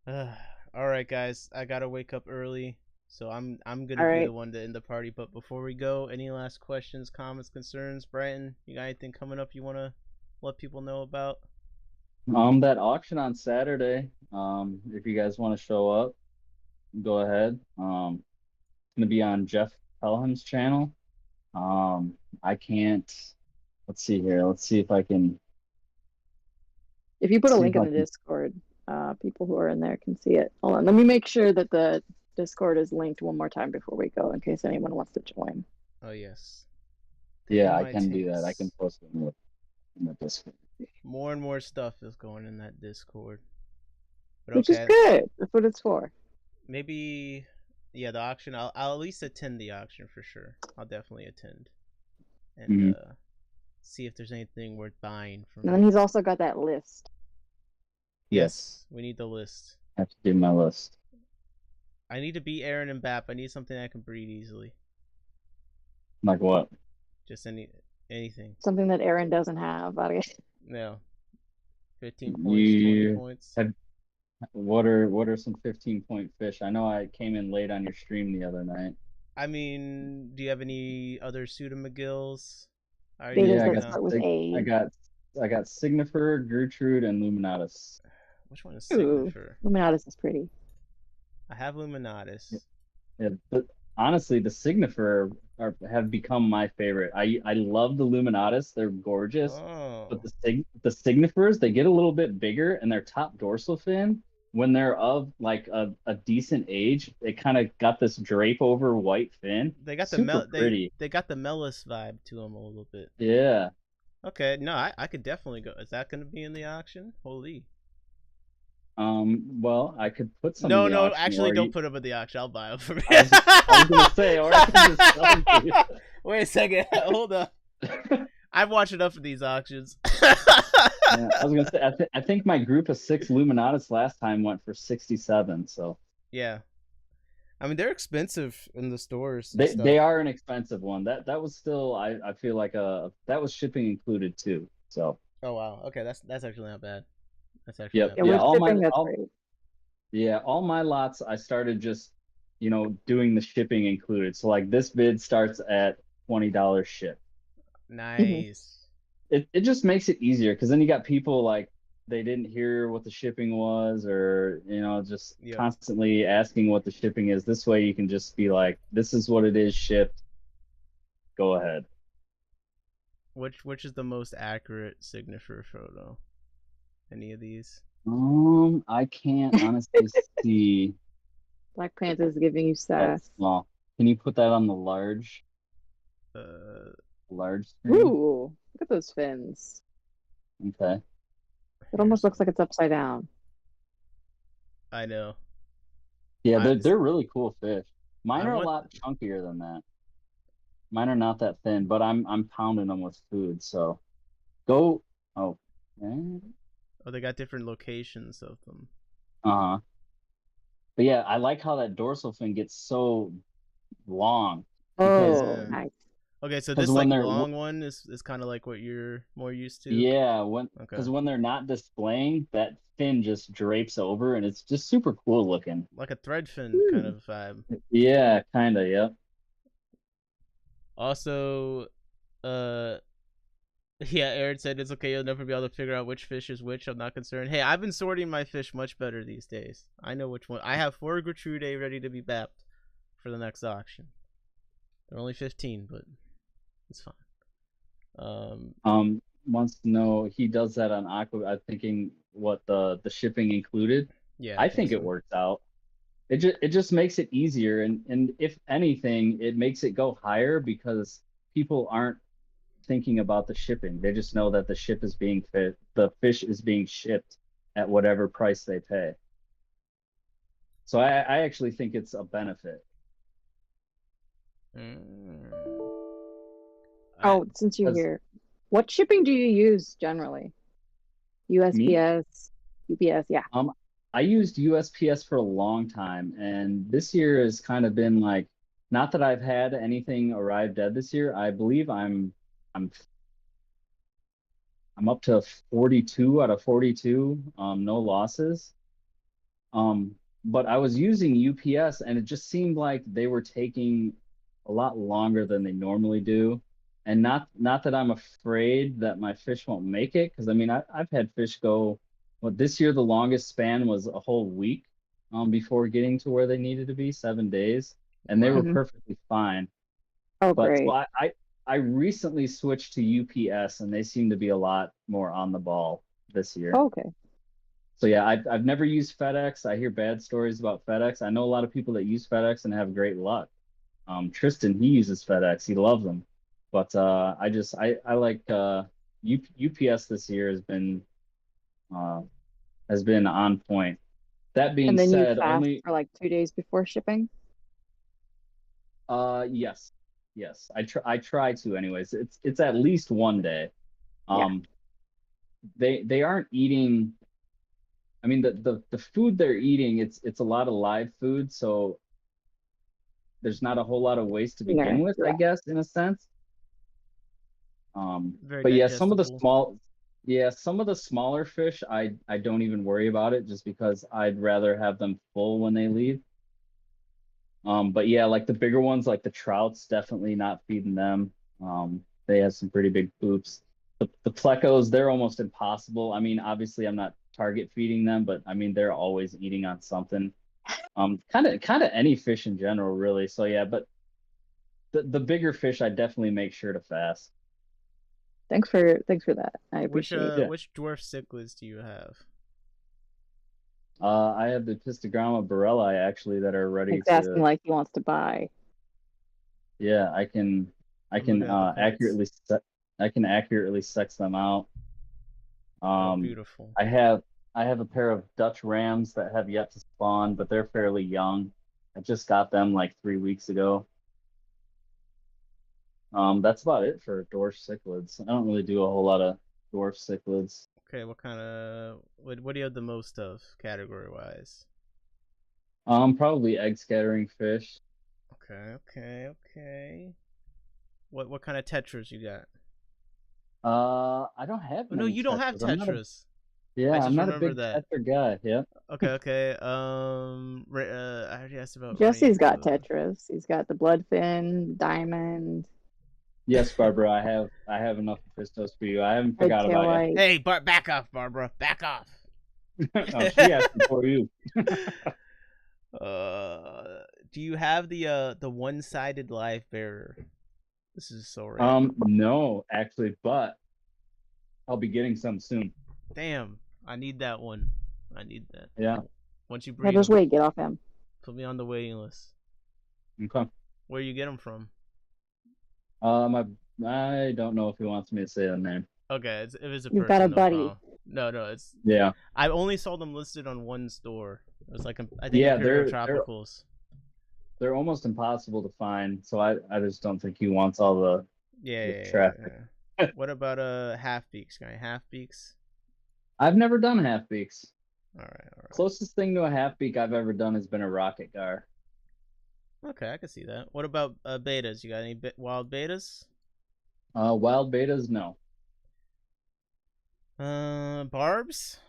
Speaker 1: all right, guys, I gotta wake up early, so I'm gonna
Speaker 5: All
Speaker 1: be
Speaker 5: right.
Speaker 1: the one to end the party. But before we go, any last questions, comments, concerns, Brighton? You got anything coming up you wanna let people know about?
Speaker 3: That auction on Saturday. If you guys want to show up, go ahead. It's gonna be on Jeff Pelham's channel. I can't. Let's see here. Let's see if I can.
Speaker 5: If you put a
Speaker 3: See
Speaker 5: link
Speaker 3: if
Speaker 5: in
Speaker 3: I
Speaker 5: the
Speaker 3: can-
Speaker 5: Discord, people who are in there can see it. Hold on, let me make sure that the Discord is linked one more time before we go, in case anyone wants to join.
Speaker 1: Oh yes.
Speaker 3: Yeah, I
Speaker 1: my
Speaker 3: can do that. I can
Speaker 1: tinks.
Speaker 3: post it in the Discord.
Speaker 1: More and more stuff is going in that Discord. But
Speaker 5: Which is good. That's what it's for.
Speaker 1: maybe yeah, the auction. I'll at least attend the auction for sure. I'll definitely attend and see if there's anything worth buying from.
Speaker 5: And then he's also got that list.
Speaker 3: Yes,
Speaker 1: we need the list.
Speaker 3: I have to do my list.
Speaker 1: I need to beat Aaron and Bap. I need something I can breed easily.
Speaker 3: Like what?
Speaker 1: Just anything.
Speaker 5: Something that Aaron doesn't have. I guess.
Speaker 1: No. 15 points, 20
Speaker 3: You
Speaker 1: points.
Speaker 3: have- What are some 15-point fish? I know I came in late on your stream the other night.
Speaker 1: I mean, do you have any other pseudomcgills? I already
Speaker 5: Betas
Speaker 3: Yeah,
Speaker 1: told
Speaker 3: I
Speaker 1: you
Speaker 5: that
Speaker 3: got
Speaker 1: no.
Speaker 5: start with
Speaker 3: I
Speaker 5: A.
Speaker 3: got I got Signifer, Gertrude, and Luminatus.
Speaker 1: Which one is
Speaker 5: Ooh,
Speaker 1: Signifer?
Speaker 5: Luminatus is pretty.
Speaker 1: I have Luminatus.
Speaker 3: Yeah, but honestly, the Signifer have become my favorite. I love the Luminatus; they're gorgeous. But
Speaker 1: Oh,
Speaker 3: the Signifers, they get a little bit bigger, and their top dorsal fin, when they're of like a decent age, they kind of got this drape over white fin.
Speaker 1: they got the
Speaker 3: Super pretty.
Speaker 1: they got the Mellis vibe to them a little bit.
Speaker 3: Yeah.
Speaker 1: Okay, no, I could definitely go. Is that going to be in the auction? Holy.
Speaker 3: Well, I could put some in
Speaker 1: No,
Speaker 3: the
Speaker 1: no,
Speaker 3: auction,
Speaker 1: actually,
Speaker 3: or
Speaker 1: don't
Speaker 3: you,
Speaker 1: put them in the auction. I'll buy them for me.
Speaker 3: I was gonna say, or I could just sell them to you.
Speaker 1: Wait a second. Hold up. I've watched enough of these auctions.
Speaker 3: Yeah, I was gonna say, I think my group of 6 Luminatus last time went for 67. So
Speaker 1: Yeah. I mean, they're expensive in the stores and
Speaker 3: they
Speaker 1: stuff.
Speaker 3: are an expensive one. That was still, I feel like that was shipping included too. So
Speaker 1: Oh wow. Okay, that's actually not bad. That's actually
Speaker 3: yep,
Speaker 1: not
Speaker 5: Yeah,
Speaker 1: bad.
Speaker 3: yeah,
Speaker 5: with shipping, that's great.
Speaker 3: all my lots I started just doing the shipping included. So like this bid starts at $20 ship.
Speaker 5: Mhm.
Speaker 1: Nice.
Speaker 3: It just makes it easier because then you got people like they didn't hear what the shipping was, or just
Speaker 1: Yep.
Speaker 3: constantly asking what the shipping is. This way you can just be like, this is what it is shipped, go ahead.
Speaker 1: Which is the most accurate Signifer photo? Any of these?
Speaker 3: I can't honestly see
Speaker 5: Black Panther's giving you
Speaker 3: that
Speaker 5: sass.
Speaker 3: small. Can you put that on the
Speaker 1: Uh,
Speaker 3: large screen?
Speaker 5: Ooh, look at those fins.
Speaker 3: Okay.
Speaker 5: It almost
Speaker 1: here's
Speaker 5: looks like it's upside down.
Speaker 1: I know.
Speaker 3: Yeah,
Speaker 1: I
Speaker 3: they're really cool fish. Mine
Speaker 1: I
Speaker 3: are a
Speaker 1: want.
Speaker 3: lot chunkier than that. Mine are not that thin, but I'm pounding them with food. So go. Oh, okay.
Speaker 1: Oh, they got different locations of them.
Speaker 3: Uh-huh. But yeah, I like how that dorsal fin gets so long because
Speaker 5: Oh,
Speaker 1: Yeah.
Speaker 5: nice.
Speaker 1: Okay, so
Speaker 3: because
Speaker 1: this
Speaker 3: when
Speaker 1: like
Speaker 3: they're
Speaker 1: long one is kind of like what you're more used to.
Speaker 3: yeah,
Speaker 1: Okay.
Speaker 3: when they're not displaying, that fin just drapes over and it's just super cool looking.
Speaker 1: Like a thread fin kind
Speaker 5: Hmm.
Speaker 1: of vibe.
Speaker 3: Yeah, kind of, yep.
Speaker 1: Also, uh, yeah, Aaron said it's okay. You'll never be able to figure out which fish is which. I'm not concerned. Hey, I've been sorting my fish much better these days. I know which one. I have 4 Gertrude ready to be bapped for the next auction. They're only 15, but it's fine.
Speaker 3: Wants to know he does that on Aqua. I'm thinking what the shipping included.
Speaker 1: Yeah, I
Speaker 3: I
Speaker 1: think
Speaker 3: think it
Speaker 1: so.
Speaker 3: works out. It just makes it easier, and if anything, it makes it go higher because people aren't thinking about the shipping. They just know that the fish is being shipped at whatever price they pay. So I actually think it's a benefit.
Speaker 1: Mm.
Speaker 5: Oh, since you're
Speaker 3: Because
Speaker 5: here, what shipping do you use generally?
Speaker 3: me,
Speaker 5: USPS, UPS, yeah.
Speaker 3: I used USPS for a long time, and this year has kind of been like, not that I've had anything arrive dead this year. I believe I'm I'm up to 42 out of 42, no losses. Um, but I was using UPS and it just seemed like they were taking a lot longer than they normally do. And not that I'm afraid that my fish won't make it, because I mean I've had fish go, well, this year the longest span was a whole week before getting to where they needed to be, 7 days, and they were
Speaker 1: Wow.
Speaker 5: Mhm.
Speaker 3: perfectly fine.
Speaker 5: Oh,
Speaker 3: But so
Speaker 5: great.
Speaker 3: I recently switched to UPS and they seem to be a lot more on the ball this year.
Speaker 5: Okay.
Speaker 3: So yeah, I've never used FedEx. I hear bad stories about FedEx. I know a lot of people that use FedEx and have great luck. Tristan, he uses FedEx. He loves them. But I like UPS this year uh has been on point. That being
Speaker 5: And then you
Speaker 3: said,
Speaker 5: fast
Speaker 3: only
Speaker 5: for like 2 days before shipping?
Speaker 3: yes. Yes. I try to anyways. It's at least one day.
Speaker 5: Yeah.
Speaker 3: Um they aren't eating. I mean the food they're eating, it's a lot of live food, so there's not a whole lot of waste to begin
Speaker 5: No,
Speaker 3: with, I
Speaker 5: yeah.
Speaker 3: guess, in a sense.
Speaker 1: Very
Speaker 3: But yeah,
Speaker 1: digestible.
Speaker 3: some of the smaller fish, I don't even worry about it just because I'd rather have them full when they leave. But yeah, like the bigger ones, like the trouts, definitely not feeding them. They have some pretty big poops. The plecos, they're almost impossible. I mean, obviously, I'm not target feeding them, but I mean, they're always eating on something. Kind of any fish in general, really. So yeah, but the bigger fish, I definitely make sure to fast.
Speaker 5: Thanks for that. I appreciate it.
Speaker 3: Yeah.
Speaker 1: Which dwarf cichlids do you have?
Speaker 3: I have the Pistogramma barelli actually that are ready
Speaker 5: Nick's asking
Speaker 3: to.
Speaker 5: like he wants to buy.
Speaker 3: Yeah, I can
Speaker 1: I'm looking at the points.
Speaker 3: accurately sex them out.
Speaker 1: Oh, beautiful.
Speaker 3: I have a pair of Dutch rams that have yet to spawn, but they're fairly young. I just got them like 3 weeks ago. That's about it for dwarf cichlids. I don't really do a whole lot of dwarf cichlids.
Speaker 1: Okay, what do you have the most of category wise?
Speaker 3: Probably egg scattering fish.
Speaker 1: Okay. What kind of tetras you got?
Speaker 3: I don't have
Speaker 1: Oh, no,
Speaker 3: many
Speaker 1: you don't have
Speaker 3: tetras.
Speaker 1: tetras.
Speaker 3: Yeah,
Speaker 1: just
Speaker 3: I'm not a
Speaker 1: remember
Speaker 3: big
Speaker 1: that.
Speaker 3: tetra guy. Yeah.
Speaker 1: Okay. I already asked about
Speaker 5: Jesse's got
Speaker 1: rainbow.
Speaker 5: tetras. He's got the bloodfin, diamond.
Speaker 3: Yes, Barbara, I have enough pistos for you. I haven't
Speaker 5: Red
Speaker 3: forgot
Speaker 5: tail
Speaker 3: about
Speaker 5: light.
Speaker 1: Hey, back off, Barbara. Back off.
Speaker 3: you. Oh, she asked for you.
Speaker 1: Do you have the one-sided live bearer? This is so random.
Speaker 3: No, actually, but I'll be getting some soon.
Speaker 1: Damn, I need that one. I need that.
Speaker 3: Yeah.
Speaker 1: Once you
Speaker 5: Yeah,
Speaker 1: breed
Speaker 5: just
Speaker 1: them,
Speaker 5: wait. Get off him.
Speaker 1: put me on the waiting list.
Speaker 3: Okay.
Speaker 1: Where you get them from?
Speaker 3: I don't know if he wants me to say the name.
Speaker 1: Okay, if it's a
Speaker 5: You've
Speaker 1: person,
Speaker 5: got a
Speaker 1: no
Speaker 5: buddy.
Speaker 1: problem. No, it's.
Speaker 3: Yeah.
Speaker 1: I only saw them listed on one store. It was like I think
Speaker 3: Yeah,
Speaker 1: Imperial
Speaker 3: they're
Speaker 1: Tropicals.
Speaker 3: they're almost impossible to find. So I just don't think he wants all the traffic.
Speaker 1: Yeah. What about half beaks, guy? Half beaks.
Speaker 3: I've never done half beaks.
Speaker 1: All right.
Speaker 3: Closest thing to a half beak I've ever done has been a rocket gar.
Speaker 1: Okay, I can see that. What about betas? You got any wild betas?
Speaker 3: Wild betas, no.
Speaker 1: Barbs?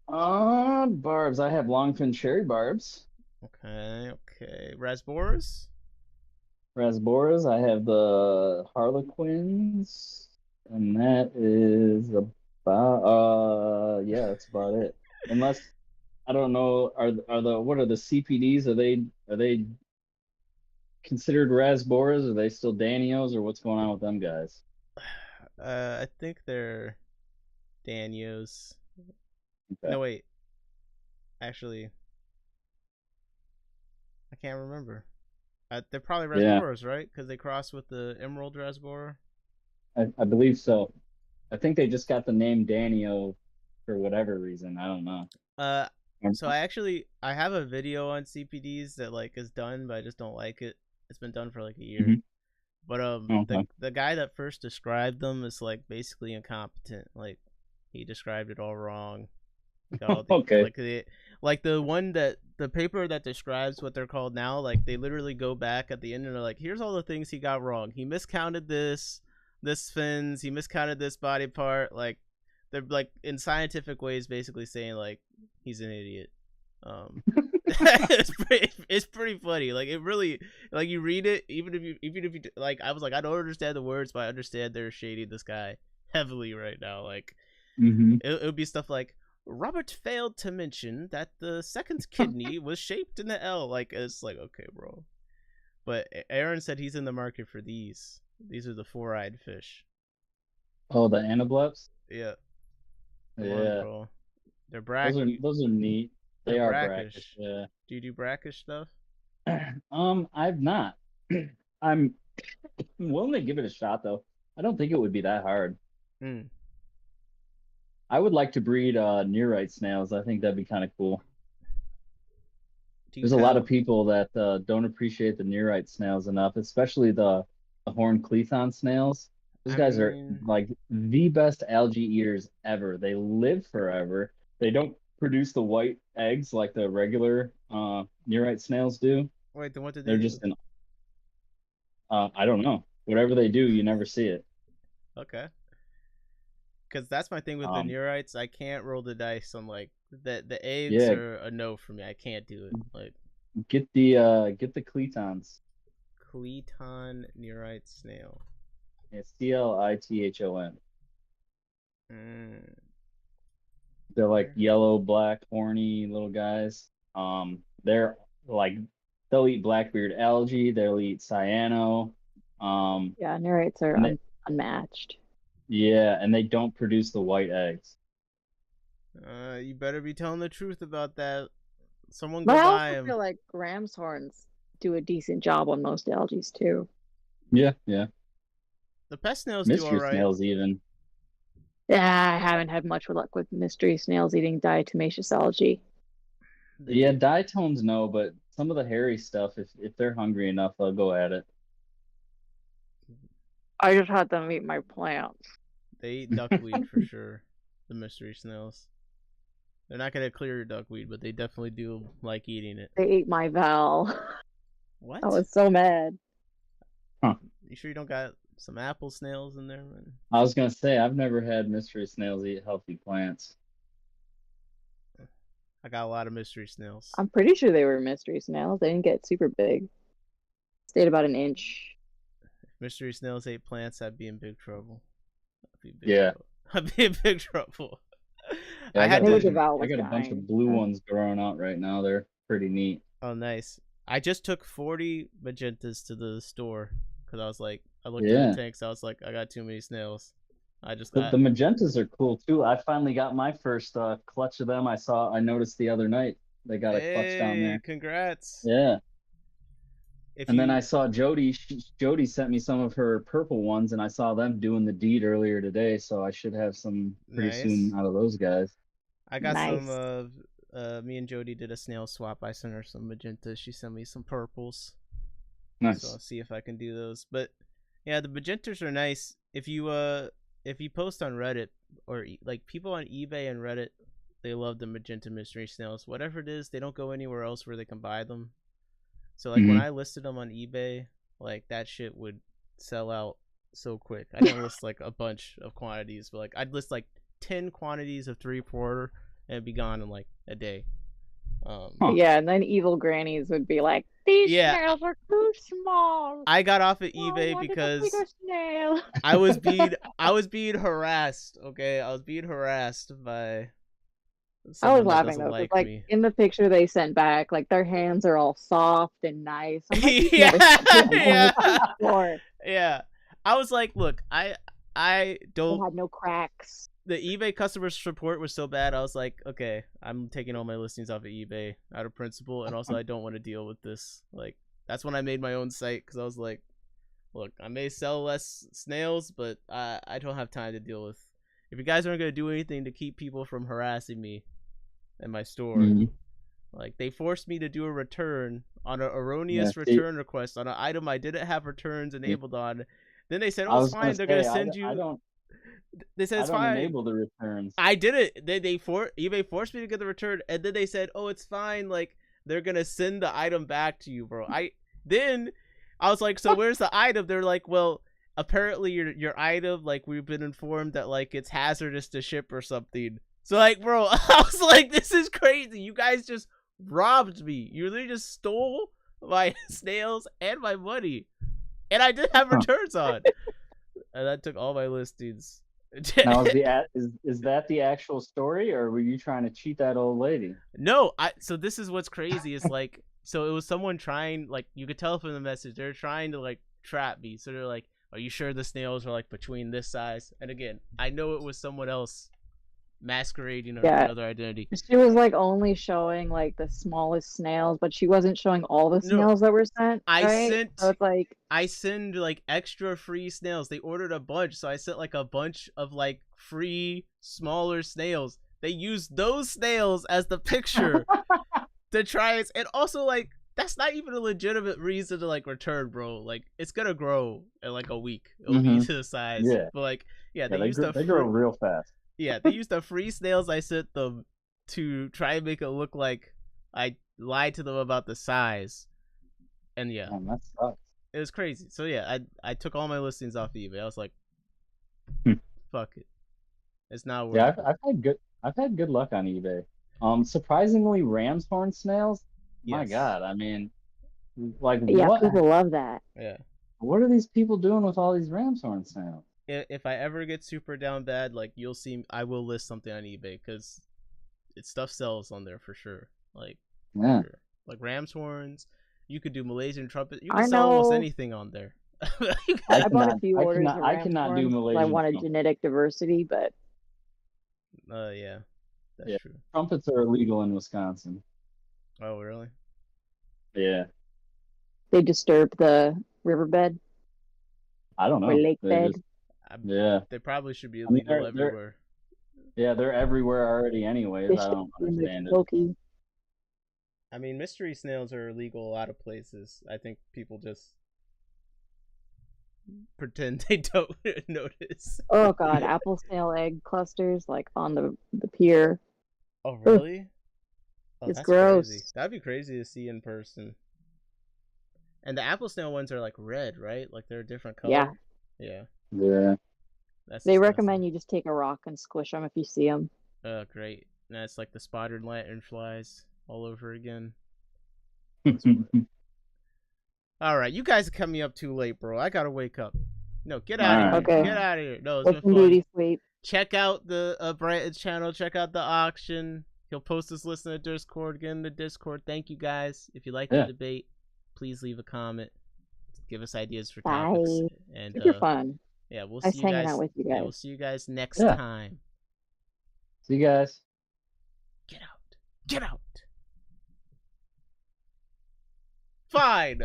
Speaker 3: Barbs. I have longfin cherry barbs.
Speaker 1: Okay. Rasboras?
Speaker 3: Rasboras. I have the Harlequins, and that is about yeah, that's about it. Unless I don't know, what are the CPDs? Are they considered Rasboras? Are they still Danios, or what's going on with them guys?
Speaker 1: I think they're Danios.
Speaker 3: Okay.
Speaker 1: No, wait. Actually, I can't remember. They're probably Rasboras, right? Because they cross with the Emerald Rasbora.
Speaker 3: I believe so. I think they just got the name Danio for whatever reason. I don't know.
Speaker 1: So I have a video on CPDs that like is done, but I just don't like it. It's been done for like a year.
Speaker 3: Mhm.
Speaker 1: But
Speaker 3: Okay.
Speaker 1: the guy that first described them is like basically incompetent. Like he described it all wrong. Got all the,
Speaker 3: Okay.
Speaker 1: like the one that the paper that describes what they're called now, like they literally go back at the end and they're like, here's all the things he got wrong. He miscounted this fins, he miscounted this body part. Like they're like in scientific ways basically saying like he's an idiot. It's pretty funny. Like it really, like you read it, even if you like, I was like, I don't understand the words, but I understand they're shading this guy heavily right now. Like it would be stuff like, Robert failed to mention that the second kidney was shaped in the L. Like it's like, okay, bro. But Aaron said he's in the market for these. These are the 4-eyed fish.
Speaker 3: Oh, the anableps?
Speaker 1: Yeah.
Speaker 3: Yeah.
Speaker 1: On, bro. They're brackish.
Speaker 3: Those are neat. They are
Speaker 1: brackish.
Speaker 3: Yeah.
Speaker 1: Do you do brackish stuff?
Speaker 3: I've not. I'm willing to give it a shot though. I don't think it would be that hard. I would like to breed nearite snails. I think that'd be kind of cool. There's a lot of people that don't appreciate the nearite snails enough, especially the horned clethon snails. Those guys are like the best algae eaters ever. They live forever. They don't produce the white eggs like the regular nearite snails do.
Speaker 1: Wait, then what do
Speaker 3: They're
Speaker 1: do?
Speaker 3: just I don't know. Whatever they do, you never see it.
Speaker 1: Okay. Because that's my thing with the neurites. I can't roll the dice on like the eggs are a no for me. I can't do it. Like
Speaker 3: Get the cletons.
Speaker 1: Cleton nearite snail.
Speaker 3: It's CLITHON.
Speaker 1: Mm.
Speaker 3: They're like
Speaker 1: Where?
Speaker 3: yellow, black, horny little guys. They're like they'll eat blackbeard algae. They'll eat cyano.
Speaker 5: Yeah, nerites are
Speaker 3: And they,
Speaker 5: unmatched.
Speaker 3: yeah, and they don't produce the white eggs.
Speaker 1: You better be telling the truth about that. Someone
Speaker 5: But
Speaker 1: go
Speaker 5: I
Speaker 1: buy
Speaker 5: also
Speaker 1: them.
Speaker 5: feel like ram's horns do a decent job on most algae too.
Speaker 3: Yeah, yeah.
Speaker 1: The pest snails do
Speaker 3: Mystery
Speaker 1: all right.
Speaker 3: snails even.
Speaker 5: Yeah, I haven't had much luck with mystery snails eating diatomaceous algae.
Speaker 3: Yeah, diatoms no, but some of the hairy stuff, if they're hungry enough, they'll go at it.
Speaker 5: I just had them eat my plants.
Speaker 1: They eat duckweed for sure. The mystery snails. They're not gonna clear your duckweed, but they definitely do like eating it.
Speaker 5: They ate my val.
Speaker 1: What?
Speaker 5: I was so mad.
Speaker 3: Huh.
Speaker 1: You sure you don't got some apple snails in there, man?
Speaker 3: I was gonna say I've never had mystery snails eat healthy plants.
Speaker 1: I got a lot of mystery snails.
Speaker 5: I'm pretty sure they were mystery snails. They didn't get super big. Stayed about an inch.
Speaker 1: If mystery snails ate plants, I'd be in big trouble.
Speaker 3: Yeah.
Speaker 1: I'd be in big trouble.
Speaker 3: Yeah,
Speaker 1: I had
Speaker 5: They were
Speaker 1: to.
Speaker 5: devout
Speaker 3: I
Speaker 5: with
Speaker 3: got a bunch
Speaker 5: dying.
Speaker 3: of blue ones growing out right now. They're pretty neat.
Speaker 1: Oh, nice. I just took 40 magentas to the store because I was like, I looked
Speaker 3: Yeah.
Speaker 1: at the tanks. I was like, I got too many snails. I just
Speaker 3: The,
Speaker 1: got.
Speaker 3: the magentas are cool too. I finally got my first clutch of them. I noticed the other night they got a clutch down
Speaker 1: Hey,
Speaker 3: there.
Speaker 1: congrats.
Speaker 3: Yeah.
Speaker 1: If
Speaker 3: And
Speaker 1: you,
Speaker 3: then I saw Jody. Jody sent me some of her purple ones, and I saw them doing the deed earlier today. So I should have some pretty
Speaker 1: Nice.
Speaker 3: soon out of those guys.
Speaker 1: I got
Speaker 5: Nice.
Speaker 1: some. Me and Jody did a snail swap. I sent her some magentas. She sent me some purples.
Speaker 3: Nice.
Speaker 1: So I'll see if I can do those. But yeah, the magentas are nice. If you post on Reddit or like people on eBay and Reddit, they love the magenta mystery snails. Whatever it is, they don't go anywhere else where they can buy them. So like when I listed them on eBay, like that shit would sell out so quick. I didn't list like a bunch of quantities, but like I'd list like 10 quantities of 3/4 and it'd be gone in like a day.
Speaker 3: Huh.
Speaker 5: Yeah, and then evil grannies would be like, "These
Speaker 1: Yeah.
Speaker 5: snails are too small."
Speaker 1: I got off of
Speaker 5: I
Speaker 1: eBay
Speaker 5: wanted a
Speaker 1: because
Speaker 5: bigger snail.
Speaker 1: I was being harassed. Okay, I was being harassed by
Speaker 5: I
Speaker 1: someone
Speaker 5: was
Speaker 1: that
Speaker 5: laughing
Speaker 1: doesn't
Speaker 5: though, 'cause,
Speaker 1: like
Speaker 5: like
Speaker 1: me.
Speaker 5: in the picture they sent back, like their hands are all soft and nice. I'm like, "You've
Speaker 1: Yeah,
Speaker 5: never seen this
Speaker 1: yeah.
Speaker 5: before."
Speaker 1: Yeah, I was like, look, I
Speaker 5: They
Speaker 1: don't.
Speaker 5: had no cracks.
Speaker 1: The eBay customer support was so bad. I was like, okay, I'm taking all my listings off of eBay out of principle, and also I don't want to deal with this. Like, that's when I made my own site because I was like, look, I may sell less snails, but I don't have time to deal with. If you guys aren't gonna do anything to keep people from harassing me in my store, like they forced me to do a return on an erroneous return request on an item I didn't have returns enabled on. Then they said, "Oh, it's fine. They're gonna send you."
Speaker 3: I don't.
Speaker 1: They said it's
Speaker 3: I don't
Speaker 1: fine.
Speaker 3: enable the returns.
Speaker 1: I did it. eBay forced me to get the return, and then they said, "Oh, it's fine. Like they're gonna send the item back to you, bro." I was like, "So where's the item?" They're like, "Well, apparently your item, like we've been informed that like it's hazardous to ship or something." So like, bro, I was like, "This is crazy. You guys just robbed me. You literally just stole my snails and my money, and I did have returns on." And that took all my listings.
Speaker 3: Now is that the actual story, or were you trying to cheat that old lady?
Speaker 1: No, so this is what's crazy. It's like, so it was someone trying, like you could tell from the message they're trying to like trap me. So they're like, "Are you sure the snails are like between this size?" And again, I know it was someone else masquerading under another identity.
Speaker 5: She was like only showing like the smallest snails, but she wasn't showing all the snails that were sent. So it's like
Speaker 1: I send like extra free snails. They ordered a bunch, so I sent like a bunch of like free smaller snails. They used those snails as the picture to try it, and also like that's not even a legitimate reason to like return, bro. Like it's gonna grow in like a week. It'll be to the size.
Speaker 3: Yeah.
Speaker 1: But like
Speaker 3: they grow real fast.
Speaker 1: Yeah, they used the free snails I sent them to try and make it look like I lied to them about the size. And yeah,
Speaker 3: that sucks.
Speaker 1: It was crazy. So yeah, I took all my listings off eBay. I was like, fuck it, it's not worth.
Speaker 3: Yeah, I've had good luck on eBay. Surprisingly, ram's horn snails, My
Speaker 1: Yes.
Speaker 3: God, I mean, like
Speaker 5: Yeah,
Speaker 3: what?
Speaker 5: people love that.
Speaker 1: Yeah.
Speaker 3: What are these people doing with all these ram's horns now?
Speaker 1: If I ever get super down bad, like you'll see, I will list something on eBay because stuff sells on there for sure. Like,
Speaker 3: Yeah.
Speaker 1: sure. Like ram's horns. You could do Malaysian trumpet. You can
Speaker 5: I
Speaker 1: sell almost
Speaker 5: know.
Speaker 1: anything on there.
Speaker 5: I bought a few orders of
Speaker 3: I
Speaker 5: ram
Speaker 3: cannot do
Speaker 5: horns because I
Speaker 3: Malaysian
Speaker 5: wanted
Speaker 3: trumpets.
Speaker 5: genetic diversity, but
Speaker 1: Yeah, that's
Speaker 3: Yeah,
Speaker 1: true.
Speaker 3: trumpets are illegal in Wisconsin.
Speaker 1: Oh, really?
Speaker 3: Yeah,
Speaker 5: they disturb the riverbed
Speaker 3: I don't
Speaker 5: or
Speaker 3: know.
Speaker 5: lake
Speaker 3: They
Speaker 5: bed.
Speaker 3: just
Speaker 1: I,
Speaker 3: yeah.
Speaker 1: they probably should be
Speaker 3: I mean,
Speaker 1: illegal everywhere.
Speaker 3: they're everywhere already. Anyways,
Speaker 5: Fish
Speaker 3: I
Speaker 5: don't
Speaker 3: don't
Speaker 5: seem like
Speaker 3: understand it.
Speaker 5: silky.
Speaker 1: I mean, mystery snails are illegal a lot of places. I think people just pretend they don't notice.
Speaker 5: Oh god, apple snail egg clusters like on the pier.
Speaker 1: Oh,
Speaker 5: Ugh,
Speaker 1: really? Oh,
Speaker 5: it's
Speaker 1: that's crazy.
Speaker 5: gross.
Speaker 1: That'd be crazy to see in person. And the apple snail ones are like red, right? Like they're a different
Speaker 5: Yeah,
Speaker 1: color. Yeah,
Speaker 3: Yeah.
Speaker 1: that's
Speaker 5: they
Speaker 1: disgusting.
Speaker 5: recommend you just take a rock and squish them if you see them.
Speaker 1: Oh, great. That's like the spotted lanternflies all over again. All right, you guys are coming up too late, bro. I gotta wake up. No, get out of
Speaker 3: Alright,
Speaker 1: here.
Speaker 5: Okay,
Speaker 1: Get out of here. No, it's
Speaker 5: what's
Speaker 1: been
Speaker 5: some
Speaker 1: fun.
Speaker 5: duty sweep?
Speaker 1: Check out the Brighton's channel. Check out the auction. He'll post this list in the Discord. Get in the Discord. Thank you guys. If you like the
Speaker 3: Yeah.
Speaker 1: debate, please leave a comment. Give us ideas for
Speaker 5: Bye.
Speaker 1: topics. And
Speaker 5: Super fun.
Speaker 1: yeah, we'll see
Speaker 5: Nice
Speaker 1: you
Speaker 5: hanging
Speaker 1: guys.
Speaker 5: out with you
Speaker 1: Yeah,
Speaker 5: guys.
Speaker 1: we'll see you guys next
Speaker 3: Yeah.
Speaker 1: time.
Speaker 3: See you guys.
Speaker 1: Get out. Get out. Fine.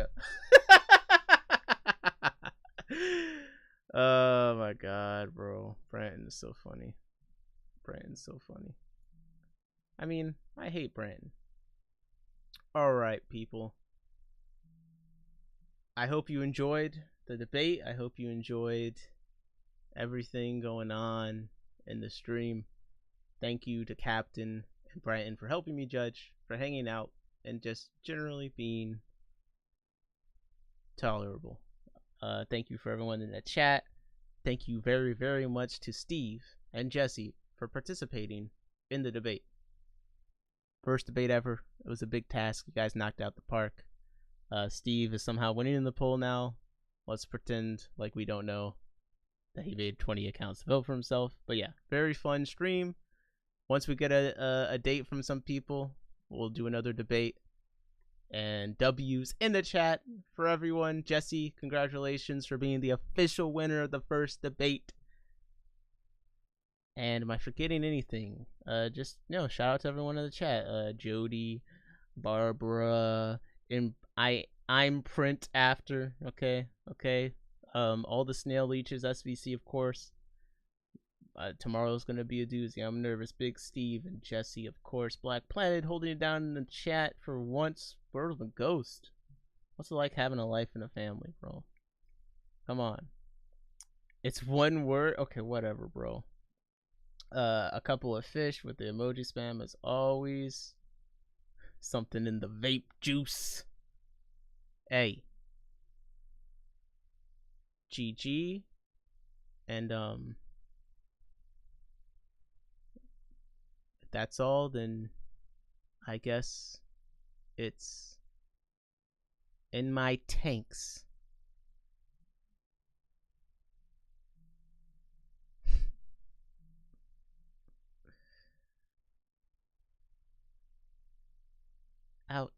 Speaker 1: Oh my god, bro. Brandon is so funny. Brandon's so funny. I mean, I hate Brandon. Alright, people. I hope you enjoyed the debate. I hope you enjoyed everything going on in the stream. Thank you to Captain and Brighton for helping me judge, for hanging out, and just generally being tolerable. Thank you for everyone in the chat. Thank you very, very much to Steve and Jesse for participating in the debate. First debate ever. It was a big task. You guys knocked out the park. Steve is somehow winning in the poll now. Let's pretend like we don't know that he made 20 accounts to vote for himself. But yeah, very fun stream. Once we get a date from some people, we'll do another debate. And W's in the chat for everyone. Jesse, congratulations for being the official winner of the first debate. And am I forgetting anything? Just shout out to everyone in the chat. Jody, Barbara, I'm print after. Okay. All the snail leeches, SVC, of course. Tomorrow's gonna be a doozy. I'm nervous. Big Steve and Jesse, of course. Black Planet holding it down in the chat for once. Bird of a Ghost. What's it like having a life and a family, bro? Come on. It's one word. Okay, whatever, bro. A couple of fish with the emoji spam as always. Something in the vape juice. Hey. GG. And if that's all, then I guess it's in my tanks. Out.